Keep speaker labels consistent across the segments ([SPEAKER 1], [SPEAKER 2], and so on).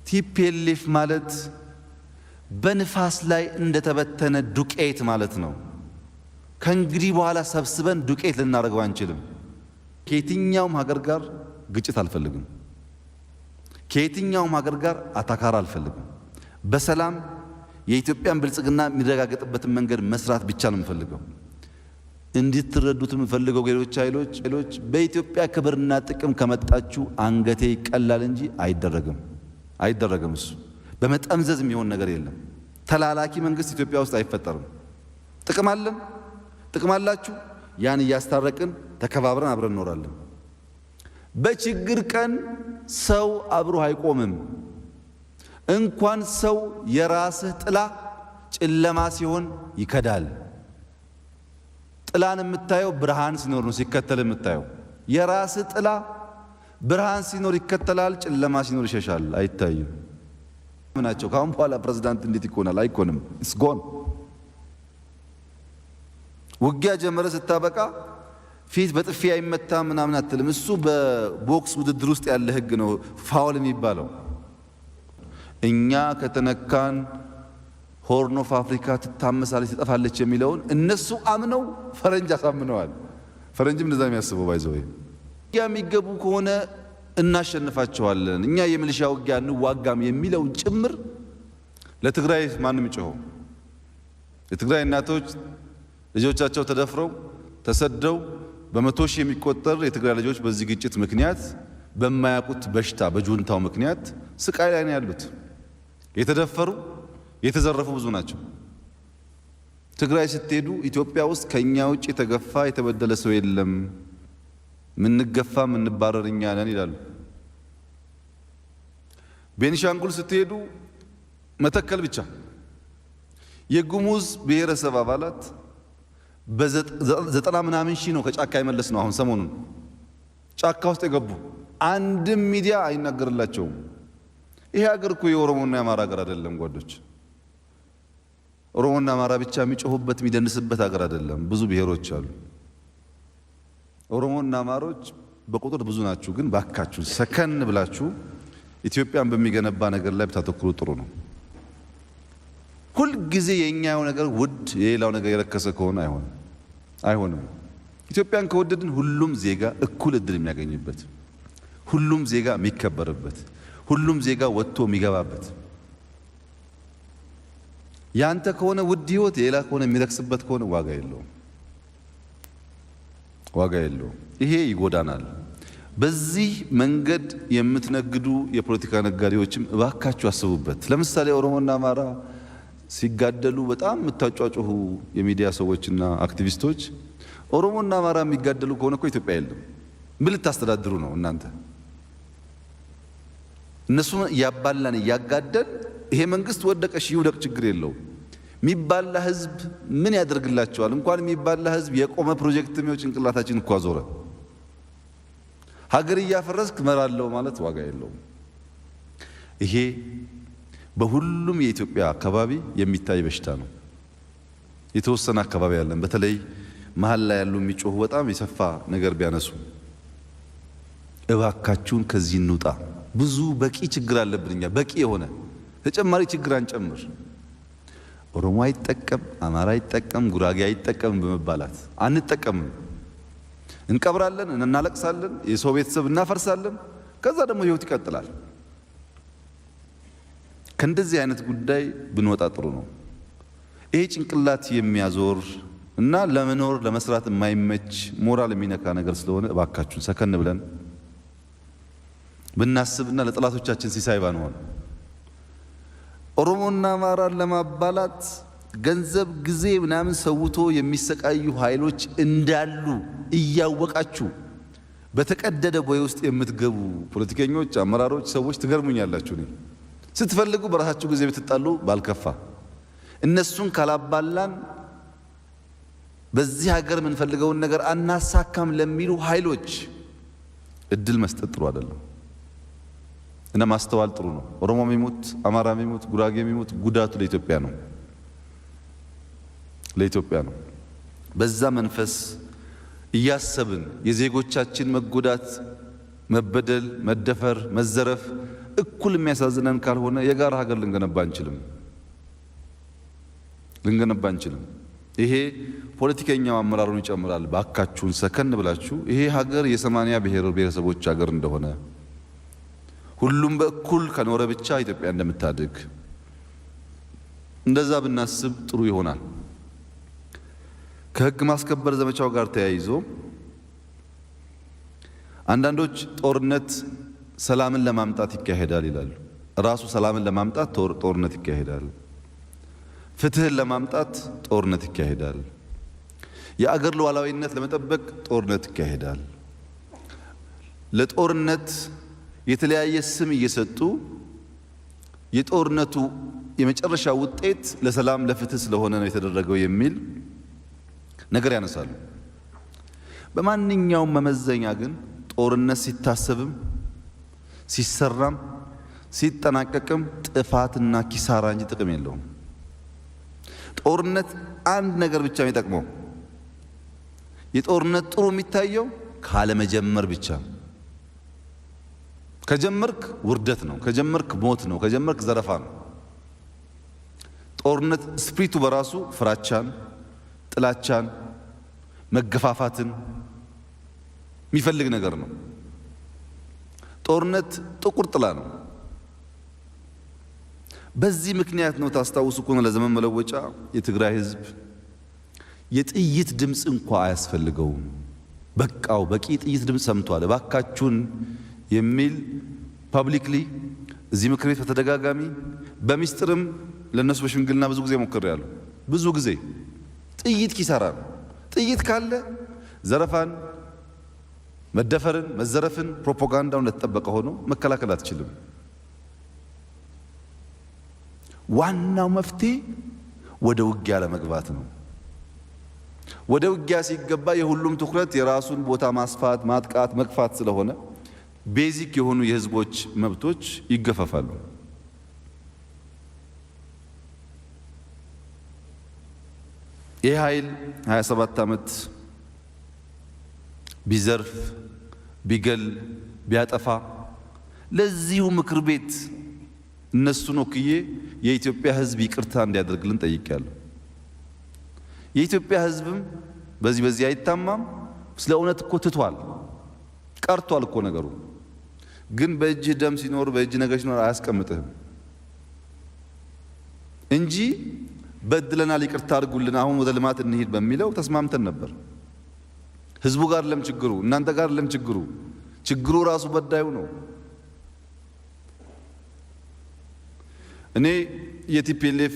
[SPEAKER 1] ቲፒኤልኤፍ ማለት በንፋስ ላይ እንደተበተነ ዱቄት ማለት ነው። ከእንግዲህ በኋላ ሰብስበን ዱቄት ልናደርገው አንችልም። ከየትኛውም ሀገር ጋር ግጭት አልፈልግም። ከየትኛውም ሀገር ጋር አታካራ አልፈልግም። በሰላም የኢትዮጵያን ብልጽግና የሚረጋገጥበትን መንገድ መስራት ብቻ ነው የምፈልገው። እንድትረዱት የምፈልገው ሌሎች ኃይሎች በኢትዮጵያ ክብርና ጥቅም ከመጣችሁ አንገቴ ይቀላል እንጂ አይደረግም። እሱ በመጠምዘዝ የሚሆን ነገር የለም። ተላላኪ መንግስት ኢትዮጵያ ውስጥ አይፈጠርም። ጥቅም አላችሁ፣ ያን እያስታረቅን ተከባብረን አብረን እንኖራለን። በችግር ቀን ሰው አብሮ አይቆምም። እንኳን ሰው የራስህ ጥላ ጨለማ ሲሆን ይከዳል። ጥላን የምታየው ብርሃን ሲኖር ነው ሲከተል የምታየው። የራስህ ጥላ ብርሃን ሲኖር ይከተላል፣ ጨለማ ሲኖር ይሸሻል፣ አይታይም። ምናቸው ካሁን በኋላ ፕሬዝዳንት እንዴት ይኮናል? አይኮንም። እስጎን ውጊያ ጀመረ ስታበቃ ፊት በጥፊ አይመታ ምናምን አትልም። እሱ በቦክስ ውድድር ውስጥ ያለ ህግ ነው ፋውል የሚባለው። እኛ ከተነካን ሆርን ኦፍ አፍሪካ ትታመሳለች ትጠፋለች የሚለውን እነሱ አምነው ፈረንጅ አሳምነዋል። ፈረንጅም እንደዛ የሚያስበው ባይዘው ውጊያ የሚገቡ ከሆነ እናሸንፋቸዋለን፣ እኛ የሚሊሻ ውጊያ እንዋጋም የሚለውን ጭምር ለትግራይ ማንም ይጮኸው። የትግራይ እናቶች ልጆቻቸው ተደፍረው ተሰደው በመቶ ሺህ የሚቆጠር የትግራይ ልጆች በዚህ ግጭት ምክንያት በማያውቁት በሽታ በጁንታው ምክንያት ስቃይ ላይ ነው ያሉት። የተደፈሩ የተዘረፉ ብዙ ናቸው። ትግራይ ስትሄዱ ኢትዮጵያ ውስጥ ከኛ ውጭ የተገፋ የተበደለ ሰው የለም፣ ምንገፋ ምንባረር እኛ ነን ይላሉ። ቤኒሻንጉል ስትሄዱ መተከል ብቻ የጉሙዝ ብሔረሰብ አባላት በዘጠና ምናምን ሺህ ነው ከጫካ የመለስ ነው። አሁን ሰሞኑን ጫካ ውስጥ የገቡ አንድም ሚዲያ አይናገርላቸውም። ይሄ ሀገር እኮ የኦሮሞና የአማራ ሀገር አይደለም ጓዶች። ኦሮሞና አማራ ብቻ የሚጮሁበት የሚደንስበት ሀገር አይደለም። ብዙ ብሔሮች አሉ። ኦሮሞና አማሮች በቁጥር ብዙ ናችሁ፣ ግን ባካችሁ ሰከን ብላችሁ ኢትዮጵያን በሚገነባ ነገር ላይ ብታተኩሩ ጥሩ ነው። ሁል ጊዜ የኛው ነገር ውድ የሌላው ነገር የረከሰ ከሆነ አይሆንም። ኢትዮጵያን ከወደድን ሁሉም ዜጋ እኩል እድል የሚያገኝበት፣ ሁሉም ዜጋ የሚከበርበት፣ ሁሉም ዜጋ ወጥቶ የሚገባበት ያንተ ከሆነ ውድ ህይወት የሌላ ከሆነ የሚረክስበት ከሆነ ዋጋ የለውም። ይሄ ይጎዳናል። በዚህ መንገድ የምትነግዱ የፖለቲካ ነጋዴዎችም እባካችሁ አስቡበት። ለምሳሌ ኦሮሞና አማራ ሲጋደሉ በጣም የምታጫጩሁ የሚዲያ ሰዎችና አክቲቪስቶች ኦሮሞና አማራ የሚጋደሉ ከሆነ እኮ ኢትዮጵያ የለም። ምን ልታስተዳድሩ ነው እናንተ? እነሱን እያባላን እያጋደል ይሄ መንግስት ወደቀሽ ይውደቅ ችግር የለው። የሚባላ ህዝብ ምን ያደርግላቸዋል? እንኳን የሚባላ ህዝብ የቆመ ፕሮጀክት ነው ጭንቅላታችን እኮ አዞረ። ሀገር እያፈረስክ መራለው ማለት ዋጋ የለውም። ይሄ በሁሉም የኢትዮጵያ አካባቢ የሚታይ በሽታ ነው። የተወሰነ አካባቢ ያለን በተለይ መሀል ላይ ያሉ የሚጮሁ በጣም የሰፋ ነገር ቢያነሱ እባካችሁን ከዚህ እንውጣ። ብዙ በቂ ችግር አለብን እኛ። በቂ የሆነ ተጨማሪ ችግር አንጨምር። ኦሮሞ አይጠቀም፣ አማራ አይጠቀም፣ ጉራጌ አይጠቀም በመባላት አንጠቀምም። እንቀብራለን፣ እናለቅሳለን፣ የሰው ቤተሰብ እናፈርሳለን። ከዛ ደግሞ ህይወት ይቀጥላል። ከእንደዚህ አይነት ጉዳይ ብንወጣ ጥሩ ነው። ይሄ ጭንቅላት የሚያዞር እና ለመኖር ለመስራት የማይመች ሞራል የሚነካ ነገር ስለሆነ እባካችሁን ሰከን ብለን ብናስብና ለጠላቶቻችን ሲሳይ ባንሆን። ኦሮሞና አማራን ለማባላት ገንዘብ ጊዜ ምናምን ሰውቶ የሚሰቃዩ ኃይሎች እንዳሉ እያወቃችሁ በተቀደደ ቦይ ውስጥ የምትገቡ ፖለቲከኞች፣ አመራሮች፣ ሰዎች ትገርሙኛላችሁ። ስትፈልጉ በራሳችሁ ጊዜ ብትጣሉ ባልከፋ። እነሱን ካላባላን በዚህ ሀገር የምንፈልገውን ነገር አናሳካም ለሚሉ ኃይሎች እድል መስጠት ጥሩ አይደለም እና ማስተዋል ጥሩ ነው። ኦሮሞ የሚሞት አማራ የሚሞት ጉራጌ የሚሞት ጉዳቱ ለኢትዮጵያ ነው። በዛ መንፈስ እያሰብን የዜጎቻችን መጎዳት መበደል፣ መደፈር፣ መዘረፍ እኩል የሚያሳዝነን ካልሆነ የጋራ ሀገር ልንገነባ አንችልም። ይሄ ፖለቲከኛው አመራሩን ይጨምራል። ባካችሁን ሰከን ብላችሁ ይሄ ሀገር የ80 ብሔረሰቦች ሀገር እንደሆነ ሁሉም በእኩል ከኖረ ብቻ ኢትዮጵያ እንደምታድግ እንደዛ ብናስብ ጥሩ ይሆናል። ከህግ ማስከበር ዘመቻው ጋር ተያይዞ አንዳንዶች ጦርነት ሰላምን ለማምጣት ይካሄዳል ይላሉ። ራሱ ሰላምን ለማምጣት ጦርነት ይካሄዳል። ፍትህን ለማምጣት ጦርነት ይካሄዳል። የአገር ሉዓላዊነት ለመጠበቅ ጦርነት ይካሄዳል። ለጦርነት የተለያየ ስም እየሰጡ የጦርነቱ የመጨረሻ ውጤት ለሰላም ለፍትህ ስለሆነ ነው የተደረገው የሚል ነገር ያነሳሉ። በማንኛውም መመዘኛ ግን ጦርነት ሲታሰብም ሲሰራም ሲጠናቀቅም ጥፋትና ኪሳራ እንጂ ጥቅም የለውም። ጦርነት አንድ ነገር ብቻ ነው የሚጠቅመው። የጦርነት ጥሩ የሚታየው ካለመጀመር ብቻ። ከጀመርክ ውርደት ነው፣ ከጀመርክ ሞት ነው፣ ከጀመርክ ዘረፋ ነው። ጦርነት ስፕሪቱ በራሱ ፍራቻን፣ ጥላቻን፣ መገፋፋትን የሚፈልግ ነገር ነው። ጦርነት ጥቁር ጥላ ነው። በዚህ ምክንያት ነው ታስታውሱ ከሆነ ለዘመን መለወጫ የትግራይ ህዝብ የጥይት ድምፅ እንኳ አያስፈልገውም፣ በቃው በቂ ጥይት ድምፅ ሰምቷል፣ እባካችሁን የሚል ፐብሊክሊ እዚህ ምክር ቤት በተደጋጋሚ በሚስጥርም ለነሱ በሽምግልና ብዙ ጊዜ ሞክሬያለሁ። ብዙ ጊዜ ጥይት ኪሳራ ነው። ጥይት ካለ ዘረፋን፣ መደፈርን፣ መዘረፍን ፕሮፓጋንዳውን እንደተጠበቀ ሆኖ መከላከል አትችልም። ዋናው መፍትሄ ወደ ውጊያ ለመግባት ነው። ወደ ውጊያ ሲገባ የሁሉም ትኩረት የራሱን ቦታ ማስፋት፣ ማጥቃት፣ መግፋት ስለሆነ ቤዚክ የሆኑ የህዝቦች መብቶች ይገፈፋሉ። ይህ ኃይል 27 ዓመት ቢዘርፍ፣ ቢገል፣ ቢያጠፋ ለዚሁ ምክር ቤት እነሱን ወክዬ የኢትዮጵያ ህዝብ ይቅርታ እንዲያደርግልን ጠይቄያለሁ። የኢትዮጵያ ህዝብም በዚህ አይታማም። ስለ እውነት እኮ ትቷል፣ ቀርቷል እኮ ነገሩ። ግን በእጅህ ደም ሲኖር በእጅ ነገር ሲኖር አያስቀምጥህም እንጂ በድለናል፣ ይቅርታ አድርጉልን፣ አሁን ወደ ልማት እንሂድ በሚለው ተስማምተን ነበር። ህዝቡ ጋር ለም ችግሩ፣ እናንተ ጋር ለም ችግሩ ራሱ በዳዩ ነው። እኔ የቲፒኤልኤፍ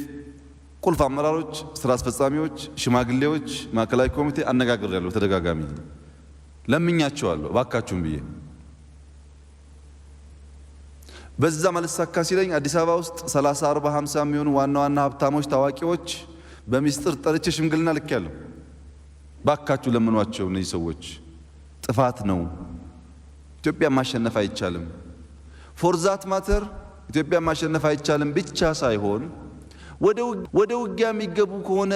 [SPEAKER 1] ቁልፍ አመራሮች፣ ስራ አስፈጻሚዎች፣ ሽማግሌዎች፣ ማዕከላዊ ኮሚቴ አነጋግሬያለሁ። ተደጋጋሚ ለምኛቸዋለሁ እባካችሁም ብዬ። በዛ መልሳካ ሲለኝ አዲስ አበባ ውስጥ 30፣ 40፣ 50 የሚሆኑ ዋና ሀብታሞች፣ ታዋቂዎች በሚስጥር ጠርቼ ሽምግልና ልኬያለሁ። ባካችሁ ለምኗቸው፣ እነዚህ ሰዎች ጥፋት ነው፣ ኢትዮጵያ ማሸነፍ አይቻልም። ፎርዛት ማተር ኢትዮጵያ ማሸነፍ አይቻልም ብቻ ሳይሆን ወደ ውጊያ የሚገቡ ከሆነ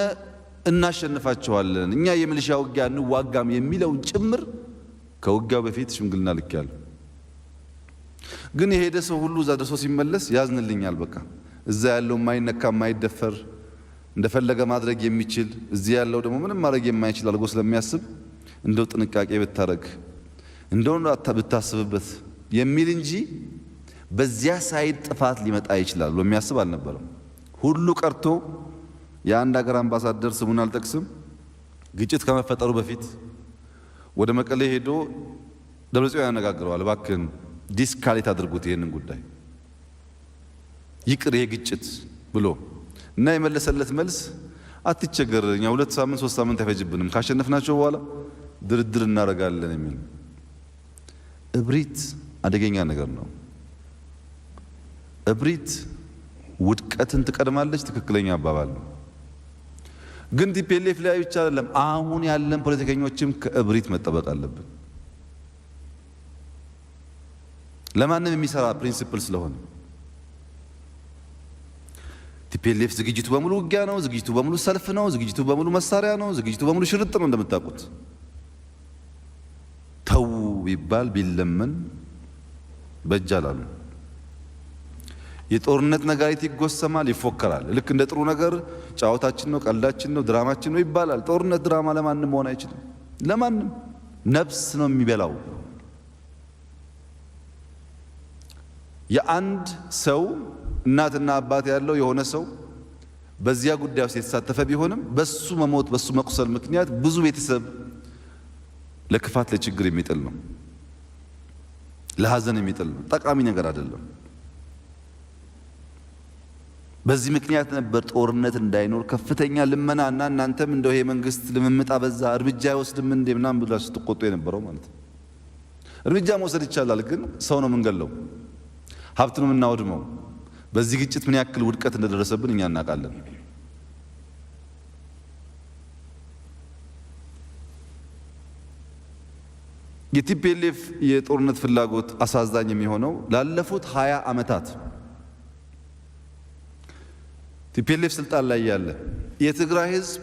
[SPEAKER 1] እናሸንፋቸዋለን፣ እኛ የሚሊሻ ውጊያ እንዋጋም የሚለውን ጭምር ከውጊያው በፊት ሽምግልና ልኬያለሁ። ግን የሄደ ሰው ሁሉ እዛ ደርሶ ሲመለስ ያዝንልኛል። በቃ እዛ ያለው የማይነካ የማይደፈር እንደፈለገ ማድረግ የሚችል እዚህ ያለው ደግሞ ምንም ማድረግ የማይችል አድርጎ ስለሚያስብ እንደው ጥንቃቄ ብታረግ እንደው ብታስብበት የሚል እንጂ በዚያ ሳይድ ጥፋት ሊመጣ ይችላል ብሎ የሚያስብ አልነበረም። ሁሉ ቀርቶ የአንድ ሀገር አምባሳደር ስሙን አልጠቅስም ግጭት ከመፈጠሩ በፊት ወደ መቀሌ ሄዶ ደብረጽዮን ያነጋግረዋል። እባክህን ዲስካሌት አድርጉት ይሄንን ጉዳይ ይቅር ይሄ ግጭት ብሎ እና የመለሰለት መልስ አትቸገር፣ እኛ 2 ሳምንት 3 ሳምንት አይፈጅብንም፣ ካሸነፍናቸው በኋላ ድርድር እናደርጋለን የሚል። እብሪት አደገኛ ነገር ነው። እብሪት ውድቀትን ትቀድማለች። ትክክለኛ አባባል ነው። ግን ቲፒኤልኤፍ ላይ ብቻ አይደለም፣ አሁን ያለን ፖለቲከኞችም ከእብሪት መጠበቅ አለብን። ለማንም የሚሰራ ፕሪንሲፕል ስለሆነ ቲፒኤልኤፍ ዝግጅቱ በሙሉ ውጊያ ነው፣ ዝግጅቱ በሙሉ ሰልፍ ነው፣ ዝግጅቱ በሙሉ መሳሪያ ነው፣ ዝግጅቱ በሙሉ ሽርጥ ነው። እንደምታውቁት ተው ቢባል ቢለመን በጃላሉ የጦርነት ነጋሪት ይጎሰማል ይፎከራል ልክ እንደ ጥሩ ነገር ጫዋታችን ነው ቀልዳችን ነው ድራማችን ነው ይባላል ጦርነት ድራማ ለማንም መሆን አይችልም ለማንም ነፍስ ነው የሚበላው የአንድ ሰው እናትና አባት ያለው የሆነ ሰው በዚያ ጉዳይ ውስጥ የተሳተፈ ቢሆንም በሱ መሞት በሱ መቁሰል ምክንያት ብዙ ቤተሰብ ለክፋት ለችግር የሚጥል ነው ለሐዘን የሚጥል ነው ጠቃሚ ነገር አይደለም በዚህ ምክንያት ነበር ጦርነት እንዳይኖር ከፍተኛ ልመናና እናንተም እንደው ይሄ መንግስት ልምምጣ በዛ እርምጃ ይወስድም እንደ ምናምን ብላችሁ ተቆጡ የነበረው ማለት ነው እርምጃ መውሰድ ይቻላል ግን ሰው ነው መንገለው ሀብት ነው የምናወድመው በዚህ ግጭት ምን ያክል ውድቀት እንደደረሰብን እኛ እናውቃለን የቲፒኤልኤፍ የጦርነት ፍላጎት አሳዛኝ የሚሆነው ላለፉት 20 ዓመታት ቲፒኤልኤፍ ስልጣን ላይ ያለ የትግራይ ህዝብ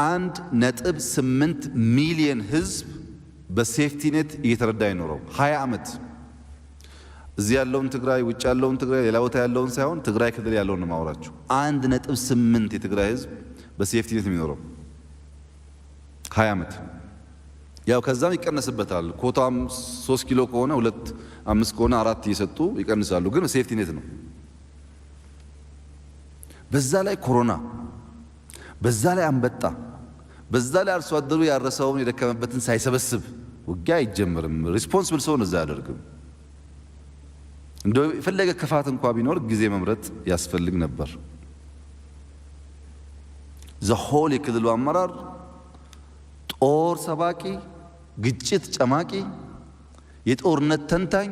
[SPEAKER 1] 1.8 ሚሊዮን ህዝብ በሴፍቲ ኔት እየተረዳ ይኖረው 20 ዓመት እዚህ ያለውን ትግራይ ውጭ ያለውን ትግራይ ሌላ ቦታ ያለውን ሳይሆን ትግራይ ክልል ያለውን ነው ማውራችሁ 1.8 የትግራይ ህዝብ በሴፍቲ ኔት የሚኖረው 20 ዓመት ያው ከዛም ይቀነስበታል ኮታም 3 ኪሎ ከሆነ 2 5 ከሆነ 4 እየሰጡ ይቀንሳሉ ግን ሴፍቲ ኔት ነው በዛ ላይ ኮሮና በዛ ላይ አንበጣ በዛ ላይ አርሶ አደሩ ያረሰውን የደከመበትን ሳይሰበስብ ውጊያ አይጀምርም ሪስፖንሲብል ሰው ነው እዛ ያደርግም እንደው የፈለገ ክፋት እንኳን ቢኖር ጊዜ መምረጥ ያስፈልግ ነበር ዘሆል የክልሉ አመራር ጦር ሰባቂ ግጭት ጨማቂ የጦርነት ተንታኝ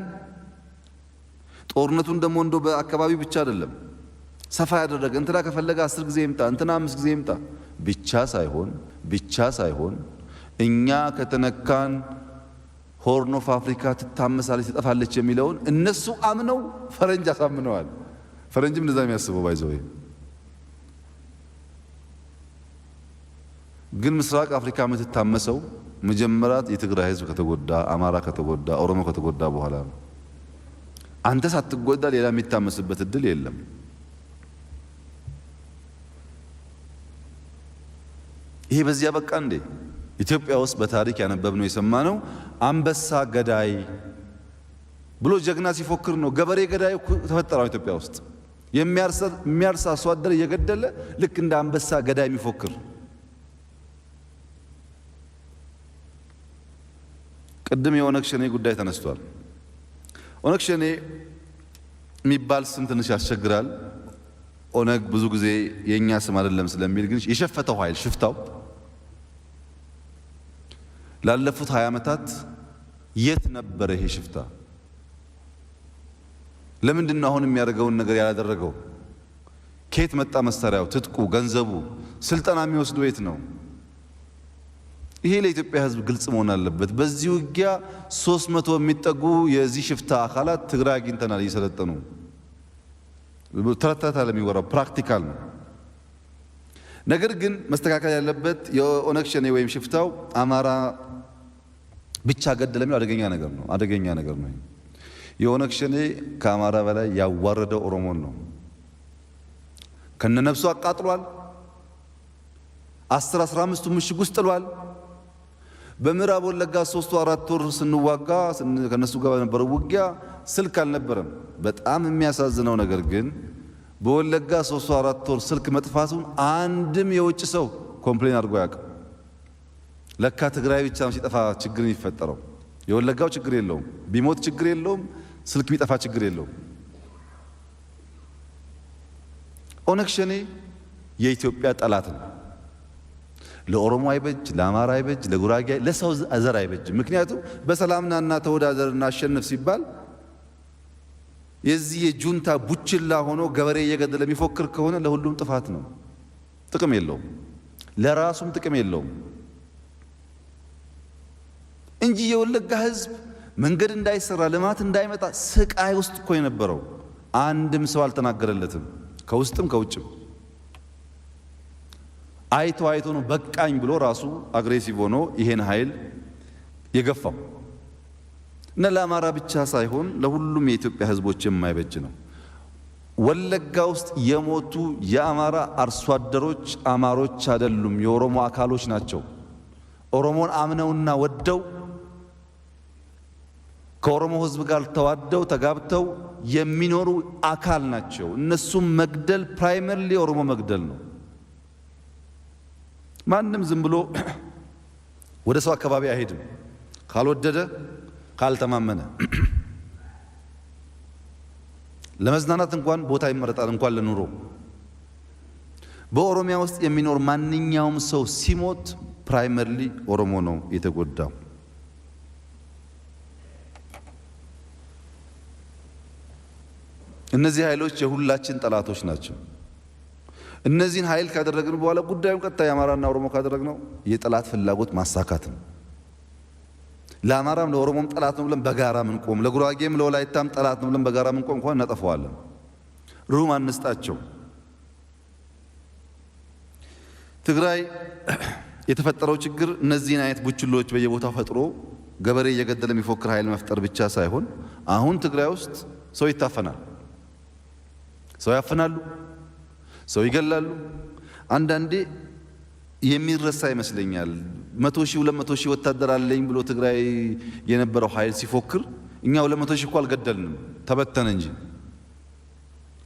[SPEAKER 1] ጦርነቱን ደሞ እንደው በአካባቢ ብቻ አይደለም ሰፋ ያደረገ እንትና ከፈለገ 10 ጊዜ ይምጣ እንትና 5 ጊዜ ይምጣ ብቻ ሳይሆን እኛ ከተነካን ሆርን ኦፍ አፍሪካ ትታመሳለች ትጠፋለች የሚለውን እነሱ አምነው ፈረንጅ አሳምነዋል ፈረንጅም እንደዛ የሚያስበው ባይዘው ግን ምስራቅ አፍሪካ የምትታመሰው መጀመሪያ የትግራይ ህዝብ ከተጎዳ አማራ ከተጎዳ ኦሮሞ ከተጎዳ በኋላ ነው አንተ ሳትጎዳ ሌላ የሚታመስበት እድል የለም ይሄ በዚያ በቃ እንዴ ኢትዮጵያ ውስጥ በታሪክ ያነበብነው የሰማነው አንበሳ ገዳይ ብሎ ጀግና ሲፎክር ነው ገበሬ ገዳይ ተፈጠረው ኢትዮጵያ ውስጥ የሚያርስ አርሶ አደር እየገደለ ልክ እንደ አንበሳ ገዳይ የሚፎክር ቅድም የኦነግ ሸኔ ጉዳይ ተነስቷል ኦነግ ሸኔ የሚባል ስም ትንሽ ያስቸግራል ኦነግ ብዙ ጊዜ የኛ ስም አይደለም ስለሚል ግን የሸፈተው ኃይል ሽፍታው ላለፉት 20 ዓመታት የት ነበር ይሄ ሽፍታ ለምንድነው አሁን የሚያደርገውን ነገር ያላደረገው ከየት መጣ መሳሪያው ትጥቁ ገንዘቡ ስልጣና የሚወስደው የት ነው ይሄ ለኢትዮጵያ ህዝብ ግልጽ መሆን አለበት በዚህ ውጊያ 300 የሚጠጉ የዚህ ሽፍታ አካላት ትግራይ አግኝተናል እየሰለጠኑ ተረታታ ለሚወራው ፕራክቲካል ነው ነገር ግን መስተካከል ያለበት የኦነግ ሸኔ ወይም ሽፍታው አማራ ብቻ ገደለ የሚለው አደገኛ ነገር ነው የኦነግ ሸኔ ከአማራ በላይ ያዋረደው ኦሮሞን ነው ከነነፍሱ አቃጥሏል 10-15 ምሽግ ውስጥ ጥሏል በምዕራብ ወለጋ 3-4 ወር ስንዋጋ ከነሱ ጋር በነበረው ውጊያ ስልክ አልነበረም በጣም የሚያሳዝነው ነገር ግን በወለጋ 3-4 ወር ስልክ መጥፋቱን አንድም የውጭ ሰው ኮምፕሌን አድርጎ ያውቃል ለካ ትግራይ ብቻ ነው ሲጠፋ ችግር የሚፈጠረው የወለጋው ችግር የለውም ቢሞት ችግር የለውም ስልክ ቢጠፋ ችግር የለውም ኦነግ ሸኔ የኢትዮጵያ ጠላት ነው ለኦሮሞ አይበጅ ለአማራ አይበጅ ለጉራጌ ለሰው ዘር አይበጅ ምክንያቱም በሰላምና ተወዳደርና አሸንፍ ሲባል የዚህ የጁንታ ቡችላ ሆኖ ገበሬ እየገደለ የሚፎክር ከሆነ ለሁሉም ጥፋት ነው ጥቅም የለውም ለራሱም ጥቅም የለውም እንጂ የወለጋ ህዝብ መንገድ እንዳይሰራ ልማት እንዳይመጣ ስቃይ ውስጥ እኮ የነበረው አንድም ሰው አልተናገረለትም ከውስጥም ከውጭም አይቶ ነው በቃኝ ብሎ ራሱ አግሬሲቭ ሆኖ ይሄን ኃይል የገፋው እና ለአማራ ብቻ ሳይሆን ለሁሉም የኢትዮጵያ ህዝቦች የማይበጅ ነው። ወለጋ ውስጥ የሞቱ የአማራ አርሶ አደሮች አማሮች አይደሉም፣ የኦሮሞ አካሎች ናቸው። ኦሮሞን አምነውና ወደው ከኦሮሞ ህዝብ ጋር ተዋደው ተጋብተው የሚኖሩ አካል ናቸው። እነሱም መግደል ፕራይመሪሊ ኦሮሞ መግደል ነው። ማንም ዝም ብሎ ወደ ሰው አካባቢ አይሄድም ካልወደደ ካልተማመነ። ለመዝናናት እንኳን ቦታ ይመረጣል፣ እንኳን ለኑሮ። በኦሮሚያ ውስጥ የሚኖር ማንኛውም ሰው ሲሞት ፕራይመሪሊ ኦሮሞ ነው የተጎዳው። እነዚህ ኃይሎች የሁላችን ጠላቶች ናቸው። እነዚህን ኃይል ካደረግን በኋላ ጉዳዩን ቀጥታ የአማራና ኦሮሞ ካደረግነው የጠላት ፍላጎት ማሳካት ነው። ለአማራም ለኦሮሞም ጠላት ነው ብለን በጋራ ምንቆም፣ ለጉራጌም ለወላይታም ጠላት ነው ብለን በጋራ ምንቆም እንኳን እናጠፋዋለን። ሩም አንስጣቸው። ትግራይ የተፈጠረው ችግር እነዚህን አይነት ቡችሎች በየቦታው ፈጥሮ ገበሬ እየገደለ የሚፎክር ኃይል መፍጠር ብቻ ሳይሆን አሁን ትግራይ ውስጥ ሰው ይታፈናል፣ ሰው ያፈናሉ፣ ሰው ይገላሉ። አንዳንዴ የሚረሳ ይመስለኛል። 100 ሺህ 200 ሺህ ወታደር አለኝ ብሎ ትግራይ የነበረው ኃይል ሲፎክር እኛ 200 ሺህ እኮ አልገደልንም፣ ተበተነ እንጂ።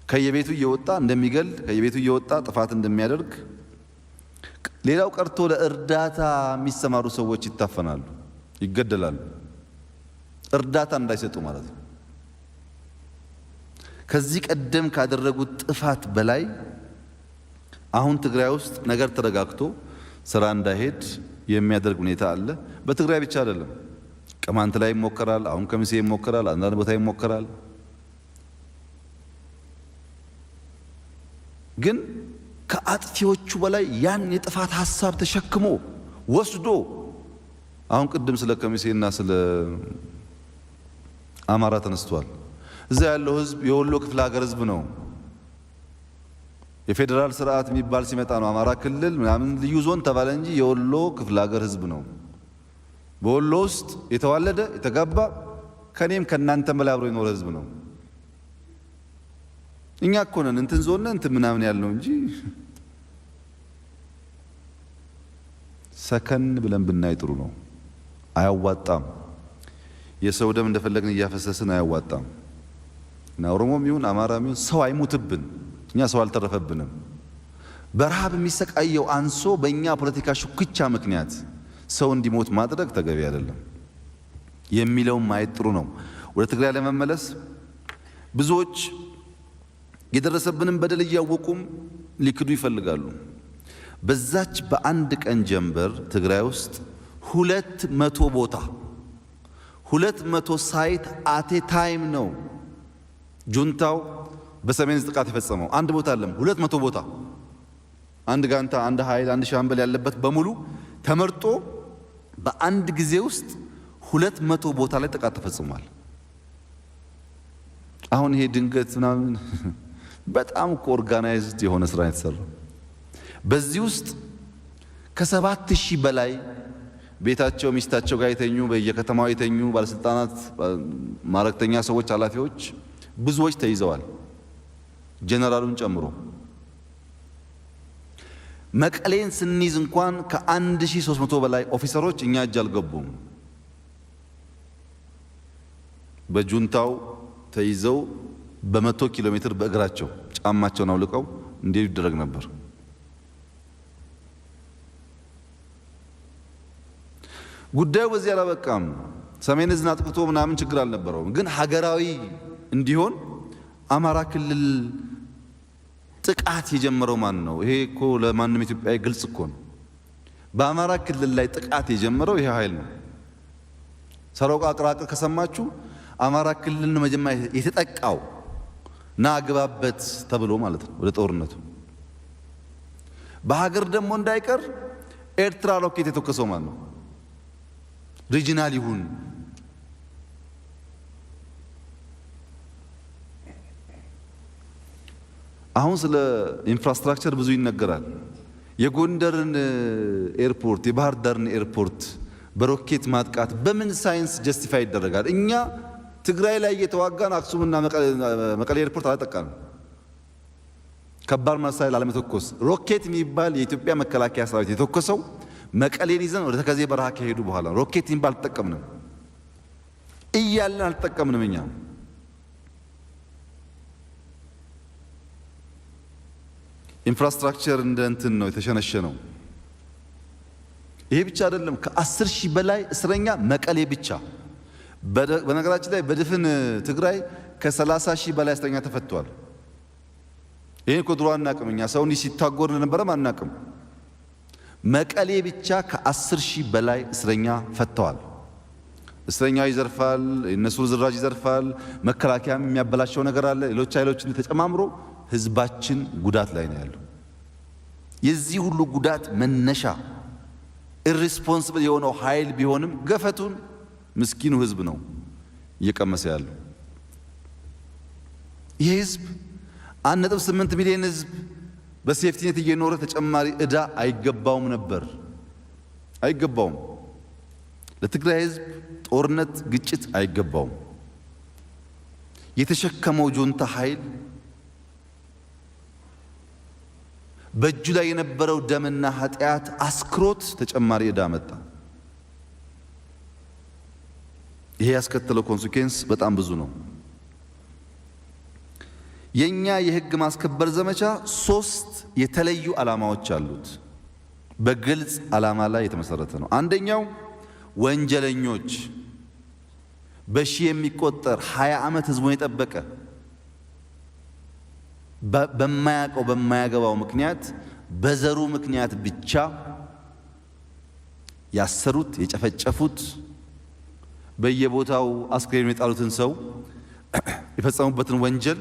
[SPEAKER 1] ከየቤቱ እየወጣ እንደሚገል፣ ከየቤቱ እየወጣ ጥፋት እንደሚያደርግ። ሌላው ቀርቶ ለእርዳታ የሚሰማሩ ሰዎች ይታፈናሉ፣ ይገደላሉ። እርዳታ እንዳይሰጡ ማለት ነው። ከዚህ ቀደም ካደረጉት ጥፋት በላይ አሁን ትግራይ ውስጥ ነገር ተረጋግቶ ስራ እንዳይሄድ የሚያደርግ ሁኔታ አለ። በትግራይ ብቻ አይደለም፣ ቅማንት ላይ ይሞከራል፣ አሁን ከሚሴ ይሞከራል፣ አንዳንድ ቦታ ይሞከራል። ግን ከአጥፊዎቹ በላይ ያን የጥፋት ሐሳብ ተሸክሞ ወስዶ አሁን ቅድም ስለ ከሚሴና ስለ አማራ ተነስቷል። እዛ ያለው ህዝብ የወሎ ክፍለ ሀገር ህዝብ ነው። የፌዴራል ስርዓት የሚባል ሲመጣ ነው አማራ ክልል ምናምን ልዩ ዞን ተባለ እንጂ የወሎ ክፍለ ሀገር ህዝብ ነው። በወሎ ውስጥ የተዋለደ የተጋባ ከኔም ከናንተም በላይ አብሮ የኖረ ህዝብ ነው። እኛ እኮ ነን እንትን ዞን ነን እንትን ምናምን ያልነው እንጂ ሰከን ብለን ብናይ ጥሩ ነው። አያዋጣም። የሰው ደም እንደፈለግን እያፈሰስን አያዋጣም። እና ኦሮሞም ይሁን አማራም ይሁን ሰው አይሙትብን። እኛ ሰው አልተረፈብንም። በረሃብ የሚሰቃየው አንሶ በእኛ ፖለቲካ ሹክቻ ምክንያት ሰው እንዲሞት ማድረግ ተገቢ አይደለም የሚለው ማየት ጥሩ ነው። ወደ ትግራይ ለመመለስ ብዙዎች የደረሰብንን በደል እያወቁም ሊክዱ ይፈልጋሉ። በዛች በአንድ ቀን ጀንበር ትግራይ ውስጥ 200 ቦታ 200 ሳይት አቴ ታይም ነው ጁንታው በሰሜን ጥቃት የፈጸመው። አንድ ቦታ አይደለም፣ 200 ቦታ። አንድ ጋንታ፣ አንድ ኃይል፣ አንድ ሻምበል ያለበት በሙሉ ተመርጦ በአንድ ጊዜ ውስጥ 200 ቦታ ላይ ጥቃት ተፈጽሟል። አሁን ይሄ ድንገት ምናምን በጣም ኦርጋናይዝድ የሆነ ስራ የተሰራው። በዚህ ውስጥ ከ7000 በላይ ቤታቸው ሚስታቸው ጋር የተኙ በየከተማው የተኙ ባለስልጣናት፣ ማረክተኛ ሰዎች፣ ኃላፊዎች ብዙዎች ተይዘዋል፣ ጀነራሉን ጨምሮ። መቀሌን ስንይዝ እንኳን ከ1300 በላይ ኦፊሰሮች እኛ እጅ አልገቡም። በጁንታው ተይዘው በ100 ኪሎ ሜትር በእግራቸው ጫማቸውን አውልቀው እንዲሄዱ ይደረግ ነበር። ጉዳዩ በዚህ አላበቃም። ሰሜን ዕዝን አጥቅቶ ምናምን ችግር አልነበረውም። ግን ሀገራዊ እንዲሆን አማራ ክልል ጥቃት የጀመረው ማን ነው? ይሄ እኮ ለማንም ኢትዮጵያዊ ግልጽ እኮ ነው። በአማራ ክልል ላይ ጥቃት የጀመረው ይሄ ኃይል ነው። ሰሮቃ አቅራቅር ከሰማችሁ አማራ ክልል መጀመሪያ የተጠቃው ና አግባበት ተብሎ ማለት ነው ወደ ጦርነቱ። በሀገር ደግሞ እንዳይቀር ኤርትራ ሮኬት የተከሰው ማን ነው? ሪጂናል ይሁን። አሁን ስለ ኢንፍራስትራክቸር ብዙ ይነገራል። የጎንደርን ኤርፖርት፣ የባህር ዳርን ኤርፖርት በሮኬት ማጥቃት በምን ሳይንስ ጀስቲፋይ ይደረጋል? እኛ ትግራይ ላይ እየተዋጋን አክሱምና መቀሌ ኤርፖርት አላጠቃንም። ከባድ መሳሪያ ላለመተኮስ ሮኬት የሚባል የኢትዮጵያ መከላከያ ሰራዊት የተኮሰው መቀሌን ይዘን ወደ ተከዜ በረሃ ከሄዱ በኋላ ሮኬት የሚባል አልተጠቀምንም እያለን አልተጠቀምንም። እኛ ኢንፍራስትራክቸር እንደ እንትን ነው የተሸነሸነው። ይሄ ብቻ አይደለም። ከ10 ሺህ በላይ እስረኛ መቀሌ ብቻ። በነገራችን ላይ በድፍን ትግራይ ከ30 ሺህ በላይ እስረኛ ተፈቷል። ይሄን እኮ ድሮ አናቅም እኛ ሰው እንዲህ ሲታጎር ነበረም አናቅም። መቀሌ ብቻ ከ10 ሺህ በላይ እስረኛ ፈተዋል። እስረኛው ይዘርፋል፣ የነሱ ዝራጅ ይዘርፋል፣ መከላከያም የሚያበላሸው ነገር አለ። ሌሎች ኃይሎችን ተጨማምሮ ህዝባችን ጉዳት ላይ ነው ያለው። የዚህ ሁሉ ጉዳት መነሻ ኢሪስፖንሲብል የሆነው ኃይል ቢሆንም ገፈቱን ምስኪኑ ህዝብ ነው እየቀመሰ ያለው። ይህ ህዝብ 1.8 ሚሊዮን ህዝብ በሴፍቲኔት እየኖረ ተጨማሪ ዕዳ አይገባውም ነበር፣ አይገባውም። ለትግራይ ህዝብ ጦርነት፣ ግጭት አይገባውም። የተሸከመው ጁንታ ኃይል በእጁ ላይ የነበረው ደምና ኃጢአት አስክሮት ተጨማሪ ዕዳ መጣ። ይሄ ያስከተለው ኮንሲኩዌንስ በጣም ብዙ ነው። የኛ የህግ ማስከበር ዘመቻ 3 የተለዩ ዓላማዎች አሉት። በግልጽ ዓላማ ላይ የተመሰረተ ነው። አንደኛው ወንጀለኞች በሺህ የሚቆጠር 20 ዓመት ህዝቡን የጠበቀ በማያውቀው በማያገባው ምክንያት በዘሩ ምክንያት ብቻ ያሰሩት፣ የጨፈጨፉት፣ በየቦታው አስክሬን የጣሉትን ሰው የፈጸሙበትን ወንጀል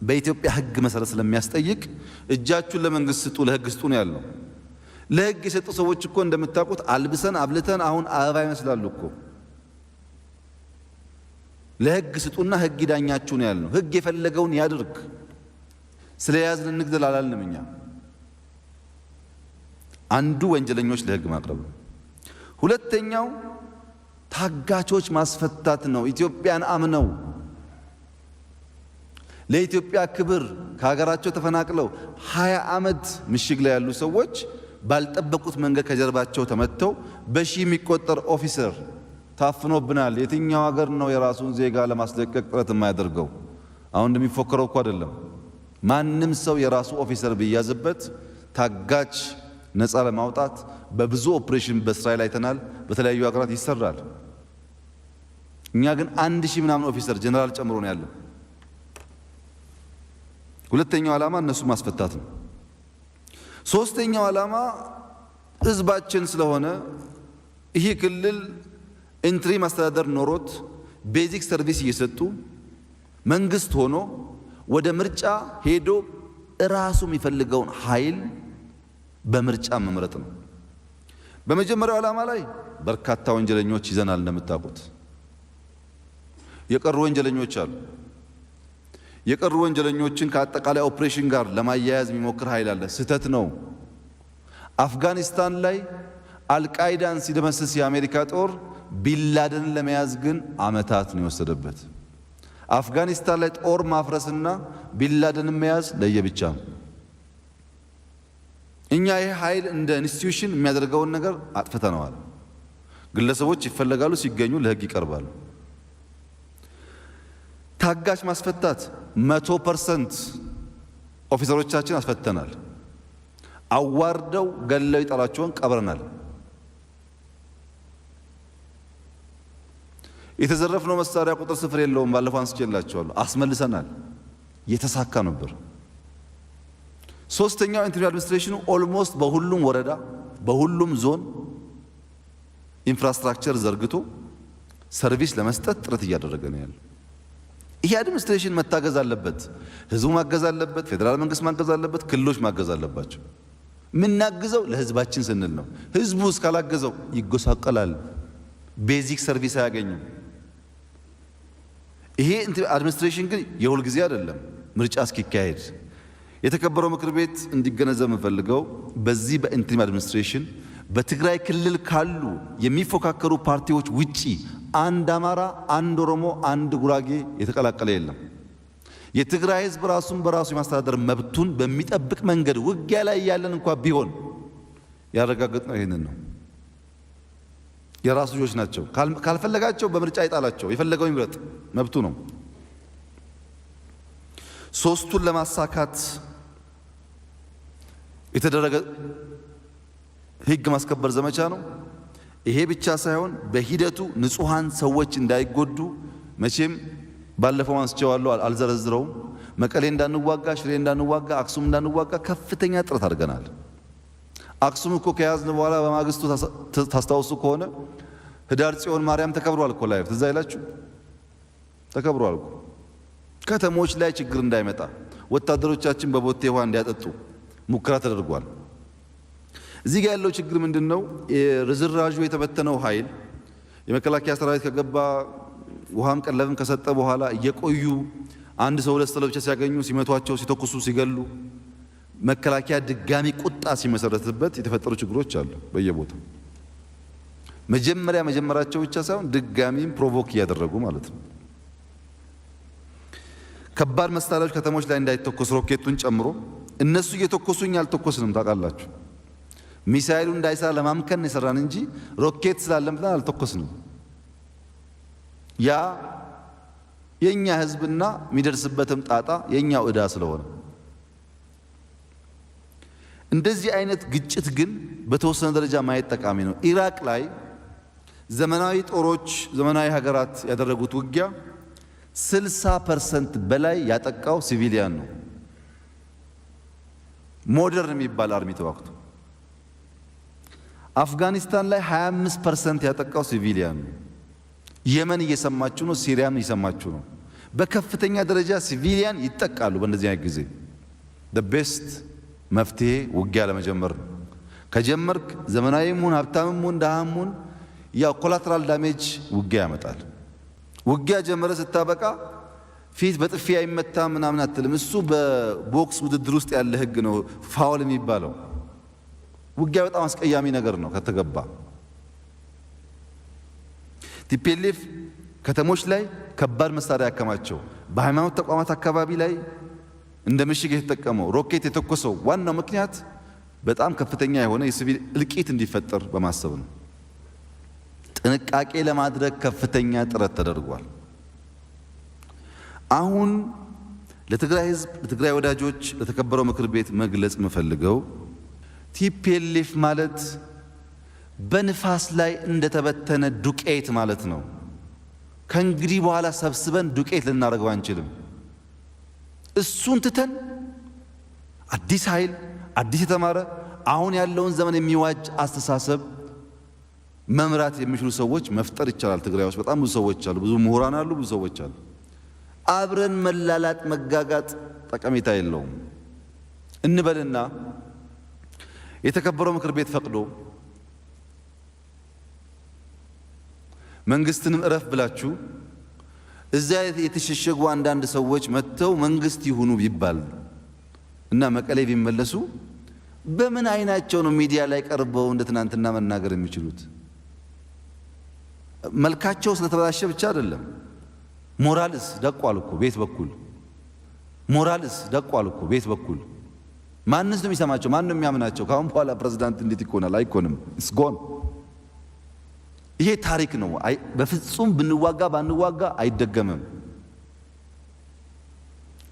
[SPEAKER 1] በኢትዮጵያ ህግ መሰረት ስለሚያስጠይቅ እጃችሁን ለመንግስት ስጡ፣ ለህግ ስጡ ነው ያለው። ለህግ የሰጡ ሰዎች እኮ እንደምታውቁት አልብሰን አብልተን አሁን አበባ ይመስላሉ እኮ። ለህግ ስጡና ህግ ይዳኛችሁ ነው ያለው። ህግ የፈለገውን ያድርግ። ስለያዝን እንግደል አላልንም እኛ። አንዱ ወንጀለኞች ለህግ ማቅረብ ነው። ሁለተኛው ታጋቾች ማስፈታት ነው። ኢትዮጵያን አምነው ለኢትዮጵያ ክብር ከሀገራቸው ተፈናቅለው 20 ዓመት ምሽግ ላይ ያሉ ሰዎች ባልጠበቁት መንገድ ከጀርባቸው ተመተው በሺህ የሚቆጠር ኦፊሰር ታፍኖብናል። የትኛው ሀገር ነው የራሱን ዜጋ ለማስለቀቅ ጥረት የማያደርገው? አሁን እንደሚፎከረው እኮ አይደለም። ማንም ሰው የራሱ ኦፊሰር ቢያዝበት ታጋች ነፃ ለማውጣት በብዙ ኦፕሬሽን በእስራኤል አይተናል፣ በተለያዩ ሀገራት ይሰራል። እኛ ግን 1000 ምናምን ኦፊሰር ጀነራል ጨምሮ ነው ያለው። ሁለተኛው ዓላማ እነሱ ማስፈታት ነው። ሶስተኛው ዓላማ ህዝባችን ስለሆነ ይሄ ክልል ኢንትሪም አስተዳደር ኖሮት ቤዚክ ሰርቪስ እየሰጡ መንግስት ሆኖ ወደ ምርጫ ሄዶ ራሱ የሚፈልገውን ኃይል በምርጫ መምረጥ ነው። በመጀመሪያው ዓላማ ላይ በርካታ ወንጀለኞች ይዘናል። እንደምታውቁት የቀሩ ወንጀለኞች አሉ። የቀሩ ወንጀለኞችን ከአጠቃላይ ኦፕሬሽን ጋር ለማያያዝ የሚሞክር ኃይል አለ። ስህተት ነው። አፍጋኒስታን ላይ አልቃይዳን ሲደመስስ የአሜሪካ ጦር ቢንላደን ለመያዝ ግን ዓመታት ነው የወሰደበት። አፍጋኒስታን ላይ ጦር ማፍረስና ቢንላደን መያዝ ለየብቻ ነው። እኛ ይህ ኃይል እንደ ኢንስቲትዩሽን የሚያደርገውን ነገር አጥፍተነዋል። ግለሰቦች ይፈለጋሉ፣ ሲገኙ ለህግ ይቀርባሉ። ታጋች ማስፈታት 100% ኦፊሰሮቻችን አስፈተናል። አዋርደው ገለው ይጣላቸውን ቀብረናል። የተዘረፍነው መሳሪያ ቁጥር ስፍር የለውም። ባለፈው አንስቼላችኋለሁ። አስመልሰናል። የተሳካ ነበር። ሶስተኛው ኢንተርቪው አድሚኒስትሬሽኑ ኦልሞስት በሁሉም ወረዳ በሁሉም ዞን ኢንፍራስትራክቸር ዘርግቶ ሰርቪስ ለመስጠት ጥረት እያደረገ ነው ያለው። ይሄ አድሚኒስትሬሽን መታገዝ አለበት። ህዝቡ ማገዝ አለበት። ፌደራል መንግስት ማገዝ አለበት። ክልሎች ማገዝ አለባቸው። ምናግዘው ለህዝባችን ስንል ነው። ህዝቡ እስካላገዘው ይጎሳቀላል። ቤዚክ ሰርቪስ አያገኝም። ይሄ አድሚኒስትሬሽን ግን የሁል ጊዜ አይደለም። ምርጫ እስኪካሄድ የተከበረው ምክር ቤት እንዲገነዘብ የምፈልገው በዚህ በኢንተሪም አድሚኒስትሬሽን በትግራይ ክልል ካሉ የሚፎካከሩ ፓርቲዎች ውጪ አንድ አማራ፣ አንድ ኦሮሞ፣ አንድ ጉራጌ የተቀላቀለ የለም። የትግራይ ህዝብ ራሱን በራሱ የማስተዳደር መብቱን በሚጠብቅ መንገድ ውጊያ ላይ ያለን እንኳን ቢሆን ያረጋግጥነው ይሄንን ነው። የራሱ ልጆች ናቸው። ካልፈለጋቸው በምርጫ ይጣላቸው፣ የፈለገው ይምረጥ፣ መብቱ ነው። ሶስቱን ለማሳካት የተደረገ ህግ ማስከበር ዘመቻ ነው። ይሄ ብቻ ሳይሆን በሂደቱ ንጹሃን ሰዎች እንዳይጎዱ መቼም ባለፈው አንስቼዋለሁ፣ አልዘረዝረውም። መቀሌ እንዳንዋጋ፣ ሽሬ እንዳንዋጋ፣ አክሱም እንዳንዋጋ ከፍተኛ ጥረት አድርገናል። አክሱም እኮ ከያዝን በኋላ በማግስቱ ታስታውሱ ከሆነ ህዳር ጽዮን ማርያም ተከብሯል እኮ ላይ ትዝ አይላችሁ? ተከብሯል እኮ። ከተሞች ላይ ችግር እንዳይመጣ ወታደሮቻችን በቦቴ ውሃ እንዲያጠጡ ሙከራ ተደርጓል። እዚህ ጋር ያለው ችግር ምንድነው? ርዝራዡ የተበተነው ኃይል የመከላከያ ሰራዊት ከገባ ውሃም ቀለብም ከሰጠ በኋላ እየቆዩ አንድ ሰው ሁለት ሰው ብቻ ሲያገኙ ሲመቷቸው፣ ሲተኩሱ፣ ሲገሉ መከላከያ ድጋሚ ቁጣ ሲመሰረትበት የተፈጠሩ ችግሮች አሉ በየቦታው። መጀመራቸው ብቻ ሳይሆን ድጋሚም ፕሮቮክ እያደረጉ ማለት ነው። ከባድ መሳሪያዎች ከተሞች ላይ እንዳይተኮስ ሮኬቱን ጨምሮ እነሱ እየተኮሱኝ አልተኮስንም። ታውቃላችሁ፣ ሚሳኤሉ እንዳይሰራ ለማምከን የሰራን እንጂ ሮኬት ስላለም ብለን አልተኮስንም። ያ የኛ ህዝብና የሚደርስበትም ጣጣ የኛው ዕዳ ስለሆነ እንደዚህ አይነት ግጭት ግን በተወሰነ ደረጃ ማየት ጠቃሚ ነው። ኢራቅ ላይ ዘመናዊ ጦሮች፣ ዘመናዊ ሀገራት ያደረጉት ውጊያ 60% በላይ ያጠቃው ሲቪሊያን ነው። ሞደርን የሚባል አርሚ ተዋክቶ አፍጋኒስታን ላይ 25% ያጠቃው ሲቪሊያን ነው። የመን እየሰማችሁ ነው፣ ሲሪያም እየሰማችሁ ነው። በከፍተኛ ደረጃ ሲቪሊያን ይጠቃሉ። በእንደዚህ አይነት ጊዜ the best መፍትሄ ውጊያ ለመጀመር ነው። ከጀመርክ ዘመናዊም ሁን ሀብታምም ሁን ደሃም ሁን ያው ኮላተራል ዳሜጅ ውጊያ ያመጣል። ውጊያ ጀመረ ስታበቃ ፊት በጥፊ አይመታ ምናምን አትልም። እሱ በቦክስ ውድድር ውስጥ ያለ ህግ ነው ፋውል የሚባለው። ውጊያ በጣም አስቀያሚ ነገር ነው ከተገባ። ቲፒኤልኤፍ ከተሞች ላይ ከባድ መሳሪያ ያከማቸው፣ በሃይማኖት ተቋማት አካባቢ ላይ እንደ ምሽግ የተጠቀመው፣ ሮኬት የተኮሰው ዋናው ምክንያት በጣም ከፍተኛ የሆነ የሲቪል እልቂት እንዲፈጠር በማሰብ ነው። ጥንቃቄ ለማድረግ ከፍተኛ ጥረት ተደርጓል። አሁን ለትግራይ ህዝብ፣ ለትግራይ ወዳጆች፣ ለተከበረው ምክር ቤት መግለጽ የምፈልገው ቲፒኤልኤፍ ማለት በንፋስ ላይ እንደተበተነ ዱቄት ማለት ነው። ከእንግዲህ በኋላ ሰብስበን ዱቄት ልናደርገው አንችልም። እሱን ትተን አዲስ ኃይል፣ አዲስ የተማረ አሁን ያለውን ዘመን የሚዋጅ አስተሳሰብ መምራት የሚችሉ ሰዎች መፍጠር ይቻላል። ትግራይ ውስጥ በጣም ብዙ ሰዎች አሉ፣ ብዙ ምሁራን አሉ፣ ብዙ ሰዎች አሉ። አብረን መላላጥ፣ መጋጋጥ ጠቀሜታ የለውም እንበልና የተከበረው ምክር ቤት ፈቅዶ መንግስትንም እረፍ ብላችሁ እዛ የተሸሸጉ አንዳንድ ሰዎች መጥተው መንግስት ይሁኑ ቢባል እና መቀሌ ቢመለሱ በምን አይናቸው ነው ሚዲያ ላይ ቀርበው እንደ ትናንትና መናገር የሚችሉት? መልካቸው ስለተበላሸ ብቻ አይደለም። ሞራልስ ደቋል እኮ ቤት በኩል ሞራልስ ደቋል እኮ ቤት በኩል። ማንስ ነው የሚሰማቸው? ማን ነው የሚያምናቸው? ካሁን በኋላ ፕሬዝዳንት እንዴት ይኮናል? አይኮንም። እስጎን ይሄ ታሪክ ነው። በፍጹም ብንዋጋ ባንዋጋ አይደገምም።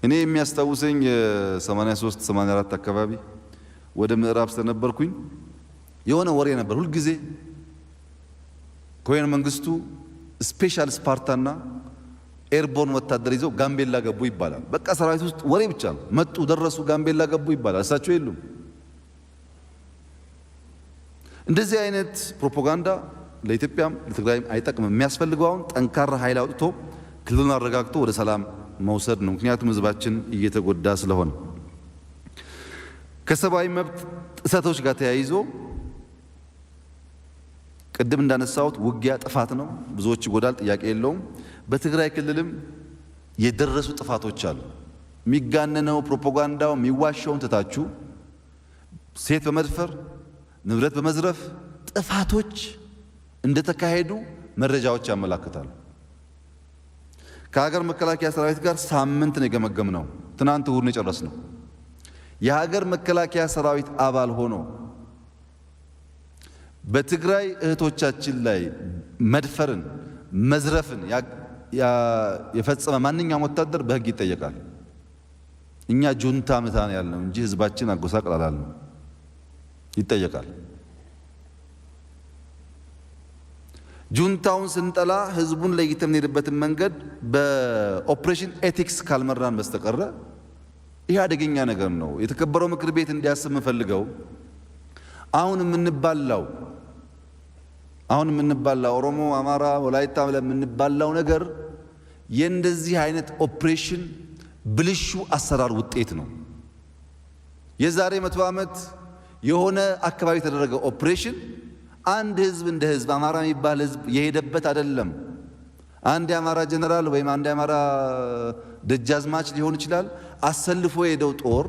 [SPEAKER 1] እኔ የሚያስታውሰኝ 83 84 አካባቢ ወደ ምዕራብ ስለነበርኩኝ የሆነ ወሬ ነበር ሁሉ ጊዜ ኮሎኔል መንግስቱ ስፔሻል ስፓርታና ኤርቦርን ወታደር ይዘው ጋምቤላ ገቡ ይባላል። በቃ ሰራዊት ውስጥ ወሬ ብቻ ነው። መጡ፣ ደረሱ፣ ጋምቤላ ገቡ ይባላል። እሳቸው የሉም። እንደዚህ አይነት ፕሮፓጋንዳ ለኢትዮጵያም ለትግራይም አይጠቅምም። የሚያስፈልገው አሁን ጠንካራ ኃይል አውጥቶ ክልሉን አረጋግቶ ወደ ሰላም መውሰድ ነው። ምክንያቱም ህዝባችን እየተጎዳ ስለሆነ ከሰብአዊ መብት ጥሰቶች ጋር ተያይዞ ቅድም እንዳነሳሁት ውጊያ ጥፋት ነው፣ ብዙዎች ይጎዳል፣ ጥያቄ የለውም። በትግራይ ክልልም የደረሱ ጥፋቶች አሉ። የሚጋነነው ፕሮፓጋንዳው የሚዋሻውን ትታችሁ ሴት በመድፈር ንብረት በመዝረፍ ጥፋቶች እንደተካሄዱ መረጃዎች ያመላክታሉ። ከሀገር መከላከያ ሰራዊት ጋር ሳምንት ነው የገመገምነው። ትናንት እሁድ ነው የጨረስነው። የሀገር መከላከያ ሰራዊት አባል ሆኖ በትግራይ እህቶቻችን ላይ መድፈርን፣ መዝረፍን የፈጸመ ማንኛውም ወታደር በሕግ ይጠየቃል። እኛ ጁንታ ምታን ያልነው እንጂ ህዝባችን አጎሳቅል አላልነው። ይጠየቃል። ጁንታውን ስንጠላ ህዝቡን ለይተን የምንሄድበትን መንገድ በኦፕሬሽን ኤቲክስ ካልመራን በስተቀረ ይህ አደገኛ ነገር ነው። የተከበረው ምክር ቤት እንዲያስብ የምፈልገው አሁን የምንባላው ኦሮሞ፣ አማራ፣ ወላይታ ብለን የምንባላው ነገር የእንደዚህ አይነት ኦፕሬሽን ብልሹ አሰራር ውጤት ነው። የዛሬ 100 ዓመት የሆነ አካባቢ የተደረገ ኦፕሬሽን አንድ ህዝብ እንደ ህዝብ አማራ የሚባል ህዝብ የሄደበት አይደለም። አንድ የአማራ ጀነራል ወይም አንድ የአማራ ደጃዝማች ሊሆን ይችላል አሰልፎ የሄደው ጦር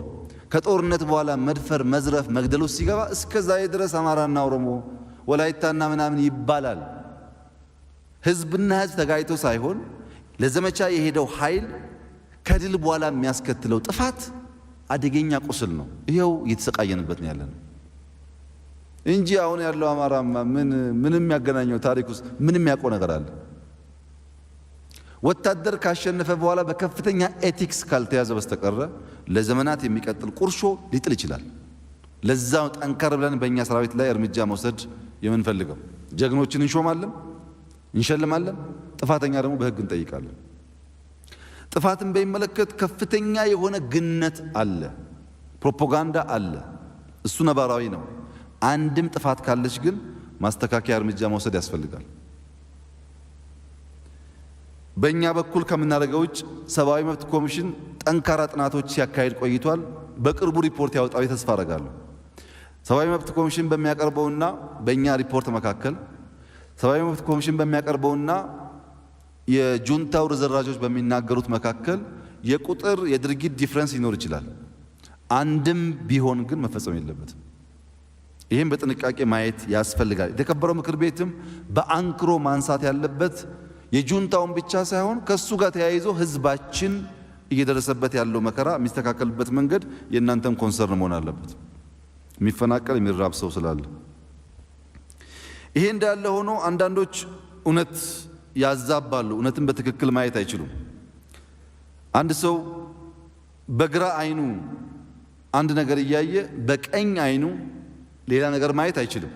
[SPEAKER 1] ከጦርነት በኋላ መድፈር፣ መዝረፍ፣ መግደል ውስጥ ሲገባ እስከዛ ድረስ አማራና ኦሮሞ ወላይታና ምናምን ይባላል። ህዝብና ህዝብ ተጋጭቶ ሳይሆን ለዘመቻ የሄደው ኃይል ከድል በኋላ የሚያስከትለው ጥፋት አደገኛ ቁስል ነው። ይሄው እየተሰቃየንበት ነው ያለነው እንጂ አሁን ያለው አማራማ ምንም ያገናኘው ታሪክ ውስጥ ምንም ያውቀው ነገር አለ? ወታደር ካሸነፈ በኋላ በከፍተኛ ኤቲክስ ካልተያዘ በስተቀረ ለዘመናት የሚቀጥል ቁርሾ ሊጥል ይችላል። ለዛው ጠንከር ብለን በእኛ ሰራዊት ላይ እርምጃ መውሰድ የምንፈልገው ጀግኖችን እንሾማለን፣ እንሸልማለን። ጥፋተኛ ደግሞ በህግ እንጠይቃለን። ጥፋትን በሚመለከት ከፍተኛ የሆነ ግነት አለ፣ ፕሮፓጋንዳ አለ። እሱ ነባራዊ ነው። አንድም ጥፋት ካለች ግን ማስተካከያ እርምጃ መውሰድ ያስፈልጋል። በእኛ በኩል ከምናደርገው ውጭ ሰብአዊ መብት ኮሚሽን ጠንካራ ጥናቶች ሲያካሂድ ቆይቷል። በቅርቡ ሪፖርት ያወጣው ተስፋ አደርጋለሁ። ሰብአዊ መብት ኮሚሽን በሚያቀርበውና በእኛ ሪፖርት መካከል ሰብአዊ መብት ኮሚሽን በሚያቀርበውና የጁንታው ርዝራዦች በሚናገሩት መካከል የቁጥር የድርጊት ዲፍረንስ ሊኖር ይችላል። አንድም ቢሆን ግን መፈጸም የለበትም። ይህም በጥንቃቄ ማየት ያስፈልጋል። የተከበረው ምክር ቤትም በአንክሮ ማንሳት ያለበት የጁንታውን ብቻ ሳይሆን ከሱ ጋር ተያይዞ ህዝባችን እየደረሰበት ያለው መከራ የሚስተካከልበት መንገድ የእናንተም ኮንሰርን መሆን አለበት። የሚፈናቀል የሚራብ ሰው ስላለ ይሄ እንዳለ ሆኖ አንዳንዶች እውነት ያዛባሉ። እውነትን በትክክል ማየት አይችሉም። አንድ ሰው በግራ አይኑ አንድ ነገር እያየ በቀኝ አይኑ ሌላ ነገር ማየት አይችልም።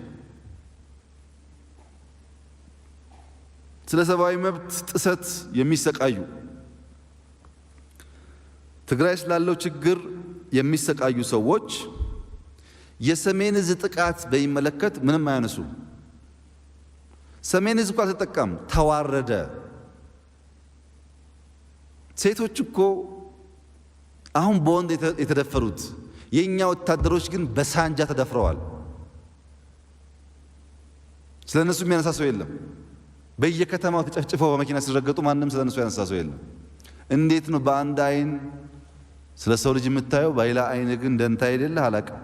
[SPEAKER 1] ስለ ሰብአዊ መብት ጥሰት የሚሰቃዩ ትግራይ ስላለው ችግር የሚሰቃዩ ሰዎች የሰሜን ዕዝ ጥቃት በሚመለከት ምንም አያነሱ። ሰሜን ዕዝ እኮ አልተጠቃም፣ ተዋረደ። ሴቶች እኮ አሁን በወንድ የተደፈሩት የኛ ወታደሮች ግን በሳንጃ ተደፍረዋል። ስለነሱ የሚያነሳ ሰው የለም። በየከተማው ተጨፍጭፈው በመኪና ሲረገጡ ማንም ስለነሱ ያነሳ ሰው የለም። እንዴት ነው በአንድ አይን ስለ ሰው ልጅ የምታየው በሌላ አይን ግን ደንታ የሌለህ? አላቅም።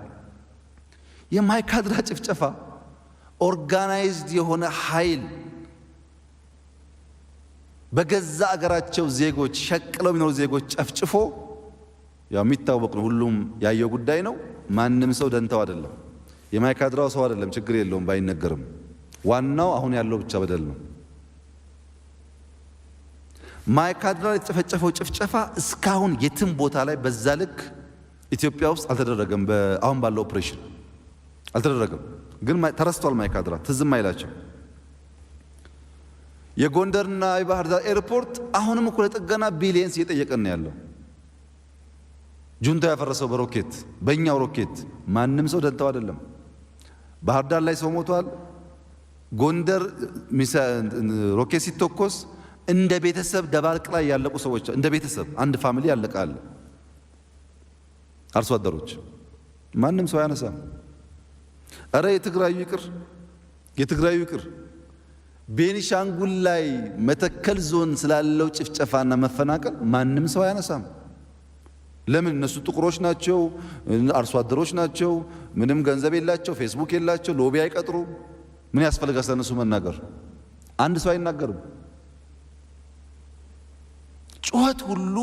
[SPEAKER 1] የማይካድራ ጭፍጨፋ ኦርጋናይዝድ የሆነ ኃይል በገዛ አገራቸው ዜጎች ሸቅለው የሚኖሩ ዜጎች ጨፍጭፎ ያው የሚታወቅ ነው። ሁሉም ያየው ጉዳይ ነው። ማንም ሰው ደንታው አይደለም። የማይካድራው ሰው አይደለም፣ ችግር የለውም ባይነገርም። ዋናው አሁን ያለው ብቻ በደል ነው። ማይካድራ የተጨፈጨፈው ጭፍጨፋ እስካሁን የትም ቦታ ላይ በዛ ልክ ኢትዮጵያ ውስጥ አልተደረገም። አሁን ባለው ኦፕሬሽን አልተደረገም፣ ግን ተረስቷል። ማይካድራ ትዝም አይላቸው። የጎንደርና የባህር ዳር ኤርፖርት አሁንም እኮ ለጥገና ቢሊየንስ እየጠየቀን ያለው ጁንታ ያፈረሰው በሮኬት በእኛው ሮኬት። ማንም ሰው ደንታው አይደለም። ባህር ዳር ላይ ሰው ሞቷል። ጎንደር ሮኬት ሲተኮስ እንደ ቤተሰብ ደባርቅ ላይ ያለቁ ሰዎች እንደ ቤተሰብ አንድ ፋሚሊ ያለቃል። አርሶ አደሮች ማንም ሰው ያነሳም። አረ የትግራዩ ይቅር። ቤኒሻንጉል ላይ መተከል ዞን ስላለው ጭፍጨፋና መፈናቀል ማንም ሰው ያነሳም። ለምን? እነሱ ጥቁሮች ናቸው፣ አርሶ አደሮች ናቸው፣ ምንም ገንዘብ የላቸው፣ ፌስቡክ የላቸው፣ ሎቢ አይቀጥሩ። ምን ያስፈልጋል ስለነሱ መናገር? አንድ ሰው አይናገርም። ጩኸት ሁሉ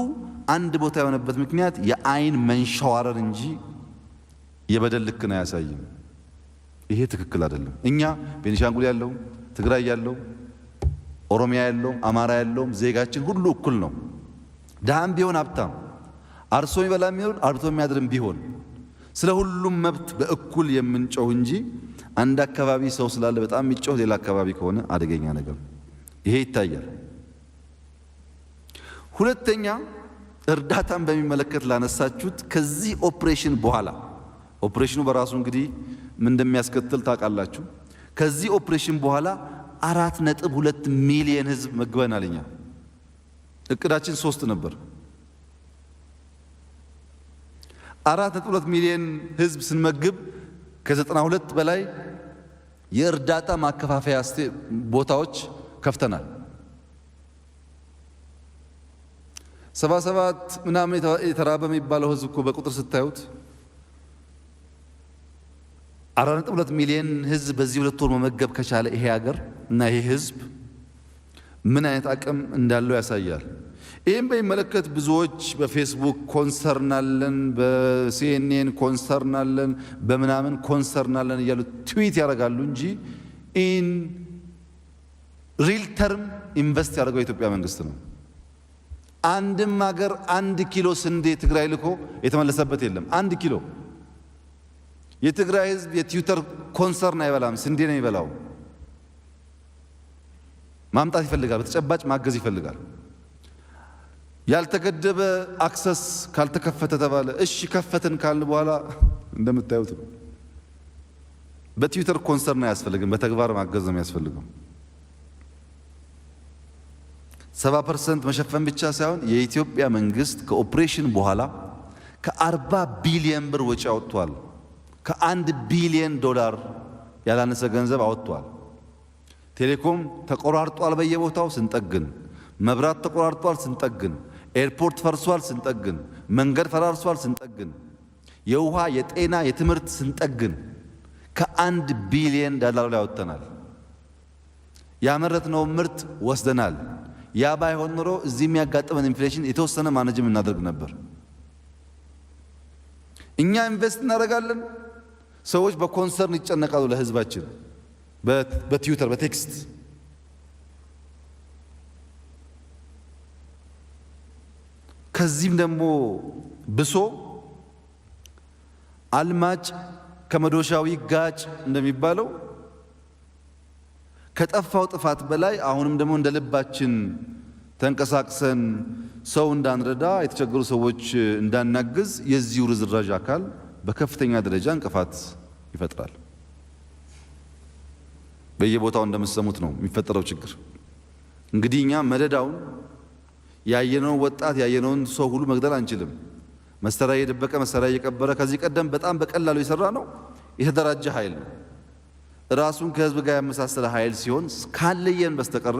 [SPEAKER 1] አንድ ቦታ የሆነበት ምክንያት የአይን መንሸዋረር እንጂ የበደል ልክን አያሳይም። ይሄ ትክክል አይደለም። እኛ ቤኒሻንጉል ያለው፣ ትግራይ ያለው፣ ኦሮሚያ ያለው፣ አማራ ያለው ዜጋችን ሁሉ እኩል ነው። ድሃም ቢሆን ሀብታም፣ አርሶ የሚበላ የሚሆን አርብቶ የሚያድርም ቢሆን ስለ ሁሉም መብት በእኩል የምንጮህ እንጂ አንድ አካባቢ ሰው ስላለ በጣም የሚጮህ ሌላ አካባቢ ከሆነ አደገኛ ነገር ይሄ ይታያል። ሁለተኛ እርዳታን በሚመለከት ላነሳችሁት ከዚህ ኦፕሬሽን በኋላ ኦፕሬሽኑ በራሱ እንግዲህ ምን እንደሚያስከትል ታውቃላችሁ። ከዚህ ኦፕሬሽን በኋላ 4.2 ሚሊዮን ህዝብ መግበናል። እኛ እቅዳችን 3 ነበር። 4.2 ሚሊዮን ህዝብ ስንመግብ ከ92 በላይ የእርዳታ ማከፋፈያ ቦታዎች ከፍተናል። 77 ምናምን የተራበ የሚባለው ህዝብ እኮ በቁጥር ስታዩት 4.2 ሚሊዮን ህዝብ በዚህ 2 ወር መመገብ ከቻለ ይሄ ሀገር እና ይሄ ህዝብ ምን አይነት አቅም እንዳለው ያሳያል። ይህም በሚመለከት ብዙዎች በፌስቡክ ኮንሰርናለን፣ በሲኤንኤን ኮንሰርናለን፣ በምናምን ኮንሰርናለን እያሉ ትዊት ያደርጋሉ እንጂ ኢን ሪል ተርም ኢንቨስት ያደርገው የኢትዮጵያ መንግስት ነው። አንድም ሀገር 1 ኪሎ ስንዴ ትግራይ ልኮ የተመለሰበት የለም። 1 ኪሎ የትግራይ ህዝብ የትዊተር ኮንሰርን አይበላም፣ ስንዴ ነው የሚበላው። ማምጣት ይፈልጋል፣ በተጨባጭ ማገዝ ይፈልጋል። ያልተገደበ አክሰስ ካልተከፈተ ተባለ። እሺ ከፈትን ካልን በኋላ እንደምታዩት ነው። በትዊተር ኮንሰርን አያስፈልግም፣ በተግባር ማገዝ ነው የሚያስፈልገው። 70% መሸፈን ብቻ ሳይሆን የኢትዮጵያ መንግስት ከኦፕሬሽን በኋላ ከ40 ቢሊዮን ብር ወጪ አወጥቷል። ከ1 ቢሊዮን ዶላር ያላነሰ ገንዘብ አወጥቷል። ቴሌኮም ተቆራርጧል፣ በየቦታው ስንጠግን፣ መብራት ተቆራርጧል ስንጠግን፣ ኤርፖርት ፈርሷል ስንጠግን፣ መንገድ ፈራርሷል ስንጠግን፣ የውሃ የጤና የትምህርት ስንጠግን ከ1 ቢሊዮን ዶላር ላይ አወጥተናል። ያመረትነው ምርት ወስደናል። ያ ባይሆን ኖሮ እዚህ የሚያጋጥመን ኢንፍሌሽን የተወሰነ ማኔጅም እናደርግ ነበር። እኛ ኢንቨስት እናደርጋለን፣ ሰዎች በኮንሰርን ይጨነቃሉ ለህዝባችን በትዊተር በቴክስት። ከዚህም ደግሞ ብሶ አልማጭ ከመዶሻው ይጋጭ እንደሚባለው ከጠፋው ጥፋት በላይ አሁንም ደግሞ እንደ ልባችን ተንቀሳቅሰን ሰው እንዳንረዳ የተቸገሩ ሰዎች እንዳናግዝ የዚሁ ርዝራዥ አካል በከፍተኛ ደረጃ እንቅፋት ይፈጥራል። በየቦታው እንደምትሰሙት ነው የሚፈጠረው ችግር። እንግዲህ እኛ መደዳውን ያየነውን ወጣት ያየነውን ሰው ሁሉ መግደል አንችልም። መሳሪያ እየደበቀ መሳሪያ እየቀበረ ከዚህ ቀደም በጣም በቀላሉ የሰራ ነው የተደራጀ ኃይል ነው። ራሱን ከህዝብ ጋር ያመሳሰለ ኃይል ሲሆን ካለየን በስተቀረ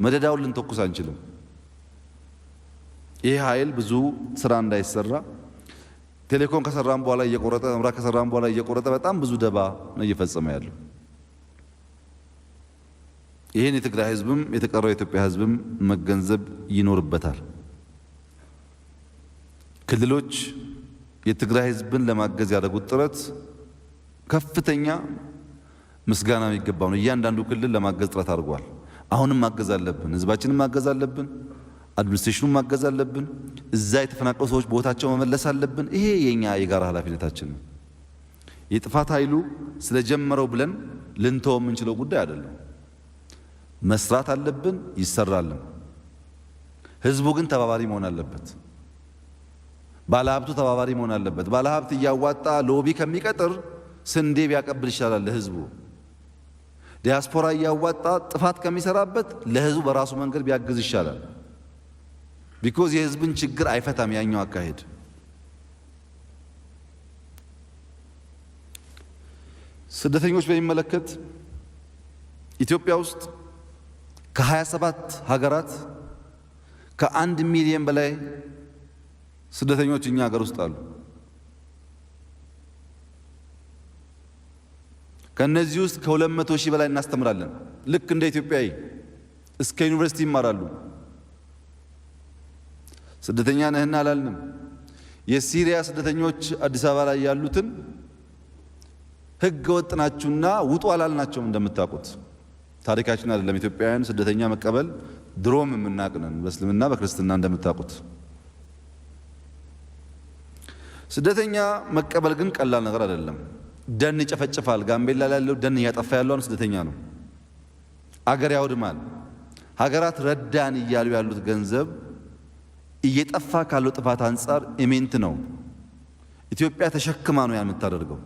[SPEAKER 1] መደዳውን ልንተኩስ አንችልም። ይህ ኃይል ብዙ ስራ እንዳይሰራ ቴሌኮም ከሰራም በኋላ እየቆረጠ መብራት ከሰራም በኋላ እየቆረጠ በጣም ብዙ ደባ ነው እየፈጸመ ያለው። ይህን የትግራይ ህዝብም የተቀረው የኢትዮጵያ ህዝብም መገንዘብ ይኖርበታል። ክልሎች የትግራይ ህዝብን ለማገዝ ያደረጉት ጥረት ከፍተኛ ምስጋና የሚገባው ነው። እያንዳንዱ ክልል ለማገዝ ጥረት አድርጓል። አሁንም ማገዝ አለብን። ህዝባችንን ማገዝ አለብን። አድሚኒስትሬሽኑን ማገዝ አለብን። እዛ የተፈናቀሉ ሰዎች ቦታቸው መመለስ አለብን። ይሄ የኛ የጋራ ኃላፊነታችን ነው። የጥፋት ኃይሉ ስለጀመረው ብለን ልንተው የምንችለው ጉዳይ አይደለም። መስራት አለብን፣ ይሰራልም። ህዝቡ ግን ተባባሪ መሆን አለበት። ባለሀብቱ ተባባሪ መሆን አለበት። ባለሀብት እያዋጣ ሎቢ ከሚቀጥር ስንዴ ቢያቀብል ይሻላል ለህዝቡ። ዲያስፖራ እያዋጣ ጥፋት ከሚሰራበት ለህዝቡ በራሱ መንገድ ቢያግዝ ይሻላል። ቢኮዝ የህዝብን ችግር አይፈታም ያኛው አካሄድ። ስደተኞች በሚመለከት ኢትዮጵያ ውስጥ ከ27 ሀገራት ከ1 ሚሊዮን በላይ ስደተኞች እኛ ሀገር ውስጥ አሉ። ከነዚህ ውስጥ ከ200 ሺህ በላይ እናስተምራለን። ልክ እንደ ኢትዮጵያዊ እስከ ዩኒቨርሲቲ ይማራሉ። ስደተኛ ነህና አላልንም። የሲሪያ ስደተኞች አዲስ አበባ ላይ ያሉትን ህገ ወጥ ናችሁና ውጡ አላልናቸውም። እንደምታውቁት ታሪካችን አይደለም። ኢትዮጵያውያን ስደተኛ መቀበል ድሮም የምናቅነን በእስልምና በክርስትና እንደምታውቁት። ስደተኛ መቀበል ግን ቀላል ነገር አይደለም። ደን ይጨፈጭፋል። ጋምቤላ ላይ ያለው ደን እያጠፋ ያለው ስደተኛ ነው። አገር ያውድማል። ሀገራት ረዳን እያሉ ያሉት ገንዘብ እየጠፋ ካለው ጥፋት አንጻር ኢሜንት ነው። ኢትዮጵያ ተሸክማ ነው ያን የምታደርገው።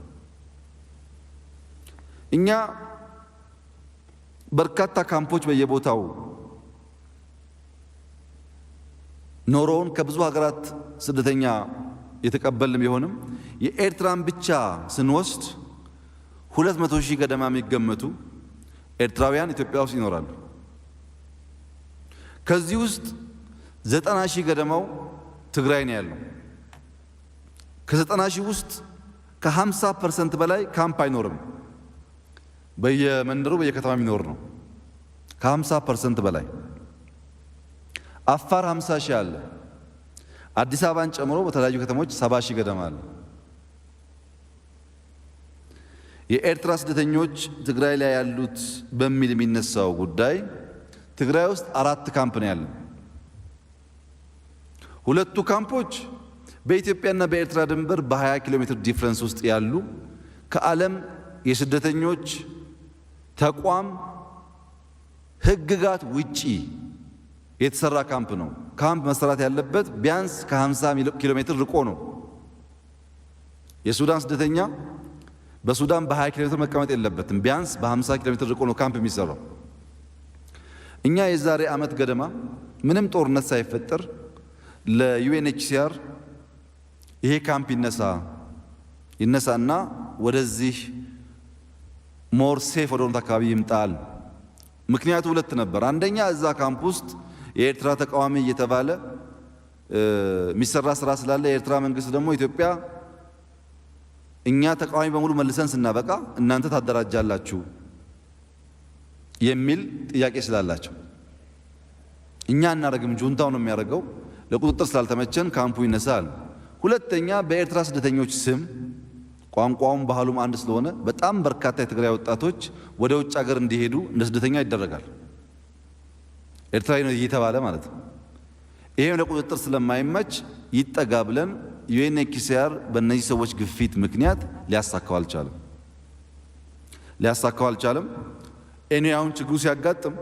[SPEAKER 1] እኛ በርካታ ካምፖች በየቦታው ኖሮውን ከብዙ ሀገራት ስደተኛ የተቀበልን ቢሆንም የኤርትራን ብቻ ስንወስድ 200 ሺህ ገደማ የሚገመቱ ኤርትራውያን ኢትዮጵያ ውስጥ ይኖራሉ። ከዚህ ውስጥ 90 ሺህ ገደማው ትግራይ ነው ያለው። ከ90 ሺህ ውስጥ ከ50% በላይ ካምፕ አይኖርም። በየመንደሩ በየከተማ የሚኖር ነው። ከ50% በላይ አፋር 50 ሺህ አለ። አዲስ አበባን ጨምሮ በተለያዩ ከተሞች 70 ሺህ ገደማ አለ። የኤርትራ ስደተኞች ትግራይ ላይ ያሉት በሚል የሚነሳው ጉዳይ ትግራይ ውስጥ 4 ካምፕ ነው ያለው። ሁለቱ ካምፖች በኢትዮጵያና በኤርትራ ድንበር በ20 ኪሎ ሜትር ዲፍረንስ ውስጥ ያሉ ከዓለም የስደተኞች ተቋም ህግጋት ውጪ የተሰራ ካምፕ ነው። ካምፕ መሰራት ያለበት ቢያንስ ከ50 ኪሎ ሜትር ርቆ ነው። የሱዳን ስደተኛ በሱዳን በ20 ኪሎ ሜትር መቀመጥ የለበትም። ቢያንስ በ50 ኪሎ ሜትር ርቆ ነው ካምፕ የሚሰራው። እኛ የዛሬ ዓመት ገደማ ምንም ጦርነት ሳይፈጠር ለዩኤንኤችሲአር ይሄ ካምፕ ይነሳና ወደዚህ ሞር ሴፍ ወደሆኑት አካባቢ ይምጣል። ምክንያቱ ሁለት ነበር። አንደኛ እዛ ካምፕ ውስጥ የኤርትራ ተቃዋሚ እየተባለ የሚሰራ ስራ ስላለ የኤርትራ መንግስት ደግሞ ኢትዮጵያ እኛ ተቃዋሚ በሙሉ መልሰን ስናበቃ እናንተ ታደራጃላችሁ የሚል ጥያቄ ስላላቸው እኛ እናደርግም ጁንታው ነው የሚያደርገው፣ ለቁጥጥር ስላልተመቸን ካምፑ ይነሳል። ሁለተኛ በኤርትራ ስደተኞች ስም ቋንቋውም ባህሉም አንድ ስለሆነ በጣም በርካታ የትግራይ ወጣቶች ወደ ውጭ ሀገር እንዲሄዱ እንደ ስደተኛ ይደረጋል። ኤርትራዊ ነው እየተባለ ማለት ነው። ይሄም ለቁጥጥር ስለማይመች ይጠጋ ብለን ዩኤንኤችሲአር በእነዚህ ሰዎች ግፊት ምክንያት ሊያሳካው አልቻለም። እኔ አሁን ችግሩ ሲያጋጥም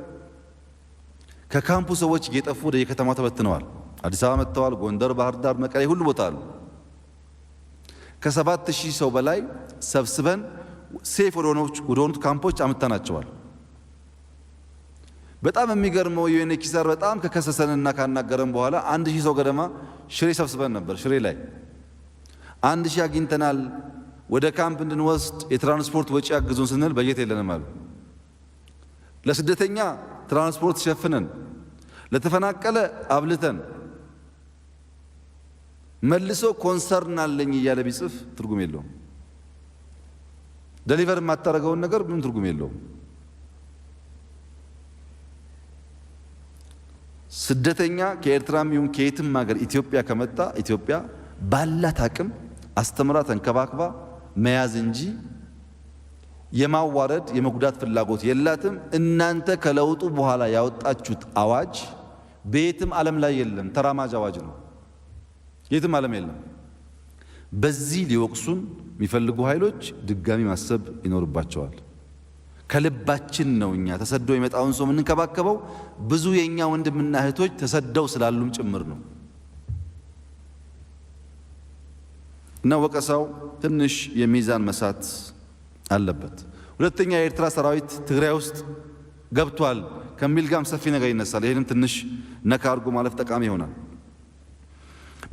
[SPEAKER 1] ከካምፑ ሰዎች እየጠፉ ወደ የከተማ ተበትነዋል። አዲስ አበባ መጥተዋል። ጎንደር፣ ባህር ዳር፣ መቀሌ ሁሉ ቦታ አሉ። ከ7000 ሰው በላይ ሰብስበን ሴፍ ወደሆኑት ካምፖች አምጥተናቸዋል። በጣም የሚገርመው ዩኤንኤችሲአር በጣም ከከሰሰንና ካናገረን በኋላ 1000 ሰው ገደማ ሽሬ ሰብስበን ነበር። ሽሬ ላይ 1000 አግኝተናል። ወደ ካምፕ እንድንወስድ የትራንስፖርት ወጪ ያግዙን ስንል በጀት የለንም አሉ። ለስደተኛ ትራንስፖርት ሸፍነን ለተፈናቀለ አብልተን መልሶ ኮንሰርን አለኝ እያለ ቢጽፍ ትርጉም የለውም። ዴሊቨር የማታደርገውን ነገር ምንም ትርጉም የለውም። ስደተኛ ከኤርትራም ይሁን ከየትም ሀገር ኢትዮጵያ ከመጣ ኢትዮጵያ ባላት አቅም አስተምራ ተንከባክባ መያዝ እንጂ የማዋረድ የመጉዳት ፍላጎት የላትም። እናንተ ከለውጡ በኋላ ያወጣችሁት አዋጅ በየትም ዓለም ላይ የለም። ተራማጅ አዋጅ ነው። የትም ዓለም የለም። በዚህ ሊወቅሱን የሚፈልጉ ኃይሎች ድጋሚ ማሰብ ይኖርባቸዋል። ከልባችን ነው እኛ ተሰዶ የመጣውን ሰው የምንከባከበው። ብዙ የኛ ወንድምና እህቶች ተሰደው ስላሉም ጭምር ነው። እና ወቀሳው ትንሽ የሚዛን መሳት አለበት። ሁለተኛ የኤርትራ ሰራዊት ትግራይ ውስጥ ገብቷል ከሚል ጋም ሰፊ ነገር ይነሳል። ይሄንን ትንሽ ነካ አድርጎ ማለፍ ጠቃሚ ይሆናል።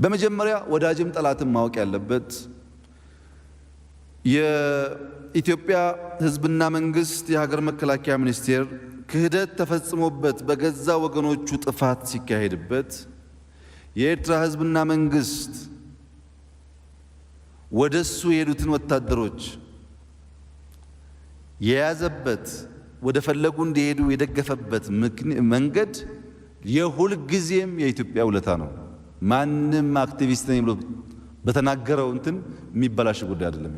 [SPEAKER 1] በመጀመሪያ ወዳጅም ጠላትም ማወቅ ያለበት የኢትዮጵያ ሕዝብና መንግስት የሀገር መከላከያ ሚኒስቴር ክህደት ተፈጽሞበት በገዛ ወገኖቹ ጥፋት ሲካሄድበት የኤርትራ ሕዝብና መንግስት ወደሱ የሄዱትን ወታደሮች የያዘበት ወደ ፈለጉ እንዲሄዱ የደገፈበት መንገድ የሁል ጊዜም የኢትዮጵያ ውለታ ነው። ማንም አክቲቪስት ነኝ ብሎ በተናገረው እንትን የሚበላሽ ጉዳይ አይደለም።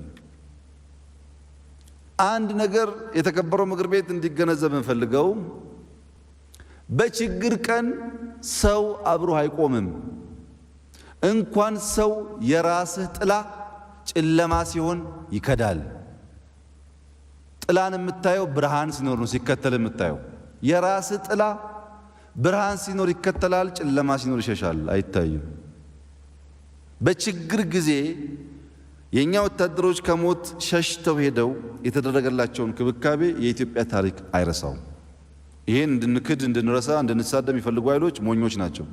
[SPEAKER 1] አንድ ነገር የተከበረው ምክር ቤት እንዲገነዘብ እንፈልገው፣ በችግር ቀን ሰው አብሮ አይቆምም። እንኳን ሰው የራስህ ጥላ ጨለማ ሲሆን ይከዳል። ጥላን የምታየው ብርሃን ሲኖር ነው ሲከተል የምታየው። የራስህ ጥላ ብርሃን ሲኖር ይከተላል፣ ጨለማ ሲኖር ይሸሻል፣ አይታይም። በችግር ጊዜ የኛ ወታደሮች ከሞት ሸሽተው ሄደው የተደረገላቸውን ክብካቤ የኢትዮጵያ ታሪክ አይረሳውም። ይሄን እንድንክድ፣ እንድንረሳ፣ እንድንሳደም የሚፈልጉ ኃይሎች ሞኞች ናቸው።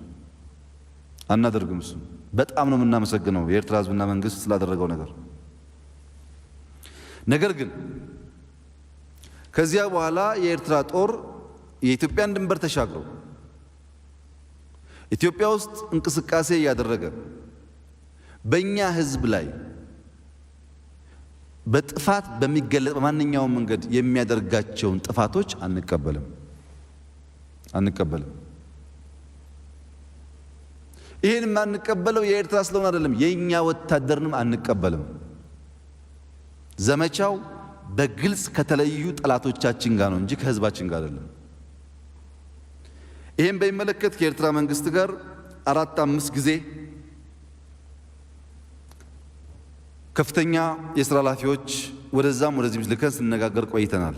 [SPEAKER 1] አናደርግም። እሱ በጣም ነው የምናመሰግነው የኤርትራ ሕዝብና መንግስት ስላደረገው ነገር። ነገር ግን ከዚያ በኋላ የኤርትራ ጦር የኢትዮጵያን ድንበር ተሻግሮ ኢትዮጵያ ውስጥ እንቅስቃሴ እያደረገ በእኛ ሕዝብ ላይ በጥፋት በሚገለጥ በማንኛውም መንገድ የሚያደርጋቸውን ጥፋቶች አንቀበልም። ይሄን የማንቀበለው የኤርትራ ስለሆነ አይደለም፣ የኛ ወታደርንም አንቀበልም። ዘመቻው በግልጽ ከተለዩ ጠላቶቻችን ጋር ነው እንጂ ከህዝባችን ጋር አይደለም። ይሄን በሚመለከት ከኤርትራ መንግስት ጋር 4-5 ጊዜ ከፍተኛ የሥራ ኃላፊዎች ወደዛም ወደዚህም ልከን ስንነጋገር ቆይተናል።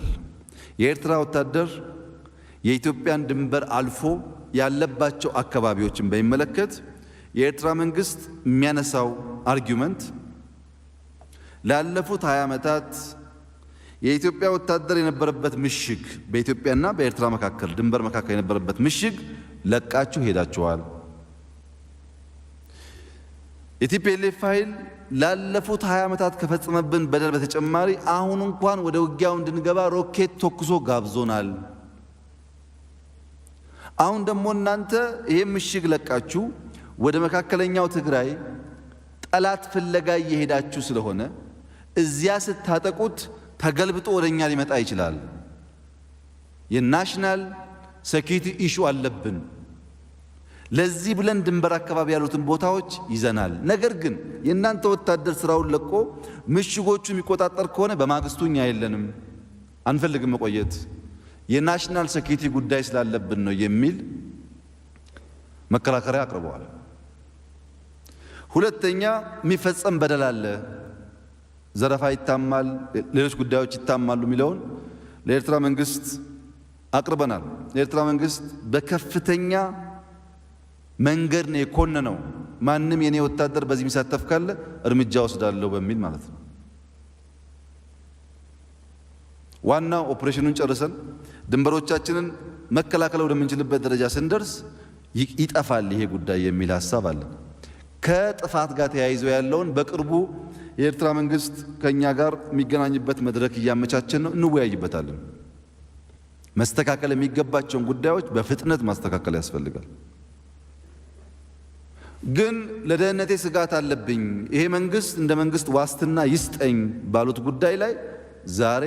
[SPEAKER 1] የኤርትራ ወታደር የኢትዮጵያን ድንበር አልፎ ያለባቸው አካባቢዎችን በሚመለከት የኤርትራ መንግስት የሚያነሳው አርጊውመንት ላለፉት 20 ዓመታት የኢትዮጵያ ወታደር የነበረበት ምሽግ በኢትዮጵያና በኤርትራ መካከል ድንበር መካከል የነበረበት ምሽግ ለቃችሁ ሄዳችኋል። የቲፒኤልኤፍ ኃይል ላለፉት 20 ዓመታት ከፈጸመብን በደል በተጨማሪ አሁን እንኳን ወደ ውጊያው እንድንገባ ሮኬት ተኩሶ ጋብዞናል። አሁን ደግሞ እናንተ ይሄ ምሽግ ለቃችሁ ወደ መካከለኛው ትግራይ ጠላት ፍለጋ እየሄዳችሁ ስለሆነ እዚያ ስታጠቁት ተገልብጦ ወደኛ ሊመጣ ይችላል። የናሽናል ሴኩሪቲ ኢሹ አለብን። ለዚህ ብለን ድንበር አካባቢ ያሉትን ቦታዎች ይዘናል። ነገር ግን የእናንተ ወታደር ስራውን ለቆ ምሽጎቹ የሚቆጣጠር ከሆነ በማግስቱ እኛ የለንም፣ አንፈልግም መቆየት፣ የናሽናል ሴኩሪቲ ጉዳይ ስላለብን ነው የሚል መከራከሪያ አቅርበዋል። ሁለተኛ የሚፈጸም በደል አለ፣ ዘረፋ ይታማል፣ ሌሎች ጉዳዮች ይታማሉ የሚለውን ለኤርትራ መንግስት አቅርበናል። የኤርትራ መንግስት በከፍተኛ መንገድ ነው የኮነነው። ማንም የኔ ወታደር በዚህ የሚሳተፍ ካለ እርምጃ ወስዳለሁ በሚል ማለት ነው። ዋናው ኦፕሬሽኑን ጨርሰን ድንበሮቻችንን መከላከል ወደምንችልበት ደረጃ ስንደርስ ይጠፋል ይሄ ጉዳይ የሚል ሐሳብ አለ። ከጥፋት ጋር ተያይዞ ያለውን በቅርቡ የኤርትራ መንግስት ከኛ ጋር የሚገናኝበት መድረክ እያመቻቸን ነው፣ እንወያይበታለን። መስተካከል የሚገባቸውን ጉዳዮች በፍጥነት ማስተካከል ያስፈልጋል። ግን ለደህንነቴ ስጋት አለብኝ፣ ይሄ መንግስት እንደ መንግስት ዋስትና ይስጠኝ ባሉት ጉዳይ ላይ ዛሬ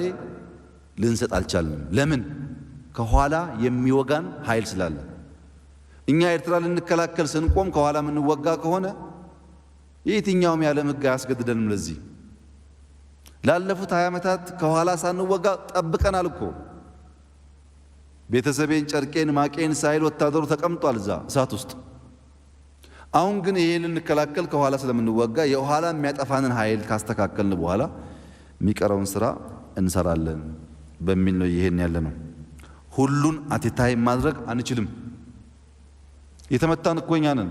[SPEAKER 1] ልንሰጥ አልቻልንም። ለምን? ከኋላ የሚወጋን ኃይል ስላለ። እኛ ኤርትራ ልንከላከል ስንቆም ከኋላ የምንወጋ ከሆነ የትኛውም የዓለም ሕግ አያስገድደንም። ለዚህ ላለፉት 20 ዓመታት ከኋላ ሳንወጋ ጠብቀናል እኮ። ቤተሰቤን፣ ጨርቄን፣ ማቄን ሳይል ወታደሩ ተቀምጧል እዛ እሳት ውስጥ። አሁን ግን ይሄ ልንከላከል ከኋላ ስለምንወጋ የኋላ የሚያጠፋንን ኃይል ካስተካከልን በኋላ የሚቀረውን ስራ እንሰራለን በሚል ነው ይሄን ያለ ነው። ሁሉን አቴታይም ማድረግ አንችልም። የተመታን እኮ እኛ ነን፣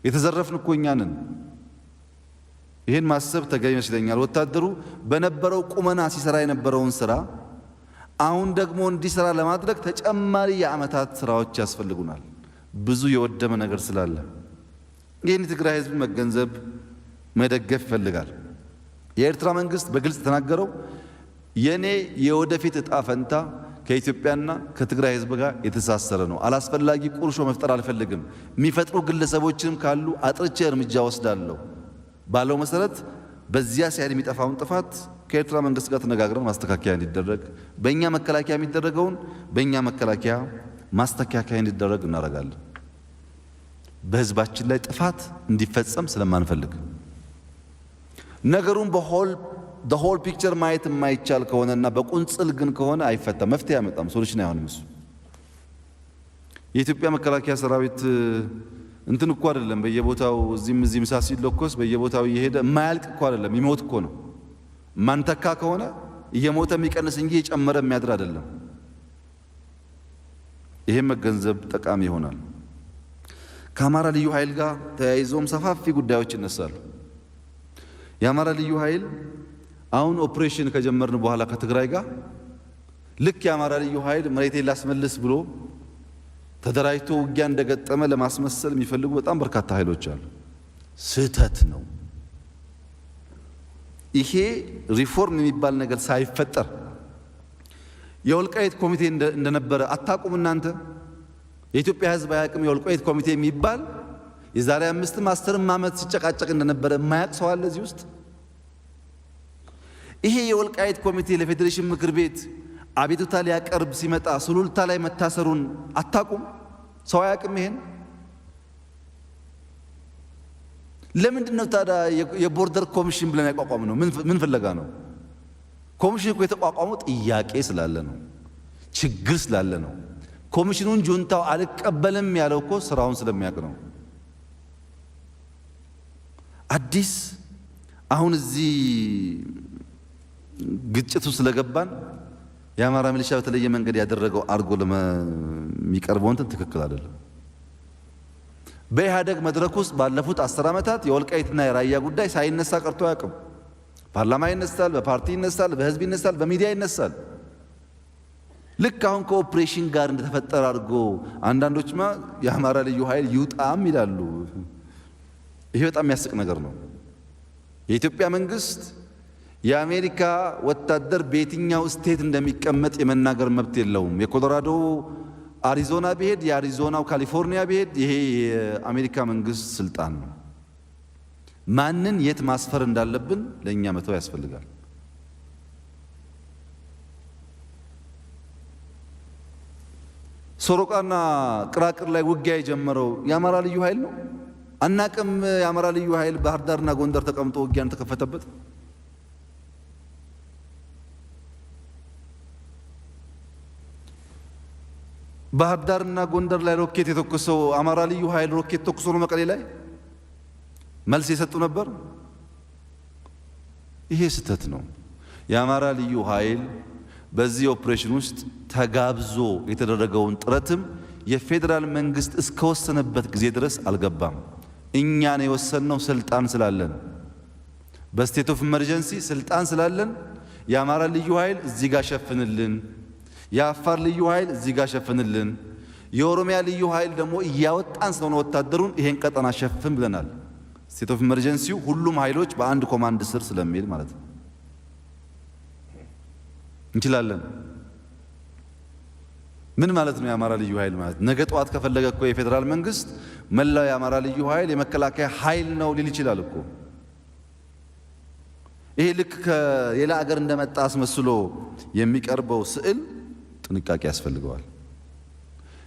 [SPEAKER 1] የተዘረፍን እኮ እኛ ነን። ይሄን ማሰብ ተገቢ ይመስለኛል። ወታደሩ በነበረው ቁመና ሲሰራ የነበረውን ስራ አሁን ደግሞ እንዲሰራ ለማድረግ ተጨማሪ የዓመታት ስራዎች ያስፈልጉናል። ብዙ የወደመ ነገር ስላለ ይህን የትግራይ ህዝብ መገንዘብ መደገፍ ይፈልጋል። የኤርትራ መንግስት በግልጽ ተናገረው የኔ የወደፊት እጣ ፈንታ ከኢትዮጵያና ከትግራይ ህዝብ ጋር የተሳሰረ ነው። አላስፈላጊ ቁርሾ መፍጠር አልፈልግም። የሚፈጥሩ ግለሰቦችንም ካሉ አጥርቼ እርምጃ ወስዳለሁ ባለው መሰረት በዚያ ሲያድ የሚጠፋውን ጥፋት ከኤርትራ መንግስት ጋር ተነጋግረን ማስተካከያ እንዲደረግ በእኛ መከላከያ የሚደረገውን በእኛ መከላከያ ማስተካከያ እንዲደረግ እናደርጋለን። በህዝባችን ላይ ጥፋት እንዲፈጸም ስለማንፈልግ ነገሩን በሆል ፒክቸር ማየት የማይቻል ከሆነና በቁንጽል ግን ከሆነ አይፈታም፣ መፍትሄ አይመጣም፣ ሶሉሽን አይሆንም። እሱ የኢትዮጵያ መከላከያ ሰራዊት እንትን እኮ አይደለም፣ በየቦታው እዚህም እሳት ሲለኮስ በየቦታው እየሄደ የማያልቅ እኮ አይደለም፣ የሚሞት እኮ ነው። ማንተካ ከሆነ እየሞተ የሚቀንስ እንጂ እየጨመረ የሚያድር አይደለም። ይሄም መገንዘብ ጠቃሚ ይሆናል። ከአማራ ልዩ ኃይል ጋር ተያይዞም ሰፋፊ ጉዳዮች ይነሳሉ። የአማራ ልዩ ኃይል አሁን ኦፕሬሽን ከጀመርን በኋላ ከትግራይ ጋር ልክ የአማራ ልዩ ኃይል መሬቴን ላስመልስ ብሎ ተደራጅቶ ውጊያ እንደገጠመ ለማስመሰል የሚፈልጉ በጣም በርካታ ኃይሎች አሉ። ስህተት ነው። ይሄ ሪፎርም የሚባል ነገር ሳይፈጠር የወልቃይት ኮሚቴ እንደነበረ አታቁም እናንተ? የኢትዮጵያ ሕዝብ አያውቅም? የወልቃይት ኮሚቴ የሚባል የዛሬ 5-10 ዓመት ሲጨቃጨቅ እንደነበረ የማያውቅ ሰው አለ እዚህ ውስጥ? ይሄ የወልቃይት ኮሚቴ ለፌዴሬሽን ምክር ቤት አቤቱታ ሊያቀርብ ሲመጣ ሱሉልታ ላይ መታሰሩን አታቁም? ሰው አያውቅም ይሄን? ለምንድን ነው ታዲያ የቦርደር ኮሚሽን ብለን ያቋቋም ነው? ምን ፍለጋ ነው? ኮሚሽን እኮ የተቋቋመው ጥያቄ ስላለ ነው፣ ችግር ስላለ ነው። ኮሚሽኑን ጁንታው አልቀበልም ያለው እኮ ስራውን ስለሚያውቅ ነው። አዲስ አሁን እዚህ ግጭቱ ስለገባን የአማራ ሚሊሻ በተለየ መንገድ ያደረገው አርጎ ለሚቀርበው እንትን ትክክል አይደለም። በኢህአደግ መድረክ ውስጥ ባለፉት 10 ዓመታት የወልቃይትና የራያ ጉዳይ ሳይነሳ ቀርቶ አያውቅም። ፓርላማ ይነሳል፣ በፓርቲ ይነሳል፣ በህዝብ ይነሳል፣ በሚዲያ ይነሳል። ልክ አሁን ከኦፕሬሽን ጋር እንደተፈጠረ አድርጎ አንዳንዶችማ የአማራ ልዩ ኃይል ይውጣም ይላሉ። ይሄ በጣም የሚያስቅ ነገር ነው። የኢትዮጵያ መንግስት የአሜሪካ ወታደር በየትኛው ስቴት እንደሚቀመጥ የመናገር መብት የለውም። የኮሎራዶ አሪዞና ቢሄድ፣ የአሪዞናው ካሊፎርኒያ ቢሄድ ይሄ የአሜሪካ መንግስት ስልጣን ነው። ማንን የት ማስፈር እንዳለብን ለእኛ መተው ያስፈልጋል። ሶሮቃና ቅራቅር ላይ ውጊያ የጀመረው የአማራ ልዩ ኃይል ነው። አናቅም? የአማራ ልዩ ኃይል ባህር ዳርና ጎንደር ተቀምጦ ውጊያን ተከፈተበት። ባህር ዳርና ጎንደር ላይ ሮኬት የተኮሰው አማራ ልዩ ኃይል ሮኬት ተኩሶ ነው መቀሌ ላይ መልስ የሰጡ ነበር። ይሄ ስህተት ነው። የአማራ ልዩ ኃይል በዚህ ኦፕሬሽን ውስጥ ተጋብዞ የተደረገውን ጥረትም የፌዴራል መንግስት እስከወሰነበት ጊዜ ድረስ አልገባም። እኛን የወሰነው ስልጣን ስላለን፣ በስቴት ኦፍ ኢመርጀንሲ ስልጣን ስላለን የአማራ ልዩ ኃይል እዚህ ጋር ሸፍንልን፣ የአፋር ልዩ ኃይል እዚህ ጋር ሸፍንልን፣ የኦሮሚያ ልዩ ኃይል ደግሞ እያወጣን ስለሆነ ወታደሩን ይሄን ቀጠና ሸፍን ብለናል። ስቴት ኦፍ ኢመርጀንሲው ሁሉም ኃይሎች በአንድ ኮማንድ ስር ስለሚል ማለት ነው። እንችላለን። ምን ማለት ነው የአማራ ልዩ ኃይል ማለት? ነገ ጠዋት ከፈለገ እኮ የፌዴራል መንግስት መላው የአማራ ልዩ ኃይል የመከላከያ ኃይል ነው ሊል ይችላል እኮ። ይሄ ልክ ከሌላ አገር እንደመጣ አስመስሎ የሚቀርበው ስዕል ጥንቃቄ ያስፈልገዋል።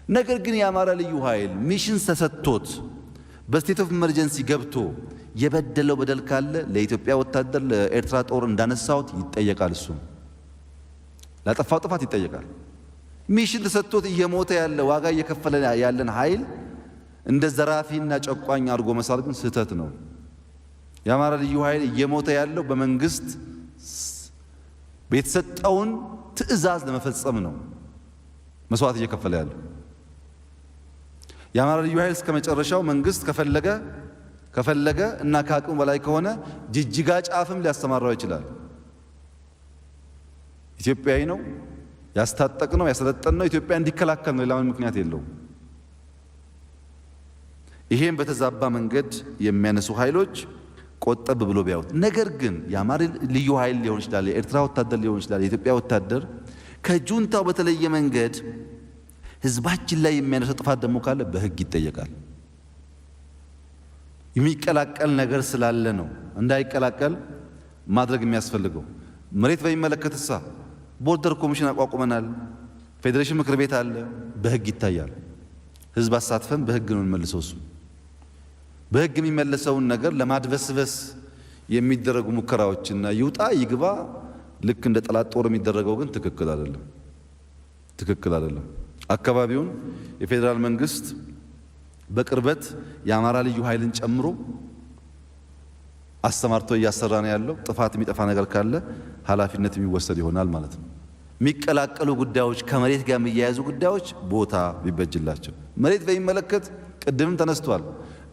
[SPEAKER 1] ነገር ግን የአማራ ልዩ ኃይል ሚሽን ተሰጥቶት በስቴት ኦፍ ኢመርጀንሲ ገብቶ የበደለው በደል ካለ ለኢትዮጵያ ወታደር ለኤርትራ ጦር እንዳነሳውት ይጠየቃል። እሱ ላጠፋው ጥፋት ይጠየቃል። ሚሽን ተሰጥቶት እየሞተ ያለ ዋጋ እየከፈለ ያለን ኃይል እንደ ዘራፊና ጨቋኝ አድርጎ መሳል ግን ስህተት ነው። የአማራ ልዩ ኃይል እየሞተ ያለው በመንግስት የተሰጠውን ትዕዛዝ ለመፈጸም ነው መስዋዕት እየከፈለ ያለው። የአማራ ልዩ ኃይል እስከ መጨረሻው መንግስት ከፈለገ እና ከአቅሙ በላይ ከሆነ ጅጅጋ ጫፍም ሊያስተማራው ይችላል። ኢትዮጵያዊ ነው፣ ያስታጠቅ ነው፣ ያሰለጠን ነው፣ ኢትዮጵያ እንዲከላከል ነው። ሌላ ምክንያት የለውም። ይሄን በተዛባ መንገድ የሚያነሱ ኃይሎች ቆጠብ ብሎ ቢያዩት። ነገር ግን የአማራ ልዩ ኃይል ሊሆን ይችላል፣ የኤርትራ ወታደር ሊሆን ይችላል፣ የኢትዮጵያ ወታደር ከጁንታው በተለየ መንገድ ህዝባችን ላይ የሚያነሳው ጥፋት ደግሞ ካለ በህግ ይጠየቃል። የሚቀላቀል ነገር ስላለ ነው እንዳይቀላቀል ማድረግ የሚያስፈልገው። መሬት በሚመለከትሳ ቦርደር ኮሚሽን አቋቁመናል። ፌዴሬሽን ምክር ቤት አለ። በህግ ይታያል። ህዝብ አሳትፈን በህግ ነው እንመልሰው። እሱ በህግ የሚመለሰውን ነገር ለማድበስበስ የሚደረጉ ሙከራዎችና ይውጣ ይግባ ልክ እንደ ጠላት ጦር የሚደረገው ግን ትክክል አይደለም። አካባቢውን የፌዴራል መንግስት በቅርበት የአማራ ልዩ ኃይልን ጨምሮ አስተማርቶ እያሰራ ነው ያለው። ጥፋት የሚጠፋ ነገር ካለ ኃላፊነት የሚወሰድ ይሆናል ማለት ነው። የሚቀላቀሉ ጉዳዮች ከመሬት ጋር የሚያያዙ ጉዳዮች ቦታ ቢበጅላቸው። መሬት በሚመለከት ቅድምም ተነስቷል።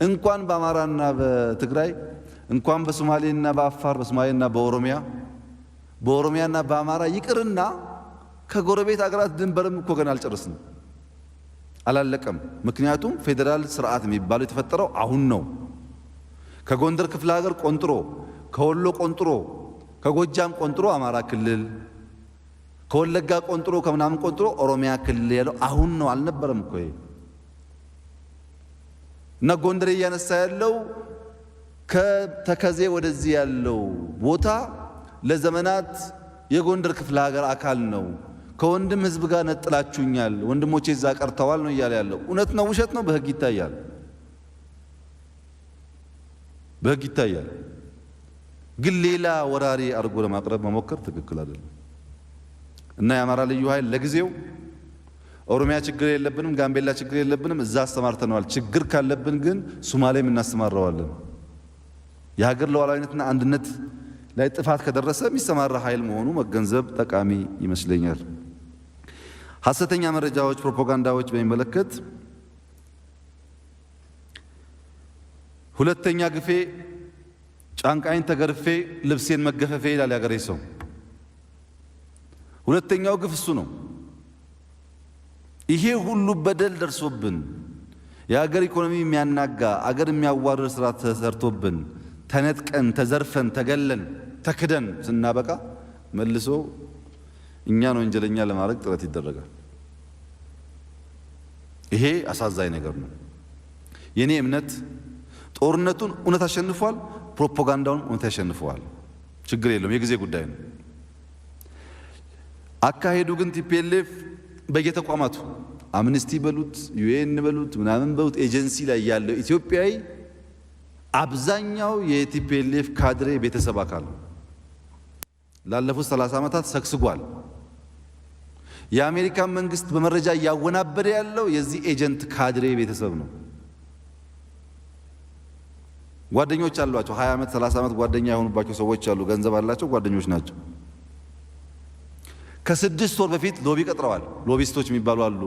[SPEAKER 1] እንኳን በአማራና በትግራይ እንኳን በሶማሌና በአፋር በሶማሌና በኦሮሚያና በአማራ ይቅርና ከጎረቤት አገራት ድንበርም እኮ ገና አልጨረስንም፣ አላለቀም። ምክንያቱም ፌዴራል ስርዓት የሚባለው የተፈጠረው አሁን ነው። ከጎንደር ክፍለ ሀገር ቆንጥሮ፣ ከወሎ ቆንጥሮ፣ ከጎጃም ቆንጥሮ አማራ ክልል፣ ከወለጋ ቆንጥሮ፣ ከምናምን ቆንጥሮ ኦሮሚያ ክልል ያለው አሁን ነው፣ አልነበረም እኮ ይሄ። እና ጎንደር እያነሳ ያለው ከተከዜ ወደዚህ ያለው ቦታ ለዘመናት የጎንደር ክፍለ ሀገር አካል ነው። ከወንድም ህዝብ ጋር ነጥላችሁኛል፣ ወንድሞቼ እዛ ቀርተዋል ነው እያለ ያለው። እውነት ነው ውሸት ነው? በህግ ይታያል። ግን ሌላ ወራሪ አድርጎ ለማቅረብ መሞከር ትክክል አይደለም። እና የአማራ ልዩ ኃይል ለጊዜው ኦሮሚያ ችግር የለብንም፣ ጋምቤላ ችግር የለብንም፣ እዛ አስተማርተነዋል። ችግር ካለብን ግን ሶማሌም እናስተማረዋለን። የሀገር ሉዓላዊነትና አንድነት ላይ ጥፋት ከደረሰ የሚሰማራ ኃይል መሆኑ መገንዘብ ጠቃሚ ይመስለኛል። ሐሰተኛ መረጃዎች፣ ፕሮፓጋንዳዎች በሚመለከት ሁለተኛ ግፌ ጫንቃይን ተገርፌ ልብሴን መገፈፌ ይላል ያገሬ ሰው። ሁለተኛው ግፍ እሱ ነው። ይሄ ሁሉ በደል ደርሶብን የሀገር ኢኮኖሚ የሚያናጋ አገር የሚያዋርድ ስራ ተሰርቶብን ተነጥቀን ተዘርፈን ተገለን ተክደን ስናበቃ መልሶ እኛን ወንጀለኛ ለማድረግ ጥረት ይደረጋል። ይሄ አሳዛኝ ነገር ነው። የኔ እምነት ጦርነቱን እውነት አሸንፏል፣ ፕሮፓጋንዳውን እውነት ያሸንፈዋል። ችግር የለውም፣ የጊዜ ጉዳይ ነው። አካሄዱ ግን ቲፒኤልኤፍ በየተቋማቱ አምነስቲ በሉት ዩኤን በሉት ምናምን በሉት ኤጀንሲ ላይ ያለው ኢትዮጵያዊ አብዛኛው የቲፒኤልኤፍ ካድሬ ቤተሰብ አካል ነው። ላለፉት 30 ዓመታት ሰክስጓል። የአሜሪካን መንግስት በመረጃ እያወናበደ ያለው የዚህ ኤጀንት ካድሬ ቤተሰብ ነው። ጓደኞች አሏቸው። 20 ዓመት 30 ዓመት ጓደኛ የሆኑባቸው ሰዎች አሉ። ገንዘብ አላቸው፣ ጓደኞች ናቸው። ከ6 ወር በፊት ሎቢ ቀጥረዋል። ሎቢስቶች የሚባሉ አሉ።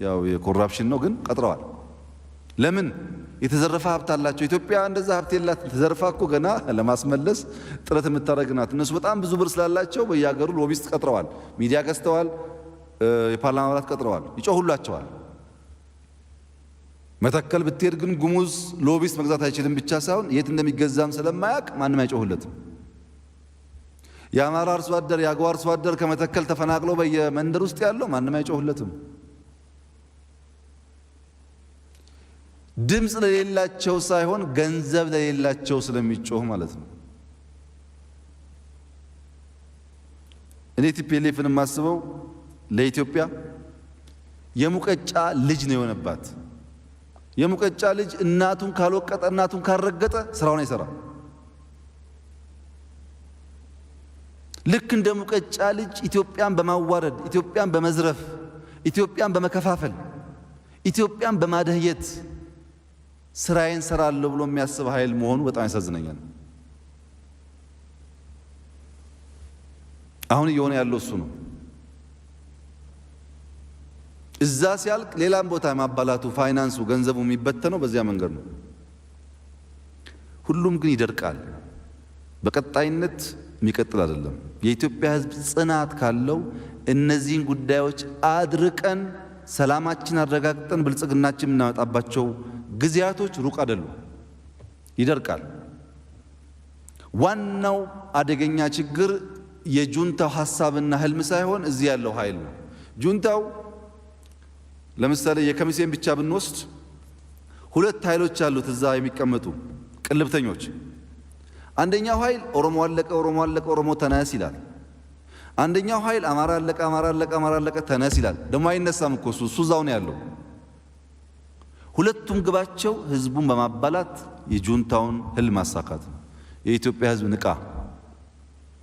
[SPEAKER 1] ያው የኮራፕሽን ነው ግን ቀጥረዋል። ለምን? የተዘረፈ ሀብት አላቸው። ኢትዮጵያ እንደዛ ሀብት የላት። ተዘርፋ እኮ ገና ለማስመለስ ጥረት የምታደርግ ናት። እነሱ በጣም ብዙ ብር ስላላቸው በየሀገሩ ሎቢስት ቀጥረዋል። ሚዲያ ገዝተዋል። የፓርላማ አባላት ቀጥረዋል። ይጮሁላቸዋል። መተከል ብትሄድ ግን ጉሙዝ ሎቢስት መግዛት አይችልም ብቻ ሳይሆን የት እንደሚገዛም ስለማያውቅ ማንም አይጮሁለትም። የአማራ አርሶ አደር የአገው አርሶ አደር ከመተከል ተፈናቅሎ በየመንደር ውስጥ ያለው ማንም አይጮሁለትም። ድምፅ ለሌላቸው ሳይሆን ገንዘብ ለሌላቸው ስለሚጮህ ማለት ነው። እኔ ቲፒኤልኤፍን የማስበው ለኢትዮጵያ የሙቀጫ ልጅ ነው የሆነባት። የሙቀጫ ልጅ እናቱን ካልወቀጠ እናቱን ካልረገጠ ስራውን አይሰራም። ልክ እንደ ሙቀጫ ልጅ ኢትዮጵያን በማዋረድ ኢትዮጵያን በመዝረፍ ኢትዮጵያን በመከፋፈል ኢትዮጵያን በማደህየት ስራዬን ሰራለሁ ብሎ የሚያስብ ኃይል መሆኑ በጣም ያሳዝነኛል። አሁን እየሆነ ያለው እሱ ነው። እዛ ሲያልቅ ሌላም ቦታ ማባላቱ፣ ፋይናንሱ፣ ገንዘቡ የሚበተነው በዚያ መንገድ ነው። ሁሉም ግን ይደርቃል። በቀጣይነት የሚቀጥል አይደለም። የኢትዮጵያ ሕዝብ ጽናት ካለው እነዚህን ጉዳዮች አድርቀን ሰላማችን አረጋግጠን ብልጽግናችን የምናመጣባቸው ጊዜያቶች ሩቅ አይደሉም። ይደርቃል። ዋናው አደገኛ ችግር የጁንታው ሐሳብና ህልም ሳይሆን እዚህ ያለው ኃይል ነው። ጁንታው ለምሳሌ የከሚሴን ብቻ ብንወስድ 2 ኃይሎች አሉት እዛ የሚቀመጡ ቅልብተኞች። አንደኛው ኃይል ኦሮሞ አለቀ፣ ኦሮሞ አለቀ፣ ኦሮሞ ተነስ ይላል። አንደኛው ኃይል አማራ አለቀ ተነስ ይላል። ደግሞ አይነሳም እኮ እሱ እዛው ነው ያለው። ሁለቱም ግባቸው ህዝቡን በማባላት የጁንታውን ህልም ማሳካት። የኢትዮጵያ ህዝብ ንቃ፣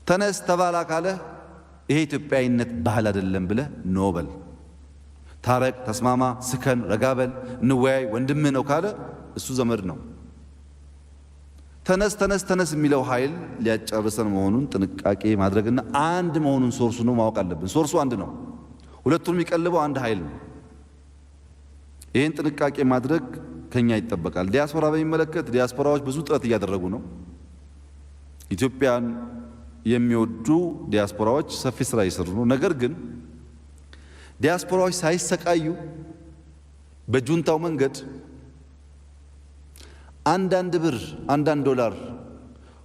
[SPEAKER 1] ተነስ ተባላ ካለ ይሄ ኢትዮጵያዊነት ባህል አይደለም ብለ ኖበል ታረቅ፣ ተስማማ፣ ስከን፣ ረጋበል፣ እንወያይ፣ ወንድምህ ነው ካለ እሱ ዘመድ ነው። ተነስ የሚለው ኃይል ሊያጨርሰን መሆኑን ጥንቃቄ ማድረግና አንድ መሆኑን ሶርሱ ነው ማወቅ አለብን። ሶርሱ አንድ ነው። ሁለቱንም የሚቀልበው አንድ ኃይል ነው። ይህን ጥንቃቄ ማድረግ ከኛ ይጠበቃል። ዲያስፖራ በሚመለከት ዲያስፖራዎች ብዙ ጥረት እያደረጉ ነው። ኢትዮጵያን የሚወዱ ዲያስፖራዎች ሰፊ ስራ እየሰሩ ነው። ነገር ግን ዲያስፖራዎች ሳይሰቃዩ በጁንታው መንገድ አንዳንድ ብር አንዳንድ ዶላር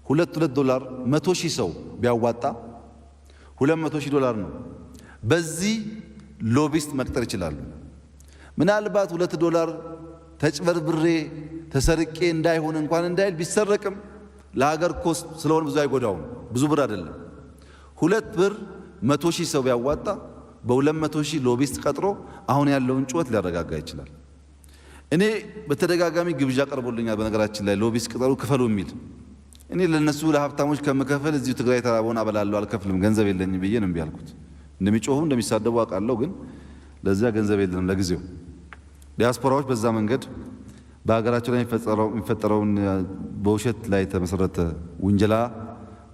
[SPEAKER 1] ሁለት ዶላር 100,000 ሰው ቢያዋጣ 200,000 ዶላር ነው። በዚህ ሎቢስት መቅጠር ይችላሉ። ምናልባት 2 ዶላር ተጭበርብሬ ተሰርቄ እንዳይሆን እንኳን እንዳይል ቢሰረቅም ለሀገር ኮስት ስለሆነ ብዙ አይጎዳውም። ብዙ ብር አይደለም። 2 ብር 100,000 ሰው ቢያዋጣ በ200,000 ሎቢስት ቀጥሮ አሁን ያለውን ጩኸት ሊያረጋጋ ይችላል። እኔ በተደጋጋሚ ግብዣ ቀርቦልኛል። በነገራችን ላይ ሎቢስት ቅጠሩ ክፈሉ የሚል እኔ ለነሱ ለሀብታሞች ከምከፈል እዚሁ ትግራይ ተራቦን አበላለሁ አልከፍልም፣ ገንዘብ የለኝም ብዬ ነው ያልኩት። እንደሚጮሁ እንደሚሳደቡ አውቃለሁ፣ ግን ለዚያ ገንዘብ የለንም ለጊዜው። ዲያስፖራዎች በዛ መንገድ በሀገራቸው ላይ የሚፈጠረውን በውሸት ላይ የተመሰረተ ውንጀላ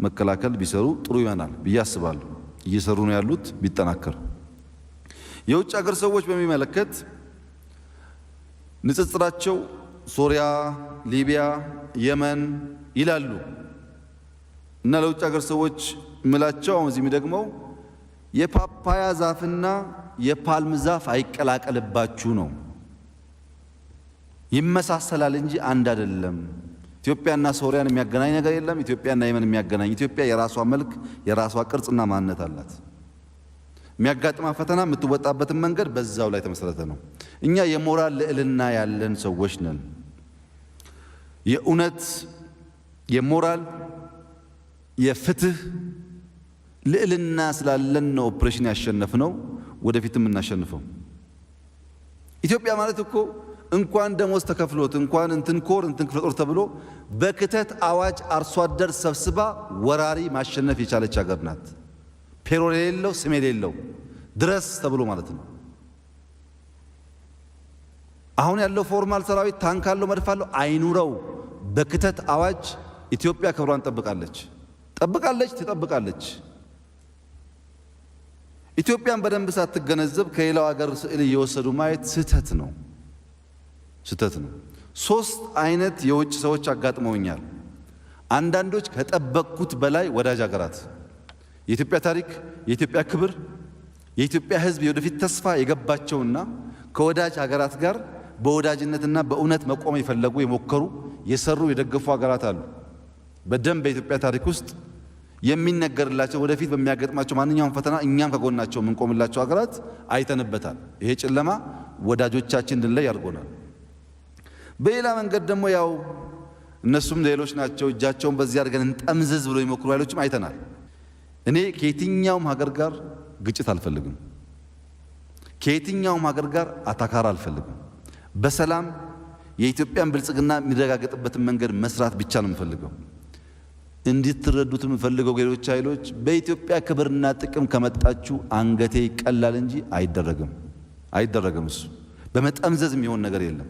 [SPEAKER 1] መከላከል ቢሰሩ ጥሩ ይሆናል ብዬ አስባለሁ። እየሰሩ ነው ያሉት፣ ቢጠናከር። የውጭ ሀገር ሰዎች በሚመለከት ንጽጽራቸው ሶሪያ፣ ሊቢያ፣ የመን ይላሉ እና ለውጭ ሀገር ሰዎች ምላቸው አሁን እዚህ የሚደግመው የፓፓያ ዛፍና የፓልም ዛፍ አይቀላቀልባችሁ ነው። ይመሳሰላል እንጂ አንድ አይደለም። ኢትዮጵያና ሶሪያን የሚያገናኝ ነገር የለም። ኢትዮጵያና የመን የሚያገናኝ ኢትዮጵያ የራሷ መልክ የራሷ ቅርጽና ማንነት አላት። የሚያጋጥማ ፈተና የምትወጣበትን መንገድ በዛው ላይ ተመሰረተ ነው። እኛ የሞራል ልዕልና ያለን ሰዎች ነን። የእውነት የሞራል የፍትህ ልዕልና ስላለን ነው ኦፕሬሽን ያሸነፍነው፣ ወደፊትም እናሸንፈው። ኢትዮጵያ ማለት እኮ እንኳን ደሞዝ ተከፍሎት እንኳን እንትን ክፍለ ጦር ተብሎ በክተት አዋጅ አርሶ አደር ሰብስባ ወራሪ ማሸነፍ የቻለች ሀገር ናት። ፔሮል የሌለው ስም የሌለው ድረስ ተብሎ ማለት ነው። አሁን ያለው ፎርማል ሰራዊት ታንክ አለው መድፍ አለው አይኑረው፣ በክተት አዋጅ ኢትዮጵያ ክብሯን ትጠብቃለች። ኢትዮጵያን በደንብ ሳትገነዘብ ከሌላው ሀገር ስዕል እየወሰዱ ማየት ስህተት ነው። 3 አይነት የውጭ ሰዎች አጋጥመውኛል። አንዳንዶች ከጠበቅኩት በላይ ወዳጅ ሀገራት፣ የኢትዮጵያ ታሪክ፣ የኢትዮጵያ ክብር፣ የኢትዮጵያ ሕዝብ የወደፊት ተስፋ የገባቸውና ከወዳጅ ሀገራት ጋር በወዳጅነትና በእውነት መቆም የፈለጉ የሞከሩ የሰሩ የደገፉ ሀገራት አሉ። በደንብ በኢትዮጵያ ታሪክ ውስጥ የሚነገርላቸው ወደፊት በሚያገጥማቸው ማንኛውም ፈተና እኛም ከጎናቸው የምንቆምላቸው ሀገራት አይተንበታል። ይሄ ጨለማ ወዳጆቻችን እንድንለይ አድርጎናል። በሌላ መንገድ ደግሞ ያው እነሱም ሌሎች ናቸው እጃቸውን በዚህ አድርገን እንጠምዝዝ ብሎ የሚሞክሩ ኃይሎችም አይተናል። እኔ ከየትኛውም ሀገር ጋር ግጭት አልፈልግም። ከየትኛውም ሀገር ጋር አታካራ አልፈልግም። በሰላም የኢትዮጵያን ብልጽግና የሚረጋገጥበትን መንገድ መስራት ብቻ ነው የምፈልገው። እንድትረዱት የምፈልገው ሌሎች ኃይሎች በኢትዮጵያ ክብርና ጥቅም ከመጣችሁ አንገቴ ይቀላል እንጂ አይደረግም። እሱ በመጠምዘዝ የሚሆን ነገር የለም።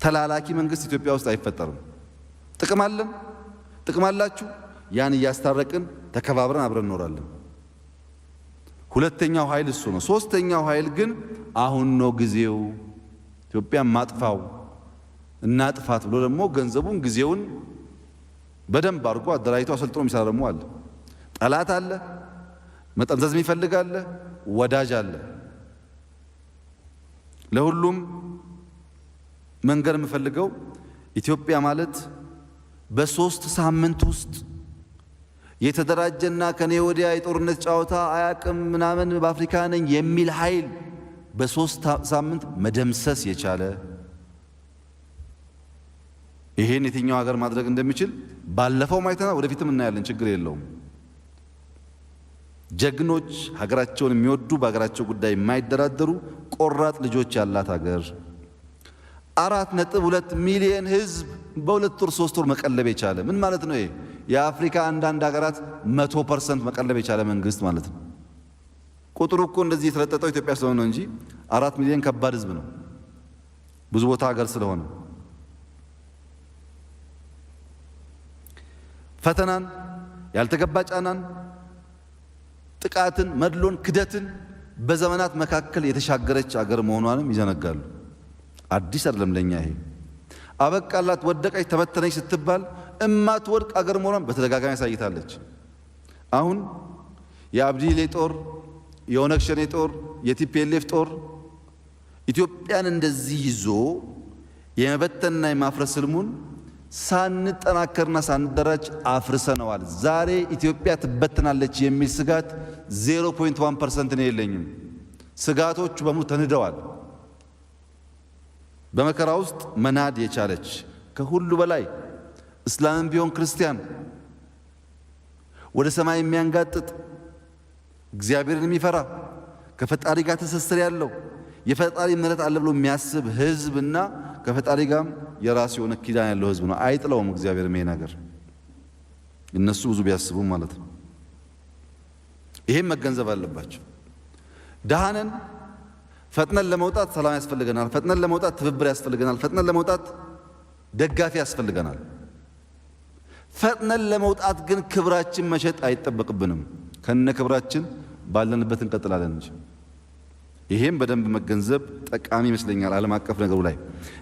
[SPEAKER 1] ተላላኪ መንግስት ኢትዮጵያ ውስጥ አይፈጠርም። ጥቅም አላችሁ፣ ያን እያስታረቅን ተከባብረን አብረን እንኖራለን። ሁለተኛው ኃይል እሱ ነው። ሶስተኛው ኃይል ግን አሁን ነው ጊዜው ኢትዮጵያን እናጥፋት ብሎ ደግሞ ገንዘቡን ጊዜውን በደንብ አድርጎ አደራጅቶ አሰልጥኖ የሚሰራ ደግሞ አለ። ጠላት አለ፣ መጠምዘዝ የሚፈልግ አለ፣ ወዳጅ አለ። ለሁሉም መንገድ የምፈልገው ኢትዮጵያ ማለት በ3 ሳምንት ውስጥ የተደራጀና ከኔ ወዲያ የጦርነት ጨዋታ አያቅም ምናምን በአፍሪካ ነኝ የሚል ኃይል በ3 ሳምንት መደምሰስ የቻለ ይሄን የትኛው ሀገር ማድረግ እንደሚችል ባለፈው ማይተና ወደፊትም እናያለን። ችግር የለውም። ጀግኖች ሀገራቸውን የሚወዱ በሀገራቸው ጉዳይ የማይደራደሩ ቆራጥ ልጆች ያላት ሀገር 4.2 ሚሊዮን ህዝብ በ2 ወር 3 ወር መቀለብ የቻለ ምን ማለት ነው? ይሄ የአፍሪካ አንዳንድ ሀገራት 100% መቀለብ የቻለ መንግስት ማለት ነው። ቁጥሩ እኮ እንደዚህ የተለጠጠው ኢትዮጵያ ስለሆነ ነው እንጂ 4 ሚሊዮን ከባድ ህዝብ ነው፣ ብዙ ቦታ ሀገር ስለሆነ። ፈተናን፣ ያልተገባ ጫናን፣ ጥቃትን፣ መድሎን፣ ክደትን በዘመናት መካከል የተሻገረች አገር መሆኗንም ይዘነጋሉ። አዲስ አይደለም ለኛ ይሄ። አበቃላት፣ ወደቀች፣ ተበተነች ስትባል እማትወድቅ አገር መሆኗን በተደጋጋሚ ያሳይታለች። አሁን የአብዲሌ ጦር፣ የኦነግ ሸኔ ጦር፣ የቲፒኤልኤፍ ጦር ኢትዮጵያን እንደዚህ ይዞ የመበተንና የማፍረስ ህልሙን ሳንጠናከርና ሳንደራጅ አፍርሰነዋል። ዛሬ ኢትዮጵያ ትበተናለች የሚል ስጋት 0.1% ነው የለኝም። ስጋቶቹ በሙሉ ተንደዋል። በመከራ ውስጥ መናድ የቻለች ከሁሉ በላይ እስላምም ቢሆን ክርስቲያን ወደ ሰማይ የሚያንጋጥጥ እግዚአብሔርን የሚፈራ ከፈጣሪ ጋር ትስስር ያለው የፈጣሪ ምሕረት አለ ብሎ የሚያስብ ህዝብና ከፈጣሪ ጋር የራሱ የሆነ ኪዳን ያለው ህዝብ ነው። አይጥለውም እግዚአብሔር ይሄ ነገር እነሱ ብዙ ቢያስቡ ማለት ነው። ይሄን መገንዘብ አለባቸው። ደሃነን ፈጥነን ለመውጣት ሰላም ያስፈልገናል። ፈጥነን ለመውጣት ትብብር ያስፈልገናል። ፈጥነን ለመውጣት ደጋፊ ያስፈልገናል። ፈጥነን ለመውጣት ግን ክብራችን መሸጥ አይጠበቅብንም። ከነ ክብራችን ባለንበት እንቀጥላለን እንጂ ይሄም በደንብ መገንዘብ ጠቃሚ ይመስለኛል። ዓለም አቀፍ ነገሩ ላይ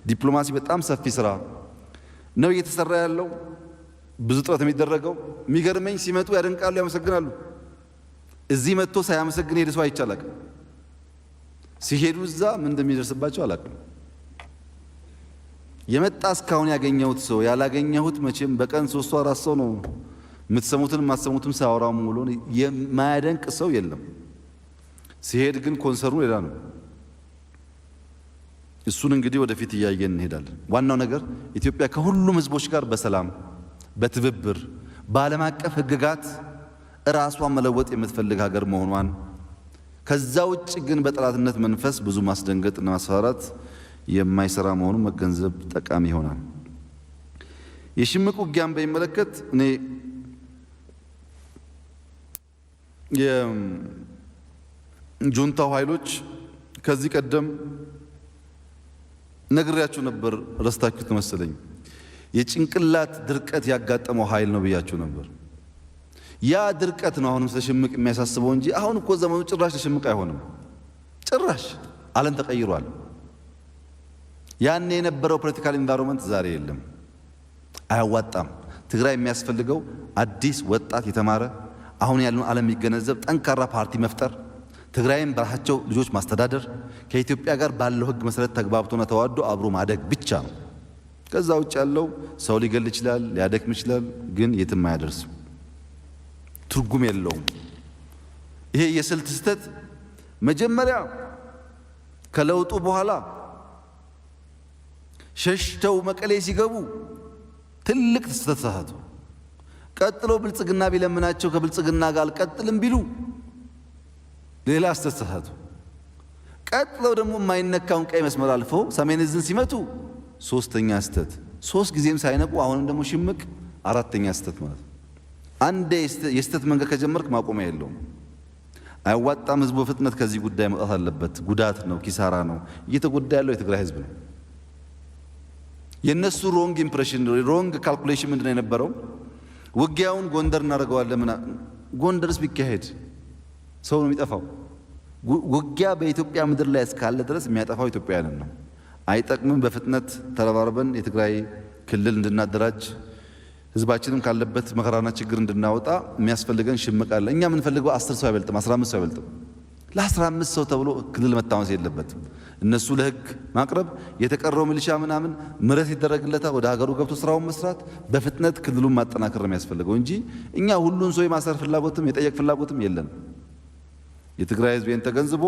[SPEAKER 1] ዲፕሎማሲ በጣም ሰፊ ስራ ነው እየተሰራ ያለው፣ ብዙ ጥረት የሚደረገው። የሚገርመኝ ሲመጡ ያደንቃሉ፣ ያመሰግናሉ። እዚህ መጥቶ ሳያመሰግን ሄደ ሰው አይቻላል። ሲሄዱ እዛ ምን እንደሚደርስባቸው አላውቅም። የመጣ እስካሁን ያገኘሁት ሰው ያላገኘሁት መቼም በቀን 3 4 ሰው ነው የምትሰሙትን ማሰሙትም ሳወራው ሙሉ የማያደንቅ ሰው የለም። ሲሄድ ግን ኮንሰርኑ ሌላ ነው። እሱን እንግዲህ ወደፊት እያየን እንሄዳለን። ዋናው ነገር ኢትዮጵያ ከሁሉም ህዝቦች ጋር በሰላም በትብብር በዓለም አቀፍ ህግጋት ራሷን መለወጥ የምትፈልግ ሀገር መሆኗን፣ ከዛ ውጭ ግን በጠላትነት መንፈስ ብዙ ማስደንገጥና ማስፈራራት የማይሰራ መሆኑን መገንዘብ ጠቃሚ ይሆናል። የሽምቅ ውጊያን በሚመለከት እኔ የጁንታው ኃይሎች ከዚህ ቀደም ነግሬያችሁ ነበር፣ ረስታችሁት መሰለኝ። የጭንቅላት ድርቀት ያጋጠመው ኃይል ነው ብያችሁ ነበር። ያ ድርቀት ነው አሁንም ስለሽምቅ የሚያሳስበው እንጂ አሁን እኮ ዘመኑ ጭራሽ ለሽምቅ አይሆንም። ጭራሽ ዓለም ተቀይሯል። ያን የነበረው ፖለቲካል ኢንቫይሮንመንት ዛሬ የለም፣ አያዋጣም። ትግራይ የሚያስፈልገው አዲስ ወጣት የተማረ አሁን ያለውን ዓለም የሚገነዘብ ጠንካራ ፓርቲ መፍጠር፣ ትግራይን በራሳቸው ልጆች ማስተዳደር፣ ከኢትዮጵያ ጋር ባለው ህግ መሰረት ተግባብቶና ተዋዶ አብሮ ማደግ ብቻ ነው። ከዛ ውጭ ያለው ሰው ሊገል ይችላል፣ ሊያደክም ይችላል፣ ግን የትም አያደርስም፣ ትርጉም የለውም። ይሄ የስልት ስህተት መጀመሪያ ከለውጡ በኋላ ሸሽተው መቀሌ ሲገቡ ትልቅ ስህተት ተሳሳቱ። ቀጥሎ ብልጽግና ቢለምናቸው ከብልጽግና ጋር አልቀጥልም ቢሉ ሌላ ስህተት ተሳሳቱ። ቀጥለው ደግሞ የማይነካውን ቀይ መስመር አልፈው ሰሜን ዕዝን ሲመቱ ሶስተኛ ስህተት። 3 ጊዜም ሳይነቁ አሁንም ደግሞ ሽምቅ 4ኛ ስህተት ማለት ነው። አንዴ የስህተት መንገድ ከጀመርክ ማቆሚያ የለውም፣ አያዋጣም። ህዝቡ በፍጥነት ከዚህ ጉዳይ መውጣት አለበት። ጉዳት ነው፣ ኪሳራ ነው። እየተጎዳ ያለው የትግራይ ህዝብ ነው። የነሱ ሮንግ ኢምፕሬሽን ሮንግ ካልኩሌሽን ምንድነው የነበረው? ውጊያውን ጎንደር እናደርገዋለን። ጎንደርስ ቢካሄድ ሰው ነው የሚጠፋው። ውጊያ በኢትዮጵያ ምድር ላይ እስካለ ድረስ የሚያጠፋው ኢትዮጵያውያንን ነው። አይጠቅምም። በፍጥነት ተረባርበን የትግራይ ክልል እንድናደራጅ ህዝባችንም ካለበት መከራና ችግር እንድናወጣ የሚያስፈልገን ሽምቅ አለ። እኛ የምንፈልገው 10 ሰው አይበልጥም፣ 15 ሰው አይበልጥም። ለ15 ሰው ተብሎ ክልል መታወስ የለበትም። እነሱ ለህግ ማቅረብ፣ የተቀረው ሚሊሻ ምናምን ምረት ይደረግለታል፣ ወደ ሀገሩ ገብቶ ስራውን መስራት፣ በፍጥነት ክልሉን ማጠናከር ነው የሚያስፈልገው እንጂ እኛ ሁሉን ሰው የማሰር ፍላጎትም የጠየቅ ፍላጎትም የለን። የትግራይ ህዝብ ይህን ተገንዝቦ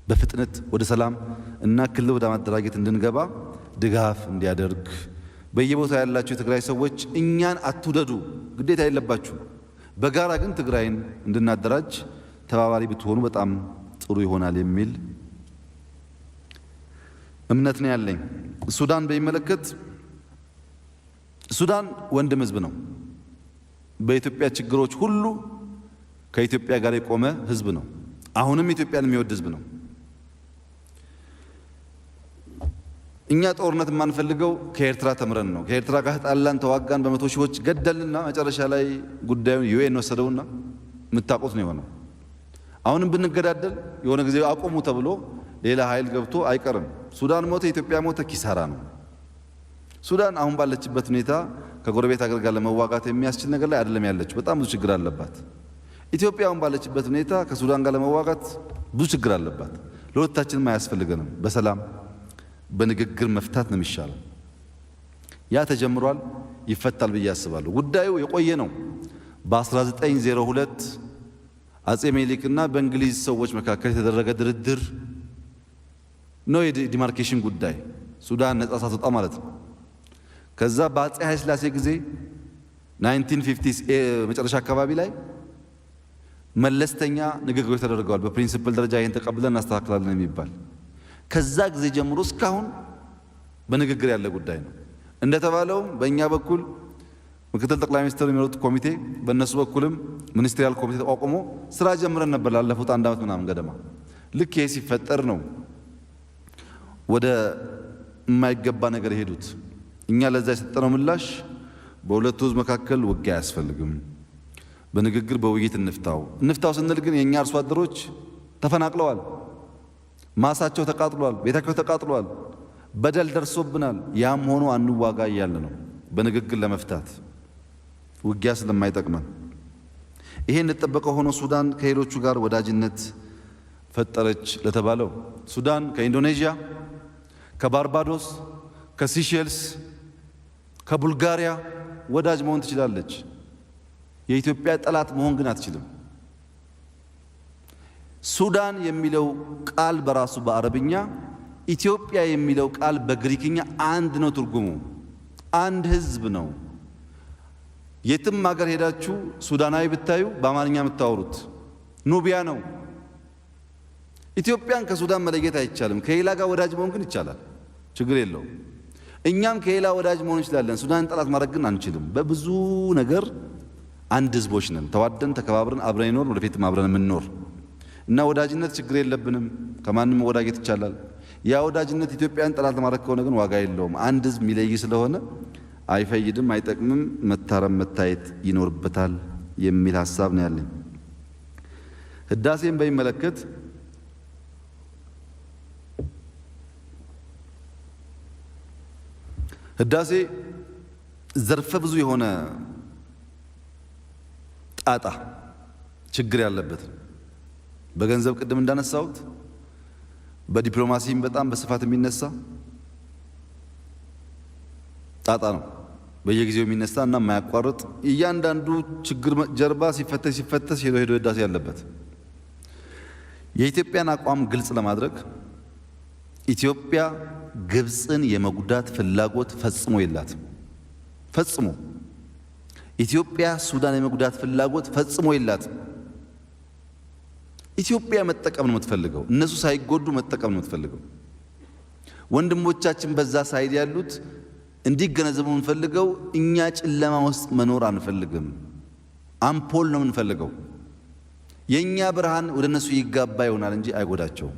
[SPEAKER 1] በፍጥነት ወደ ሰላም እና ክልል ወደ ማደራጀት እንድንገባ ድጋፍ እንዲያደርግ፣ በየቦታው ያላችሁ የትግራይ ሰዎች እኛን አትውደዱ፣ ግዴታ የለባችሁ። በጋራ ግን ትግራይን እንድናደራጅ ተባባሪ ብትሆኑ በጣም ጥሩ ይሆናል የሚል እምነት ነው ያለኝ። ሱዳን በሚመለከት ሱዳን ወንድም ህዝብ ነው። በኢትዮጵያ ችግሮች ሁሉ ከኢትዮጵያ ጋር የቆመ ህዝብ ነው። አሁንም ኢትዮጵያን የሚወድ ህዝብ ነው። እኛ ጦርነት የማንፈልገው ከኤርትራ ተምረን ነው። ከኤርትራ ጋር ተጣላን፣ ተዋጋን፣ በመቶ ሺዎች ገደልና መጨረሻ ላይ ጉዳዩን ዩኤን ወሰደውና የምታውቁት ነው የሆነው። አሁንም ብንገዳደል የሆነ ጊዜ አቆሙ ተብሎ ሌላ ኃይል ገብቶ አይቀርም። ሱዳን ሞተ፣ ኢትዮጵያ ሞተ፣ ኪሳራ ነው። ሱዳን አሁን ባለችበት ሁኔታ ከጎረቤት ሀገር ጋር ለመዋጋት የሚያስችል ነገር ላይ አይደለም ያለችው። በጣም ብዙ ችግር አለባት። ኢትዮጵያ አሁን ባለችበት ሁኔታ ከሱዳን ጋር ለመዋጋት ብዙ ችግር አለባት። ለሁለታችንም አያስፈልገንም። በሰላም በንግግር መፍታት ነው የሚሻለው። ያ ተጀምሯል፣ ይፈታል ብዬ አስባለሁ። ጉዳዩ የቆየ ነው። በ1902 አጼ ምኒልክና በእንግሊዝ ሰዎች መካከል የተደረገ ድርድር ነው የዲማርኬሽን ጉዳይ፣ ሱዳን ነጻ ሳትወጣ ማለት ነው። ከዛ በአጼ ኃይለ ሥላሴ ጊዜ 1950 መጨረሻ አካባቢ ላይ መለስተኛ ንግግሮች ተደርገዋል። በፕሪንሲፕል ደረጃ ይሄን ተቀብለን እናስተካክላለን የሚባል ከዛ ጊዜ ጀምሮ እስካሁን በንግግር ያለ ጉዳይ ነው። እንደተባለው በእኛ በኩል ምክትል ጠቅላይ ሚኒስትር የሚመሩት ኮሚቴ፣ በእነሱ በኩልም ሚኒስትሪያል ኮሚቴ ተቋቁሞ ስራ ጀምረን ነበር ላለፉት 1 ዓመት ምናምን ገደማ። ልክ ይሄ ሲፈጠር ነው ወደ የማይገባ ነገር የሄዱት። እኛ ለዛ የሰጠነው ምላሽ በሁለቱ ህዝብ መካከል ውጊያ አያስፈልግም፣ በንግግር በውይይት እንፍታው ስንል ግን የእኛ አርሶ አደሮች ተፈናቅለዋል፣ ማሳቸው ተቃጥሏል፣ ቤታቸው ተቃጥሏል፣ በደል ደርሶብናል። ያም ሆኖ አንዋጋ እያለ ነው በንግግር ለመፍታት ውጊያ ስለማይጠቅመን። ይሄ እንደተጠበቀ ሆኖ ሱዳን ከሌሎቹ ጋር ወዳጅነት ፈጠረች ለተባለው ሱዳን ከኢንዶኔዥያ፣ ከባርባዶስ፣ ከሲሼልስ፣ ከቡልጋሪያ ወዳጅ መሆን ትችላለች። የኢትዮጵያ ጠላት መሆን ግን አትችልም። ሱዳን የሚለው ቃል በራሱ በአረብኛ፣ ኢትዮጵያ የሚለው ቃል በግሪክኛ አንድ ነው ትርጉሙ። አንድ ህዝብ ነው። የትም ሀገር ሄዳችሁ ሱዳናዊ ብታዩ በአማርኛ የምታወሩት ኑቢያ ነው። ኢትዮጵያን ከሱዳን መለየት አይቻልም። ከሌላ ጋር ወዳጅ መሆን ግን ይቻላል፣ ችግር የለውም። እኛም ከሌላ ወዳጅ መሆን እንችላለን። ሱዳንን ጠላት ማድረግ ግን አንችልም። በብዙ ነገር አንድ ህዝቦች ነን። ተዋደን ተከባብረን አብረን ይኖር ወደፊትም አብረን የምንኖር እና ወዳጅነት ችግር የለብንም። ከማንም ወዳጅነት ይቻላል። ያ ወዳጅነት ኢትዮጵያን ጠላት ለማድረግ ከሆነ ግን ዋጋ የለውም። አንድ ህዝብ የሚለይ ስለሆነ አይፈይድም፣ አይጠቅምም። መታረም መታየት ይኖርበታል የሚል ሐሳብ ነው ያለኝ። ህዳሴን በሚመለከት ህዳሴ ዘርፈ ብዙ የሆነ ጣጣ ችግር ያለበት በገንዘብ ቅድም እንዳነሳሁት በዲፕሎማሲም በጣም በስፋት የሚነሳ ጣጣ ነው። በየጊዜው የሚነሳ እና የማያቋርጥ እያንዳንዱ ችግር ጀርባ ሲፈተሽ ሄዶ ህዳሴ ያለበት። የኢትዮጵያን አቋም ግልጽ ለማድረግ ኢትዮጵያ ግብፅን የመጉዳት ፍላጎት ፈጽሞ የላትም። ፈጽሞ ኢትዮጵያ ሱዳን የመጉዳት ፍላጎት ፈጽሞ የላትም። ኢትዮጵያ መጠቀም ነው የምትፈልገው። እነሱ ሳይጎዱ መጠቀም ነው የምትፈልገው። ወንድሞቻችን በዛ ሳይድ ያሉት እንዲገነዘቡ የምንፈልገው እኛ ጨለማ ውስጥ መኖር አንፈልግም። አምፖል ነው የምንፈልገው። የኛ ብርሃን ወደ እነሱ ይጋባ ይሆናል እንጂ አይጎዳቸውም።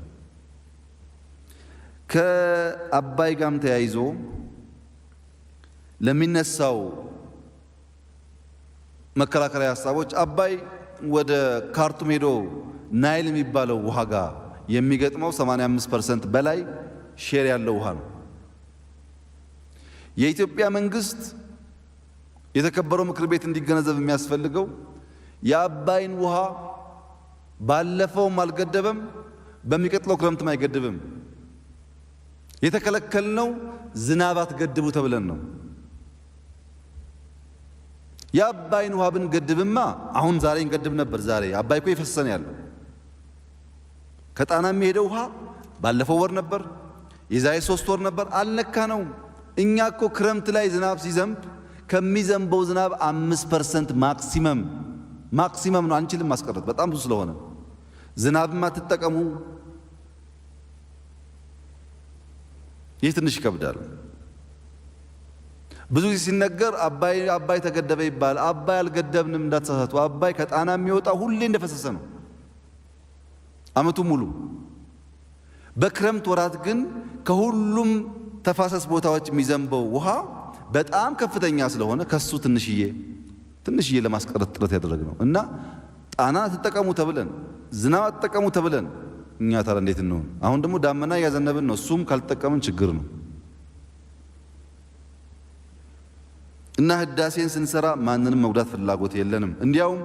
[SPEAKER 1] ከአባይ ጋም ተያይዞ ለሚነሳው መከራከሪያ ሐሳቦች አባይ ወደ ካርቱም ሄዶ ናይል የሚባለው ውሃ ጋር የሚገጥመው 85% በላይ ሼር ያለው ውሃ ነው። የኢትዮጵያ መንግስት የተከበረው ምክር ቤት እንዲገነዘብ የሚያስፈልገው የአባይን ውሃ ባለፈውም አልገደበም፣ በሚቀጥለው ክረምትም አይገድብም። የተከለከልነው ዝናብ አትገድቡ ተብለን ነው። የአባይን ውሃ ብንገድብማ አሁን ዛሬ እንገድብ ነበር። ዛሬ አባይ እኮ የፈሰነ ያለው ከጣና የሚሄደው ውሃ ባለፈው ወር ነበር፣ የዛሬ 3 ወር ነበር። አልነካ ነው። እኛ እኮ ክረምት ላይ ዝናብ ሲዘንብ ከሚዘንበው ዝናብ 5% ማክሲመም ማክሲመም ነው። አንችልም ማስቀረት በጣም ብዙ ስለሆነ ዝናብማ ተጠቀሙ። ይህ ትንሽ ይከብዳል። ብዙ ጊዜ ሲነገር አባይ ተገደበ ይባል። አባይ አልገደብንም፣ እንዳትሳሳቱ። አባይ ከጣና የሚወጣው ሁሌ እንደፈሰሰ ነው ዓመቱ ሙሉ። በክረምት ወራት ግን ከሁሉም ተፋሰስ ቦታዎች የሚዘንበው ውሃ በጣም ከፍተኛ ስለሆነ ከሱ ትንሽዬ ለማስቀረት ጥረት ያደረግነው እና ጣና ተጠቀሙ ተብለን ዝናብ ተጠቀሙ ተብለን እኛ ታዲያ እንዴት ነው? አሁን ደግሞ ዳመና እያዘነብን ነው። እሱም ካልተጠቀምን ችግር ነው። እና ህዳሴን ስንሰራ ማንንም መጉዳት ፍላጎት የለንም። እንዲያውም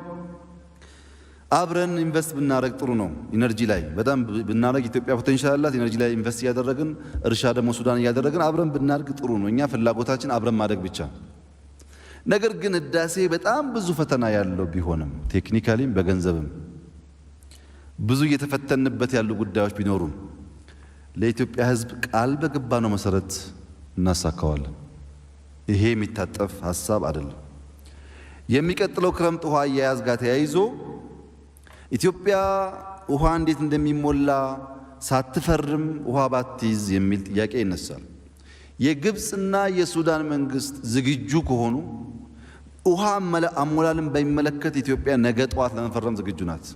[SPEAKER 1] አብረን ኢንቨስት ብናረግ ጥሩ ነው። ኢነርጂ ላይ በጣም ብናረግ ኢትዮጵያ ፖቴንሻል አላት። ኢነርጂ ላይ ኢንቨስት እያደረግን እርሻ ደግሞ ሱዳን እያደረግን አብረን ብናርግ ጥሩ ነው። እኛ ፍላጎታችን አብረን ማደግ ብቻ። ነገር ግን ህዳሴ በጣም ብዙ ፈተና ያለው ቢሆንም ቴክኒካሊም በገንዘብም ብዙ እየተፈተንበት ያሉ ጉዳዮች ቢኖሩም ለኢትዮጵያ ህዝብ ቃል በገባ ነው መሰረት እናሳካዋለን። ይሄ የሚታጠፍ ሐሳብ አይደለም። የሚቀጥለው ክረምት ውሃ አያያዝ ጋር ተያይዞ ኢትዮጵያ ውሃ እንዴት እንደሚሞላ ሳትፈርም ውሃ ባትይዝ የሚል ጥያቄ ይነሳል። የግብፅና የሱዳን መንግስት ዝግጁ ከሆኑ ውሃ አሞላልን በሚመለከት ኢትዮጵያ ነገ ጠዋት ለመፈረም ዝግጁ ናት።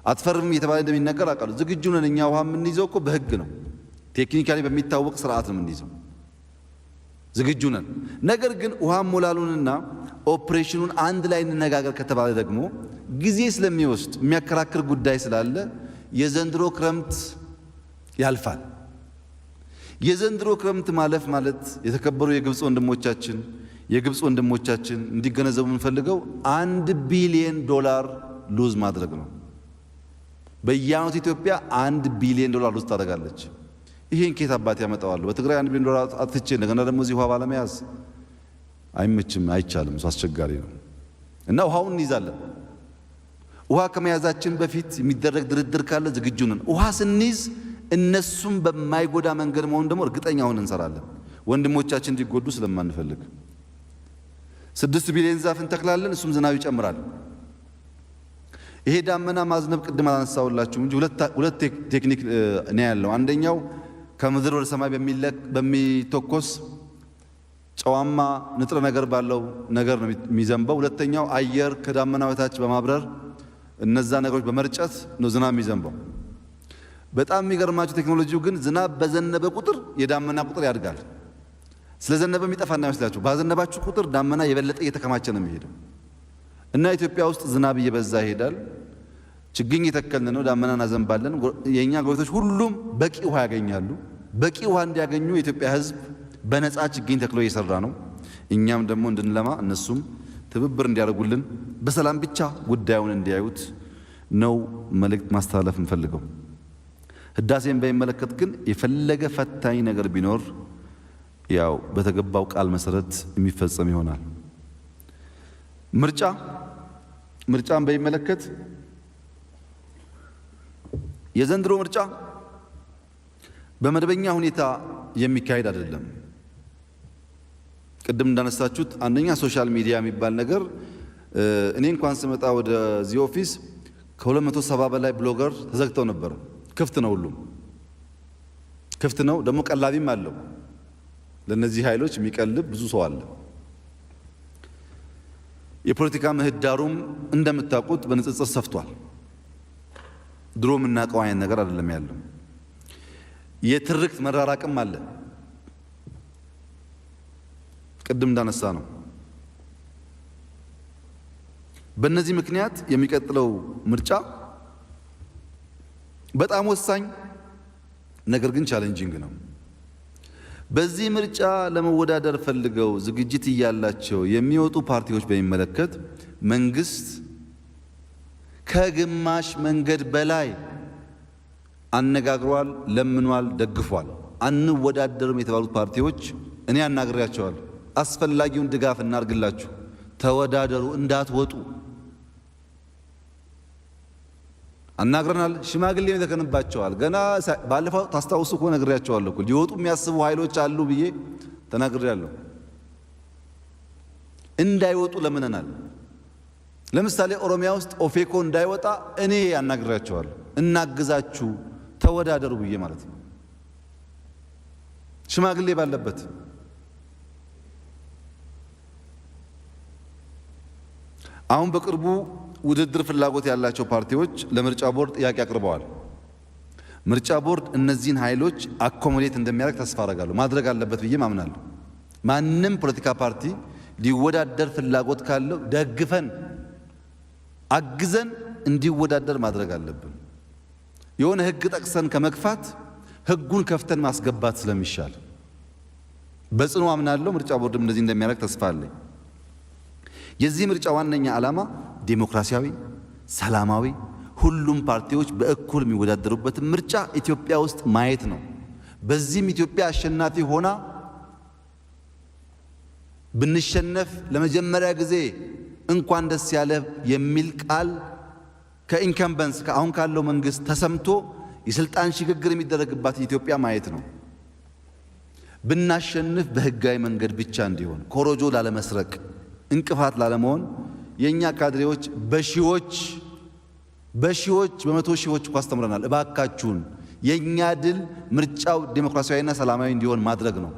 [SPEAKER 1] አትፈርም እየተባለ እንደሚነገር አውቃለሁ። ዝግጁ ነን። እኛ ውሃ የምንይዘው እኮ በህግ ነው፣ ቴክኒካሊ በሚታወቅ ስርዓት ነው የምንይዘው። ዝግጁ ነን። ነገር ግን ውሃ አሞላሉንና ኦፕሬሽኑን አንድ ላይ እንነጋገር ከተባለ ደግሞ ጊዜ ስለሚወስድ የሚያከራክር ጉዳይ ስላለ የዘንድሮ ክረምት ያልፋል። የዘንድሮ ክረምት ማለፍ ማለት የተከበሩ የግብፅ ወንድሞቻችን እንዲገነዘቡ የምንፈልገው $1 ቢሊዮን ሉዝ ማድረግ ነው። በየዓመቱ ኢትዮጵያ $1 ቢሊዮን ሉዝ ታደርጋለች። ይሄን ከየት አባት ያመጣዋል? በትግራይ $1 ቢሊዮን አጥፍቼ እንደገና ደግሞ እዚህ ውሃ ባለመያዝ አይመችም፣ አይቻልም። እሱ አስቸጋሪ ነው እና ውሃውን እንይዛለን። ውሃ ከመያዛችን በፊት የሚደረግ ድርድር ካለ ዝግጁ ነን። ውሃ ስንይዝ እነሱም በማይጎዳ መንገድ መሆን ደግሞ እርግጠኛ ሆነን እንሰራለን። ወንድሞቻችን እንዲጎዱ ስለማንፈልግ 6 ቢሊዮን ዛፍ እንተክላለን፣ እሱም ዝናብ ይጨምራል። ይሄ ዳመና ማዝነብ ቅድም አላነሳውላችሁ እንጂ ሁለት ቴክኒክ ነው ያለው። አንደኛው ከምድር ወደ ሰማይ በሚተኮስ ጨዋማ ንጥረ ነገር ባለው ነገር ነው የሚዘንበው። ሁለተኛው አየር ከዳመና በታች በማብረር እነዛ ነገሮች በመርጨት ነው ዝናብ የሚዘንበው። በጣም የሚገርማችሁ ቴክኖሎጂው ግን ዝናብ በዘነበ ቁጥር የዳመና ቁጥር ያድጋል። ስለዘነበ የሚጠፋ እንዳይመስላችሁ። ባዘነባችሁ ቁጥር ዳመና የበለጠ እየተከማቸ ነው የሚሄደው እና ኢትዮጵያ ውስጥ ዝናብ እየበዛ ይሄዳል። ችግኝ የተከልን ነው፣ ዳመና እናዘንባለን። የኛ ጎረቤቶች ሁሉም በቂ ውሃ ያገኛሉ። በቂ ውሃ እንዲያገኙ የኢትዮጵያ ሕዝብ በነፃ ችግኝ ተክሎ እየሰራ ነው። እኛም ደግሞ እንድንለማ እነሱም ትብብር እንዲያደርጉልን በሰላም ብቻ ጉዳዩን እንዲያዩት ነው መልእክት ማስተላለፍ እንፈልገው። ህዳሴን በሚመለከት ግን የፈለገ ፈታኝ ነገር ቢኖር ያው በተገባው ቃል መሰረት የሚፈጸም ይሆናል። ምርጫን በሚመለከት የዘንድሮ ምርጫ በመደበኛ ሁኔታ የሚካሄድ አይደለም። ቅድም እንዳነሳችሁት አንደኛ ሶሻል ሚዲያ የሚባል ነገር እኔ እንኳን ስመጣ ወደዚህ ኦፊስ ከ270 በላይ ብሎገር ተዘግተው ነበር። ክፍት ነው፣ ሁሉም ክፍት ነው። ደግሞ ቀላቢም አለው። ለነዚህ ኃይሎች የሚቀልብ ብዙ ሰው አለ። የፖለቲካ ምህዳሩም እንደምታውቁት በንጽጽር ሰፍቷል። ድሮ የምናውቀው አይነት ነገር አይደለም ያለው። የትርክት መራራቅም አለ። ቅድም እንዳነሳ ነው። በእነዚህ ምክንያት የሚቀጥለው ምርጫ በጣም ወሳኝ ነገር ግን ቻሌንጂንግ ነው። በዚህ ምርጫ ለመወዳደር ፈልገው ዝግጅት እያላቸው የሚወጡ ፓርቲዎች በሚመለከት መንግስት ከግማሽ መንገድ በላይ አነጋግሯል፣ ለምኗል፣ ደግፏል። አንወዳደርም የተባሉት ፓርቲዎች እኔ አናግሬያቸዋለሁ። አስፈላጊውን ድጋፍ እናርግላችሁ፣ ተወዳደሩ፣ እንዳትወጡ አናግረናል። ሽማግሌ ተከንባቸዋል። ገና ባለፈው ታስታውሱ እኮ ነግሬያቸዋለሁ እኮ ሊወጡ የሚያስቡ ኃይሎች አሉ ብዬ ተናግሬያለሁ። እንዳይወጡ ለምነናል። ለምሳሌ ኦሮሚያ ውስጥ ኦፌኮ እንዳይወጣ እኔ ያናግራቸዋለሁ እናግዛችሁ ተወዳደሩ ብዬ ማለት ነው ሽማግሌ ባለበት አሁን በቅርቡ ውድድር ፍላጎት ያላቸው ፓርቲዎች ለምርጫ ቦርድ ጥያቄ አቅርበዋል ምርጫ ቦርድ እነዚህን ኃይሎች አኮሞዴት እንደሚያደርግ ተስፋ አደርጋለሁ ማድረግ አለበት ብዬ ማምናለሁ ማንንም ፖለቲካ ፓርቲ ሊወዳደር ፍላጎት ካለው ደግፈን አግዘን እንዲወዳደር ማድረግ አለብን የሆነ ህግ ጠቅሰን ከመግፋት ህጉን ከፍተን ማስገባት ስለሚሻል በጽኑ አምናለሁ ምርጫ ቦርድም እንደዚህ እንደሚያደርግ ተስፋ አለኝ የዚህ ምርጫ ዋነኛ ዓላማ ዲሞክራሲያዊ ሰላማዊ ሁሉም ፓርቲዎች በእኩል የሚወዳደሩበት ምርጫ ኢትዮጵያ ውስጥ ማየት ነው በዚህም ኢትዮጵያ አሸናፊ ሆና ብንሸነፍ ለመጀመሪያ ጊዜ እንኳን ደስ ያለ የሚል ቃል ከኢንከምበንስ ከአሁን ካለው መንግስት ተሰምቶ የስልጣን ሽግግር የሚደረግባት ኢትዮጵያ ማየት ነው ብናሸንፍ በህጋዊ መንገድ ብቻ እንዲሆን ኮሮጆ ላለመስረቅ እንቅፋት ላለመሆን የኛ ካድሬዎች በሺዎች በመቶ ሺዎች አስተምረናል እባካችሁን የኛ ድል ምርጫው ዲሞክራሲያዊና ሰላማዊ እንዲሆን ማድረግ ነው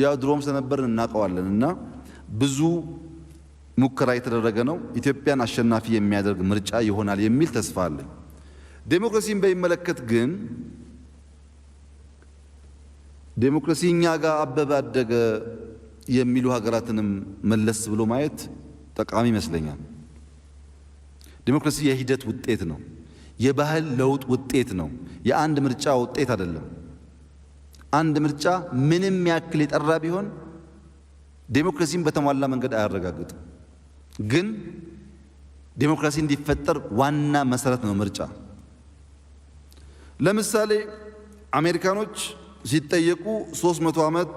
[SPEAKER 1] ያው ድሮም ስለነበርን እናቀዋለንና ብዙ ሙከራ የተደረገ ነው ኢትዮጵያን አሸናፊ የሚያደርግ ምርጫ ይሆናል የሚል ተስፋ አለ ዲሞክራሲን በሚመለከት ግን ዲሞክራሲኛ ጋር አበበ አደገ የሚሉ ሀገራትንም መለስ ብሎ ማየት ጠቃሚ ይመስለኛል ዲሞክራሲ የሂደት ውጤት ነው የባህል ለውጥ ውጤት ነው የአንድ ምርጫ ውጤት አይደለም አንድ ምርጫ ምንም ያክል የጠራ ቢሆን ዲሞክራሲን በተሟላ መንገድ አያረጋግጥም ግን ዲሞክራሲ እንዲፈጠር ዋና መሰረት ነው ምርጫ ለምሳሌ አሜሪካኖች ሲጠየቁ 300 ዓመት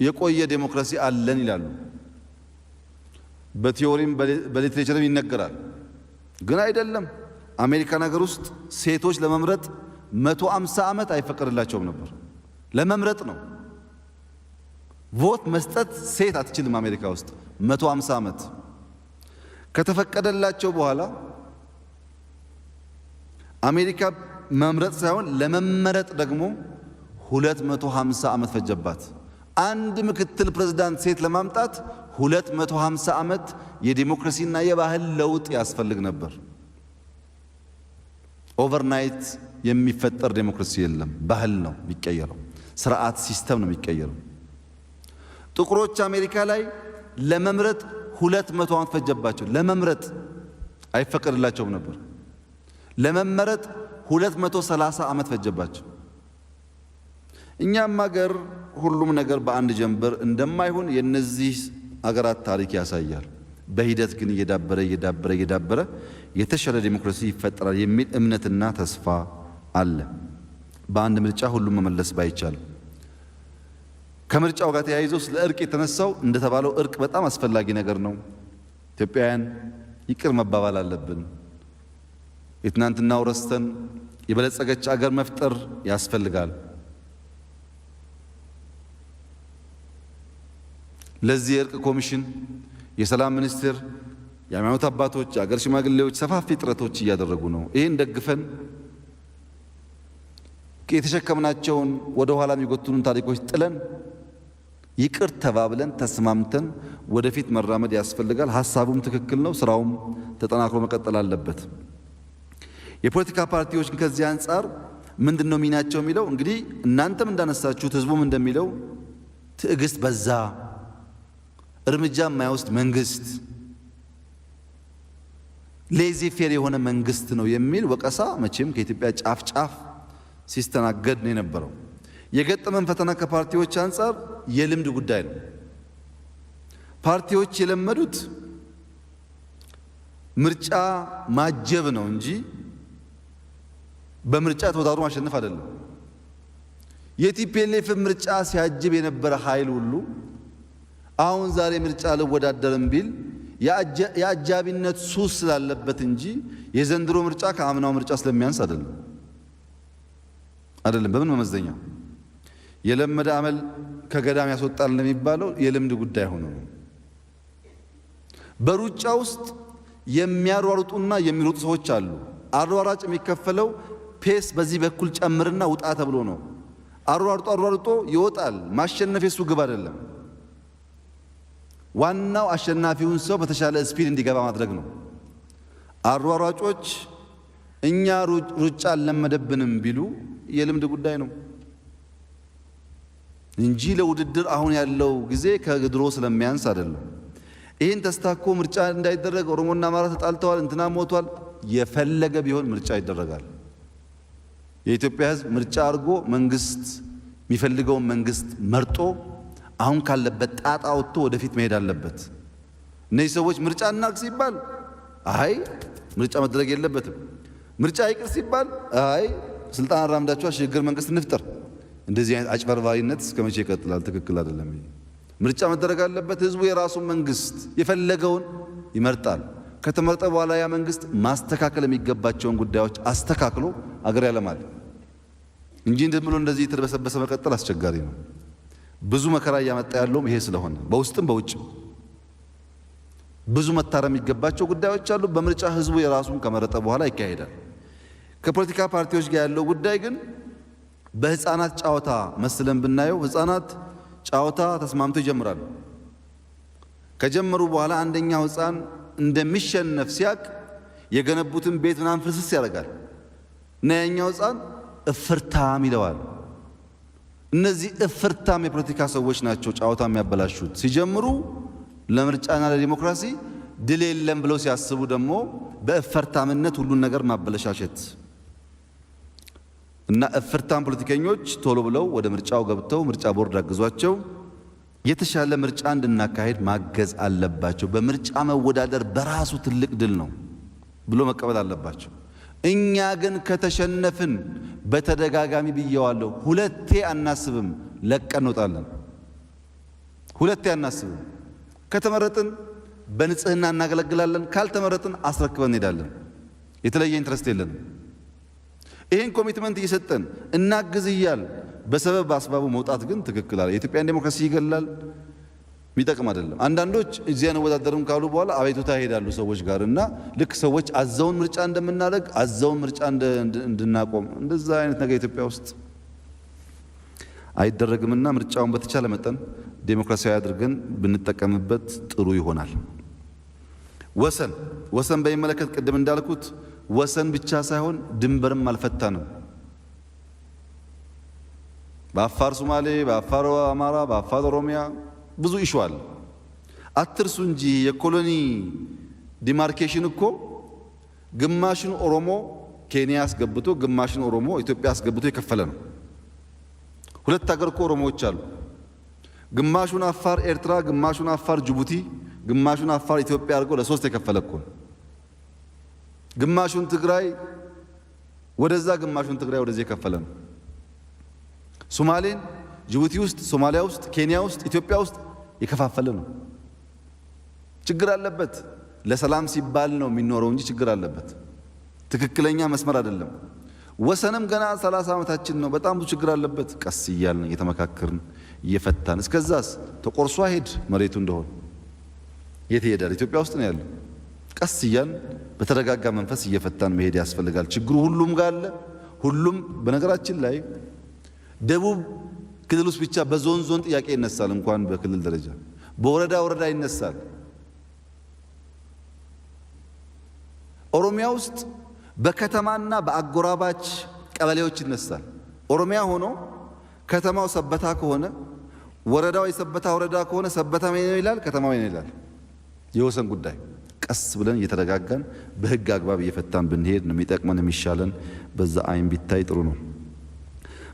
[SPEAKER 1] የቆየ ዲሞክራሲ አለን ይላሉ በቲዮሪም በሊትሬቸርም ይነገራል ግን አይደለም አሜሪካን ሀገር ውስጥ ሴቶች ለመምረጥ 150 ዓመት አይፈቀድላቸውም ነበር ለመምረጥ ነው ቮት መስጠት ሴት አትችልም አሜሪካ ውስጥ 150 ዓመት ከተፈቀደላቸው በኋላ አሜሪካ መምረጥ ሳይሆን ለመመረጥ ደግሞ 250 ዓመት ፈጀባት አንድ ምክትል ፕሬዝዳንት ሴት ለማምጣት 250 ዓመት የዲሞክራሲና የባህል ለውጥ ያስፈልግ ነበር ኦቨርናይት የሚፈጠር ዲሞክራሲ የለም ባህል ነው የሚቀየረው ስርዓት ሲስተም ነው የሚቀየረው ጥቁሮች አሜሪካ ላይ ለመምረጥ 200 ዓመት ፈጀባቸው ለመምረጥ አይፈቀድላቸውም ነበር ለመመረጥ 230 ዓመት ፈጀባቸው እኛም ሀገር ሁሉም ነገር በአንድ ጀንበር እንደማይሆን የነዚህ አገራት ታሪክ ያሳያል በሂደት ግን እየዳበረ የተሻለ ዲሞክራሲ ይፈጠራል የሚል እምነትና ተስፋ አለ በአንድ ምርጫ ሁሉም መመለስ ባይቻልም ከምርጫው ጋር ተያይዞ ስለ እርቅ የተነሳው እንደተባለው እርቅ በጣም አስፈላጊ ነገር ነው ኢትዮጵያውያን ይቅር መባባል አለብን የትናንትናው ረስተን የበለጸገች አገር መፍጠር ያስፈልጋል ለዚህ የእርቅ ኮሚሽን የሰላም ሚኒስቴር የሃይማኖት አባቶች የአገር ሽማግሌዎች ሰፋፊ ጥረቶች እያደረጉ ነው ይሄን ደግፈን የተሸከምናቸውን ወደ ኋላ የሚጎትኑን ታሪኮች ጥለን ይቅር ተባብለን ተስማምተን ወደፊት መራመድ ያስፈልጋል ሐሳቡም ትክክል ነው ስራውም ተጠናክሮ መቀጠል አለበት የፖለቲካ ፓርቲዎች ከዚህ አንፃር ምንድነው ሚናቸው የሚለው እንግዲህ እናንተም እንዳነሳችሁት ህዝቡም እንደሚለው ትዕግስት በዛ እርምጃ የማይወስድ መንግስት ሌዚ ፌር የሆነ መንግስት ነው የሚል ወቀሳ መቼም ከኢትዮጵያ ጫፍ ጫፍ ሲስተናገድ ነው የነበረው የገጠመን ፈተና ከፓርቲዎች አንፃር የልምድ ጉዳይ ነው ፓርቲዎች የለመዱት ምርጫ ማጀብ ነው እንጂ በምርጫ ተወዳድሮ ማሸነፍ አይደለም የቲፒኤልኤፍ ምርጫ ሲያጅብ የነበረ ኃይል ሁሉ አሁን ዛሬ ምርጫ ለወዳደርም ቢል የአጃቢነት ሱስ ስላለበት እንጂ የዘንድሮ ምርጫ ከአምናው ምርጫ ስለሚያንስ አይደለም በምን መመዘኛ የለመደ አመል ከገዳም ያስወጣል እንደሚባለው የልምድ ጉዳይ ሆኖ ነው በሩጫ ውስጥ የሚያሯሩጡና የሚሮጡ ሰዎች አሉ። አሯራጭ የሚከፈለው ፔስ በዚህ በኩል ጨምርና ውጣ ተብሎ ነው። አሯሩጦ ይወጣል። ማሸነፍ የሱ ግብ አይደለም። ዋናው አሸናፊውን ሰው በተሻለ ስፒድ እንዲገባ ማድረግ ነው። አሯሯጮች እኛ ሩጫ አልለመደብንም ቢሉ የልምድ ጉዳይ ነው እንጂ ለውድድር አሁን ያለው ጊዜ ከድሮ ስለሚያንስ አይደለም። ይህን ተስታኮ ምርጫ እንዳይደረግ ኦሮሞና አማራ ተጣልተዋል፣ እንትና ሞቷል፣ የፈለገ ቢሆን ምርጫ ይደረጋል። የኢትዮጵያ ሕዝብ ምርጫ አድርጎ መንግስት የሚፈልገውን መንግስት መርጦ አሁን ካለበት ጣጣ ወጥቶ ወደፊት መሄድ አለበት። እነዚህ ሰዎች ምርጫ እናርግ ሲባል አይ ምርጫ መደረግ የለበትም፣ ምርጫ ይቅር ሲባል አይ ስልጣን አራምዳቸው ሽግግር መንግስት እንፍጠር። እንደዚህ አይነት አጭበርባሪነት እስከ መቼ ይቀጥላል? ትክክል አይደለም። ምርጫ መደረግ አለበት። ህዝቡ የራሱን መንግስት የፈለገውን ይመርጣል። ከተመረጠ በኋላ ያ መንግስት ማስተካከል የሚገባቸውን ጉዳዮች አስተካክሎ አገር ያለማል እንጂ እንደምሎ እንደዚህ የተደበሰበሰ መቀጠል አስቸጋሪ ነው። ብዙ መከራ እያመጣ ያለውም ይሄ ስለሆነ በውስጥም በውጭም ብዙ መታረም የሚገባቸው ጉዳዮች አሉ። በምርጫ ህዝቡ የራሱን ከመረጠ በኋላ ይካሄዳል። ከፖለቲካ ፓርቲዎች ጋር ያለው ጉዳይ ግን በህፃናት ጨዋታ መስለን ብናየው ህፃናት ጨዋታ ተስማምቶ ይጀምራሉ። ከጀመሩ በኋላ አንደኛው ህፃን እንደሚሸነፍ ሲያቅ የገነቡትን ቤት ምናምን ፍርስስ ያደርጋል እና ያኛው ህፃን እፍርታም ይለዋል። እነዚህ እፍርታም የፖለቲካ ሰዎች ናቸው ጨዋታ የሚያበላሹት። ሲጀምሩ ለምርጫና ለዲሞክራሲ ድል የለም ብለው ሲያስቡ ደግሞ በእፈርታምነት ሁሉን ነገር ማበለሻሸት እና እፍርታም ፖለቲከኞች ቶሎ ብለው ወደ ምርጫው ገብተው ምርጫ ቦርድ አግዟቸው የተሻለ ምርጫ እንድናካሄድ ማገዝ አለባቸው። በምርጫ መወዳደር በራሱ ትልቅ ድል ነው ብሎ መቀበል አለባቸው። እኛ ግን ከተሸነፍን በተደጋጋሚ ብየዋለሁ፣ ሁለቴ አናስብም፣ ለቀን እንወጣለን። ሁለቴ አናስብም። ከተመረጥን በንጽህና እናገለግላለን፣ ካልተመረጥን አስረክበን እንሄዳለን። የተለየ ኢንትረስት የለንም። ይሄን ኮሚትመንት እየሰጠን እናግዝ እያል በሰበብ በአስባቡ መውጣት ግን ትክክል አለ። የኢትዮጵያን ዴሞክራሲ ይገላል፣ የሚጠቅም አይደለም። አንዳንዶች እዚያ አንወዳደርም ካሉ በኋላ አቤቱታ ይሄዳሉ ሰዎች ጋር እና ልክ ሰዎች አዘውን ምርጫ እንደምናደርግ አዘውን ምርጫ እንድናቆም እንደዛ አይነት ነገር ኢትዮጵያ ውስጥ አይደረግምና ምርጫውን በተቻለ መጠን ዴሞክራሲያዊ አድርገን ብንጠቀምበት ጥሩ ይሆናል። ወሰን በሚመለከት ቅድም እንዳልኩት ወሰን ብቻ ሳይሆን ድንበርም አልፈታንም። በአፋር ሶማሌ፣ በአፋር አማራ፣ በአፋር ኦሮሚያ ብዙ ኢሹ አለ። አትርሱ እንጂ የኮሎኒ ዲማርኬሽን እኮ ግማሽን ኦሮሞ ኬንያ አስገብቶ ግማሽን ኦሮሞ ኢትዮጵያ አስገብቶ የከፈለ ነው። ሁለት ሀገር እኮ ኦሮሞዎች አሉ። ግማሹን አፋር ኤርትራ፣ ግማሹን አፋር ጅቡቲ፣ ግማሹን አፋር ኢትዮጵያ አድርጎ ለሶስት የከፈለ እኮ ነው። ግማሹን ትግራይ ወደዛ፣ ግማሹን ትግራይ ወደዚህ የከፈለ ነው። ሶማሌን ጅቡቲ ውስጥ፣ ሶማሊያ ውስጥ፣ ኬንያ ውስጥ፣ ኢትዮጵያ ውስጥ የከፋፈለ ነው። ችግር አለበት። ለሰላም ሲባል ነው የሚኖረው እንጂ ችግር አለበት። ትክክለኛ መስመር አይደለም። ወሰንም ገና 30 ዓመታችን ነው። በጣም ብዙ ችግር አለበት። ቀስ እያልን እየተመካከርን እየፈታን እስከዛስ ተቆርሷ ሄድ መሬቱ እንደሆነ የት ይሄዳል? ኢትዮጵያ ውስጥ ነው ያለው። ቀስ እያልን በተረጋጋ መንፈስ እየፈታን መሄድ ያስፈልጋል። ችግሩ ሁሉም ጋር አለ። ሁሉም በነገራችን ላይ ደቡብ ክልል ውስጥ ብቻ በዞን ጥያቄ ይነሳል። እንኳን በክልል ደረጃ በወረዳ ይነሳል። ኦሮሚያ ውስጥ በከተማና በአጎራባች ቀበሌዎች ይነሳል። ኦሮሚያ ሆኖ ከተማው ሰበታ ከሆነ ወረዳው የሰበታ ወረዳ ከሆነ ሰበታ ምን ይላል፣ ከተማው ምን ይላል? የወሰን ጉዳይ ቀስ ብለን እየተረጋጋን በህግ አግባብ እየፈታን ብንሄድ ነው የሚጠቅመን የሚሻለን። በዛ አይን ቢታይ ጥሩ ነው።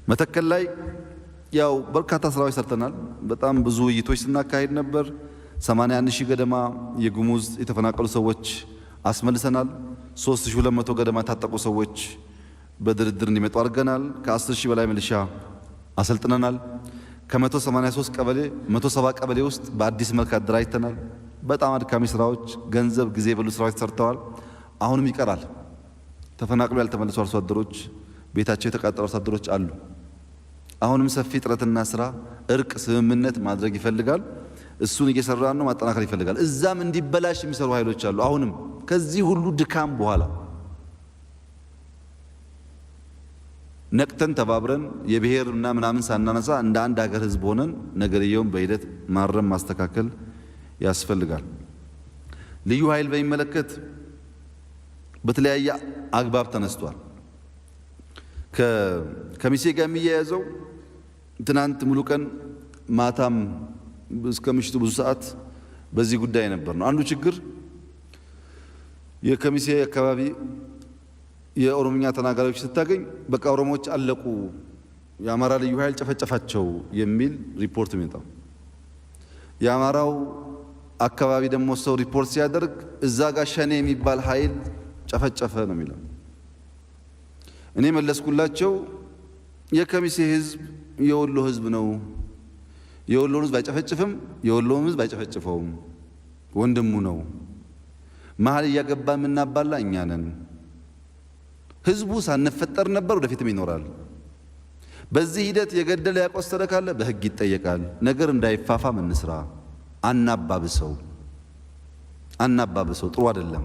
[SPEAKER 1] መተከል ላይ ያው በርካታ ስራዎች ሰርተናል። በጣም ብዙ ውይይቶች ስናካሄድ ነበር። 81 ሺህ ገደማ የጉሙዝ የተፈናቀሉ ሰዎች አስመልሰናል። 3200 ገደማ የታጠቁ ሰዎች በድርድር እንዲመጡ አድርገናል። ከ10 ሺህ በላይ ሚሊሻ አሰልጥነናል። ከ183 ቀበሌ 170 ቀበሌ ውስጥ በአዲስ መልክ አደራጅተናል። በጣም አድካሚ ስራዎች፣ ገንዘብ፣ ጊዜ የበሉ ስራዎች ተሰርተዋል። አሁንም ይቀራል። ተፈናቅሎ ያልተመለሱ አርሶ አደሮች፣ ቤታቸው የተቃጠሉ አርሶ አደሮች አሉ። አሁንም ሰፊ ጥረትና ስራ፣ እርቅ፣ ስምምነት ማድረግ ይፈልጋል። እሱን እየሰራን ነው። ማጠናከር ይፈልጋል። እዛም እንዲበላሽ የሚሰሩ ኃይሎች አሉ። አሁንም ከዚህ ሁሉ ድካም በኋላ ነቅተን ተባብረን የብሔር እና ምናምን ሳናነሳ እንደ አንድ ሀገር ህዝብ ሆነን ነገርየውን በሂደት ማረም ማስተካከል ያስፈልጋል። ልዩ ኃይል በሚመለከት በተለያየ አግባብ ተነስቷል። ከሚሴ ጋር የሚያያዘው ትናንት ሙሉ ቀን ማታም እስከ ምሽቱ ብዙ ሰዓት በዚህ ጉዳይ ነበር ነው። አንዱ ችግር የከሚሴ አካባቢ የኦሮምኛ ተናጋሪዎች ስታገኝ በቃ ኦሮሞዎች አለቁ፣ የአማራ ልዩ ኃይል ጨፈጨፋቸው የሚል ሪፖርት የሚመጣው። የአማራው አካባቢ ደግሞ ሰው ሪፖርት ሲያደርግ እዛ ጋር ሸኔ የሚባል ኃይል ጨፈጨፈ ነው የሚለው። እኔ መለስኩላቸው የከሚሴ ህዝብ የወሎ ህዝብ ነው። የወሎን ህዝብ አይጨፈጭፍም፣ የወሎን ህዝብ አይጨፈጭፈውም፣ ወንድሙ ነው። መሀል እያገባ የምናባላ እኛ ነን። ህዝቡ ሳንፈጠር ነበር፣ ወደፊትም ይኖራል። በዚህ ሂደት የገደለ ያቆሰለ ካለ በህግ ይጠየቃል። ነገር እንዳይፋፋም እንስራ። አናባብሰው፣ ጥሩ አይደለም።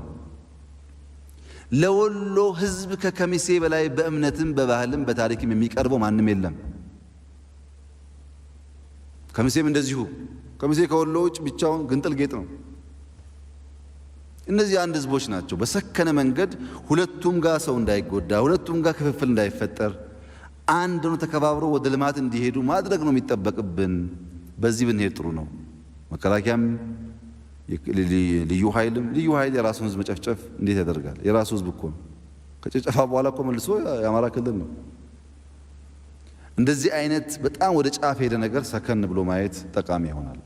[SPEAKER 1] ለወሎ ህዝብ ከከሚሴ በላይ በእምነትም በባህልም በታሪክም የሚቀርበው ማንም የለም። ከሚሴም እንደዚሁ። ከሚሴ ከወሎ ውጭ ብቻውን ግንጥል ጌጥ ነው። እነዚህ አንድ ህዝቦች ናቸው። በሰከነ መንገድ ሁለቱም ጋር ሰው እንዳይጎዳ፣ ሁለቱም ጋር ክፍፍል እንዳይፈጠር አንድ ነው ተከባብሮ ወደ ልማት እንዲሄዱ ማድረግ ነው የሚጠበቅብን። በዚህ ብንሄድ ጥሩ ነው። መከላከያም ልዩ ኃይልም ልዩ ኃይል የራሱን ህዝብ መጨፍጨፍ እንዴት ያደርጋል? የራሱ ህዝብ እኮ ነው። ከጨጨፋ በኋላ እኮ መልሶ የአማራ ክልል ነው። እንደዚህ አይነት በጣም ወደ ጫፍ ሄደ ነገር ሰከን ብሎ ማየት ጠቃሚ ይሆናል።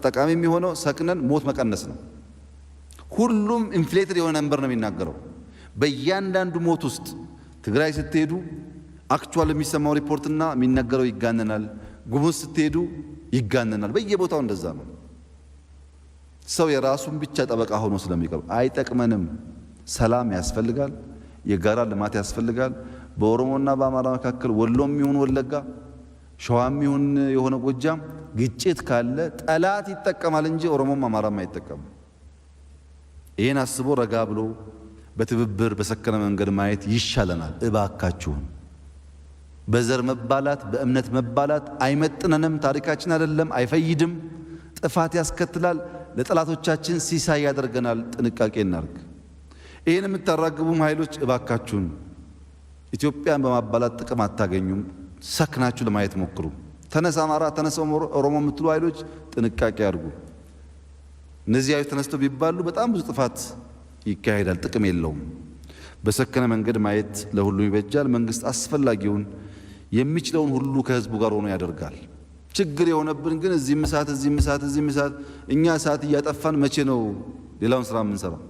[SPEAKER 1] ጠቃሚ የሚሆነው ሰክነን ሞት መቀነስ ነው። ሁሉም ኢንፍሌትድ የሆነ ነንበር ነው የሚናገረው። በእያንዳንዱ ሞት ውስጥ ትግራይ ስትሄዱ አክቹዋል የሚሰማው ሪፖርትና የሚነገረው ይጋነናል። ጉሙዝ ስትሄዱ ይጋነናል። በየቦታው እንደዛ ነው። ሰው የራሱን ብቻ ጠበቃ ሆኖ ስለሚቀርብ አይጠቅመንም። ሰላም ያስፈልጋል። የጋራ ልማት ያስፈልጋል። በኦሮሞና በአማራ መካከል ወሎም ይሁን ወለጋ፣ ሸዋም ይሁን የሆነ ጎጃም ግጭት ካለ ጠላት ይጠቀማል እንጂ ኦሮሞም አማራም አይጠቀም። ይህን አስቦ ረጋ ብሎ በትብብር በሰከነ መንገድ ማየት ይሻለናል። እባካችሁን በዘር መባላት በእምነት መባላት አይመጥነንም። ታሪካችን አይደለም፣ አይፈይድም፣ ጥፋት ያስከትላል፣ ለጠላቶቻችን ሲሳይ ያደርገናል። ጥንቃቄ እናርግ። ይህን የምታራግቡም ኃይሎች እባካችሁን ኢትዮጵያን በማባላት ጥቅም አታገኙም። ሰክናችሁ ለማየት ሞክሩ። ተነስ አማራ፣ ተነስ ኦሮሞ የምትሉ ኃይሎች ጥንቃቄ አድርጉ። እነዚህ ኃይሎች ተነስተው ቢባሉ በጣም ብዙ ጥፋት ይካሄዳል፣ ጥቅም የለውም። በሰከነ መንገድ ማየት ለሁሉም ይበጃል። መንግስት አስፈላጊውን የሚችለውን ሁሉ ከህዝቡ ጋር ሆኖ ያደርጋል። ችግር የሆነብን ግን እዚህም እሳት እዚህም እሳት እኛ እሳት እያጠፋን መቼ ነው ሌላውን ስራ የምንሰራው?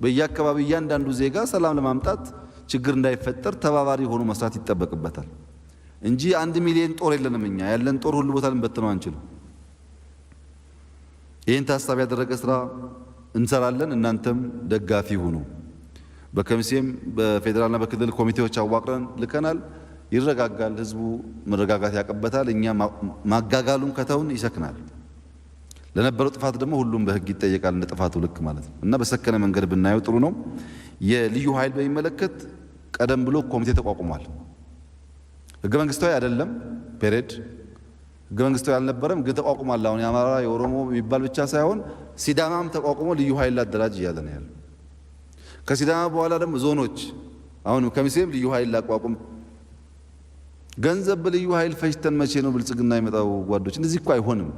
[SPEAKER 1] በየአካባቢው እያንዳንዱ ዜጋ ሰላም ለማምጣት ችግር እንዳይፈጠር ተባባሪ ሆኖ መስራት ይጠበቅበታል እንጂ 1 ሚሊዮን ጦር የለንም። እኛ ያለን ጦር ሁሉ ቦታ ልንበትነው አንችልም። ይህን ታሳቢ ያደረገ ስራ እንሰራለን። እናንተም ደጋፊ ሁኑ። በከሚሴም በፌዴራልና በክልል ኮሚቴዎች አዋቅረን ልከናል። ይረጋጋል፣ ህዝቡ መረጋጋት ያቀበታል። እኛ ማጋጋሉን ከተውን ይሰክናል። ለነበረው ጥፋት ደግሞ ሁሉም በህግ ይጠየቃል፣ እንደ ጥፋቱ ልክ ማለት ነው። እና በሰከነ መንገድ ብናየው ጥሩ ነው። የልዩ ኃይል በሚመለከት ቀደም ብሎ ኮሚቴ ተቋቁሟል። ህገ መንግስታዊ አይደለም ፔሬድ ህገ መንግስታዊ አልነበረም፣ ግን ተቋቁሟል። አሁን የአማራ የኦሮሞ የሚባል ብቻ ሳይሆን ሲዳማም ተቋቁሞ ልዩ ኃይል አደራጅ እያለ ነው ያለው። ከሲዳማ በኋላ ደግሞ ዞኖች፣ አሁን ከሚሴም ልዩ ኃይል ላቋቁም። ገንዘብ በልዩ ኃይል ፈጅተን መቼ ነው ብልጽግና ይመጣው? ጓዶች እንደዚህ እኮ አይሆንም።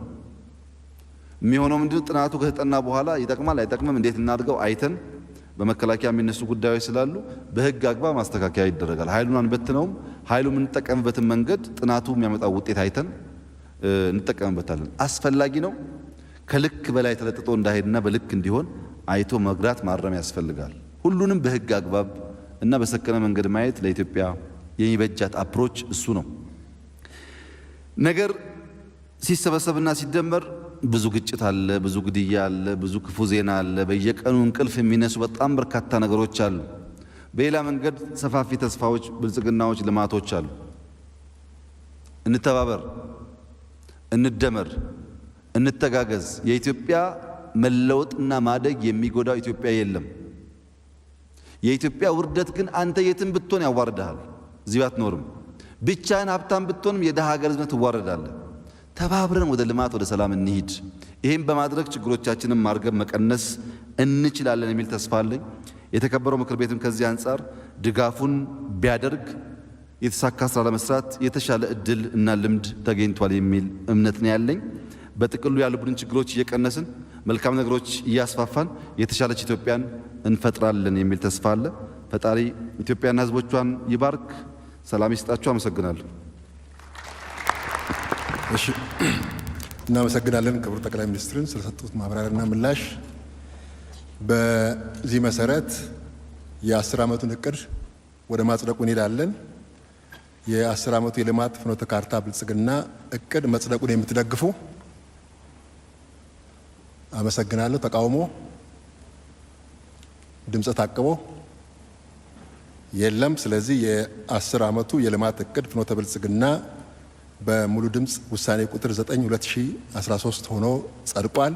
[SPEAKER 1] የሚሆነው ምንድነው? ጥናቱ ከተጠና በኋላ ይጠቅማል አይጠቅምም፣ እንዴት እናድርገው አይተን በመከላከያ የሚነሱ ጉዳዮች ስላሉ በህግ አግባብ ማስተካከያ ይደረጋል። ኃይሉን አንበትነውም። ኃይሉ የምንጠቀምበትን መንገድ ጥናቱ የሚያመጣው ውጤት አይተን እንጠቀምበታለን። አስፈላጊ ነው። ከልክ በላይ ተለጥጦ እንዳይሄድና በልክ እንዲሆን አይቶ መግራት ማረም ያስፈልጋል። ሁሉንም በህግ አግባብ እና በሰከነ መንገድ ማየት ለኢትዮጵያ የሚበጃት አፕሮች እሱ ነው። ነገር ሲሰበሰብና ሲደመር ብዙ ግጭት አለ፣ ብዙ ግድያ አለ፣ ብዙ ክፉ ዜና አለ። በየቀኑ እንቅልፍ የሚነሱ በጣም በርካታ ነገሮች አሉ። በሌላ መንገድ ሰፋፊ ተስፋዎች፣ ብልጽግናዎች፣ ልማቶች አሉ። እንተባበር፣ እንደመር፣ እንተጋገዝ። የኢትዮጵያ መለወጥና ማደግ የሚጎዳው ኢትዮጵያ የለም። የኢትዮጵያ ውርደት ግን አንተ የትም ብትሆን ያዋርድሃል። እዚህ አትኖርም። ብቻህን ሀብታም ብትሆንም የደሃ ሀገር ህዝብ ትዋረዳለህ። ተባብረን ወደ ልማት ወደ ሰላም እንሂድ። ይሄን በማድረግ ችግሮቻችንን ማርገብ መቀነስ እንችላለን የሚል ተስፋ አለኝ። የተከበረው ምክር ቤትም ከዚህ አንጻር ድጋፉን ቢያደርግ የተሳካ ስራ ለመስራት የተሻለ እድል እና ልምድ ተገኝቷል የሚል እምነት ነው ያለኝ። በጥቅሉ ያሉብንን ችግሮች እየቀነስን መልካም ነገሮች እያስፋፋን የተሻለች ኢትዮጵያን እንፈጥራለን የሚል ተስፋ አለ። ፈጣሪ ኢትዮጵያና ህዝቦቿን ይባርክ፣ ሰላም ይስጣችሁ። አመሰግናለሁ።
[SPEAKER 2] እሺ፣ እናመሰግናለን ክቡር ጠቅላይ ሚኒስትርን ስለሰጡት ማብራሪያና ምላሽ። በዚህ መሰረት የ10 ዓመቱን እቅድ ወደ ማጽደቁ እንሄዳለን። የ10 ዓመቱ የልማት ፍኖተ ካርታ ብልጽግና እቅድ መጽደቁን የምትደግፉ አመሰግናለሁ። ተቃውሞ? ድምፀ ታቅቦ? የለም። ስለዚህ የ10 ዓመቱ የልማት እቅድ ፍኖተ ብልጽግና በሙሉ ድምፅ ውሳኔ ቁጥር 9/2013 ሆኖ ጸድቋል።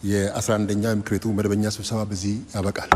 [SPEAKER 2] የ11ኛው የምክር ቤቱ መደበኛ ስብሰባ በዚህ ያበቃል።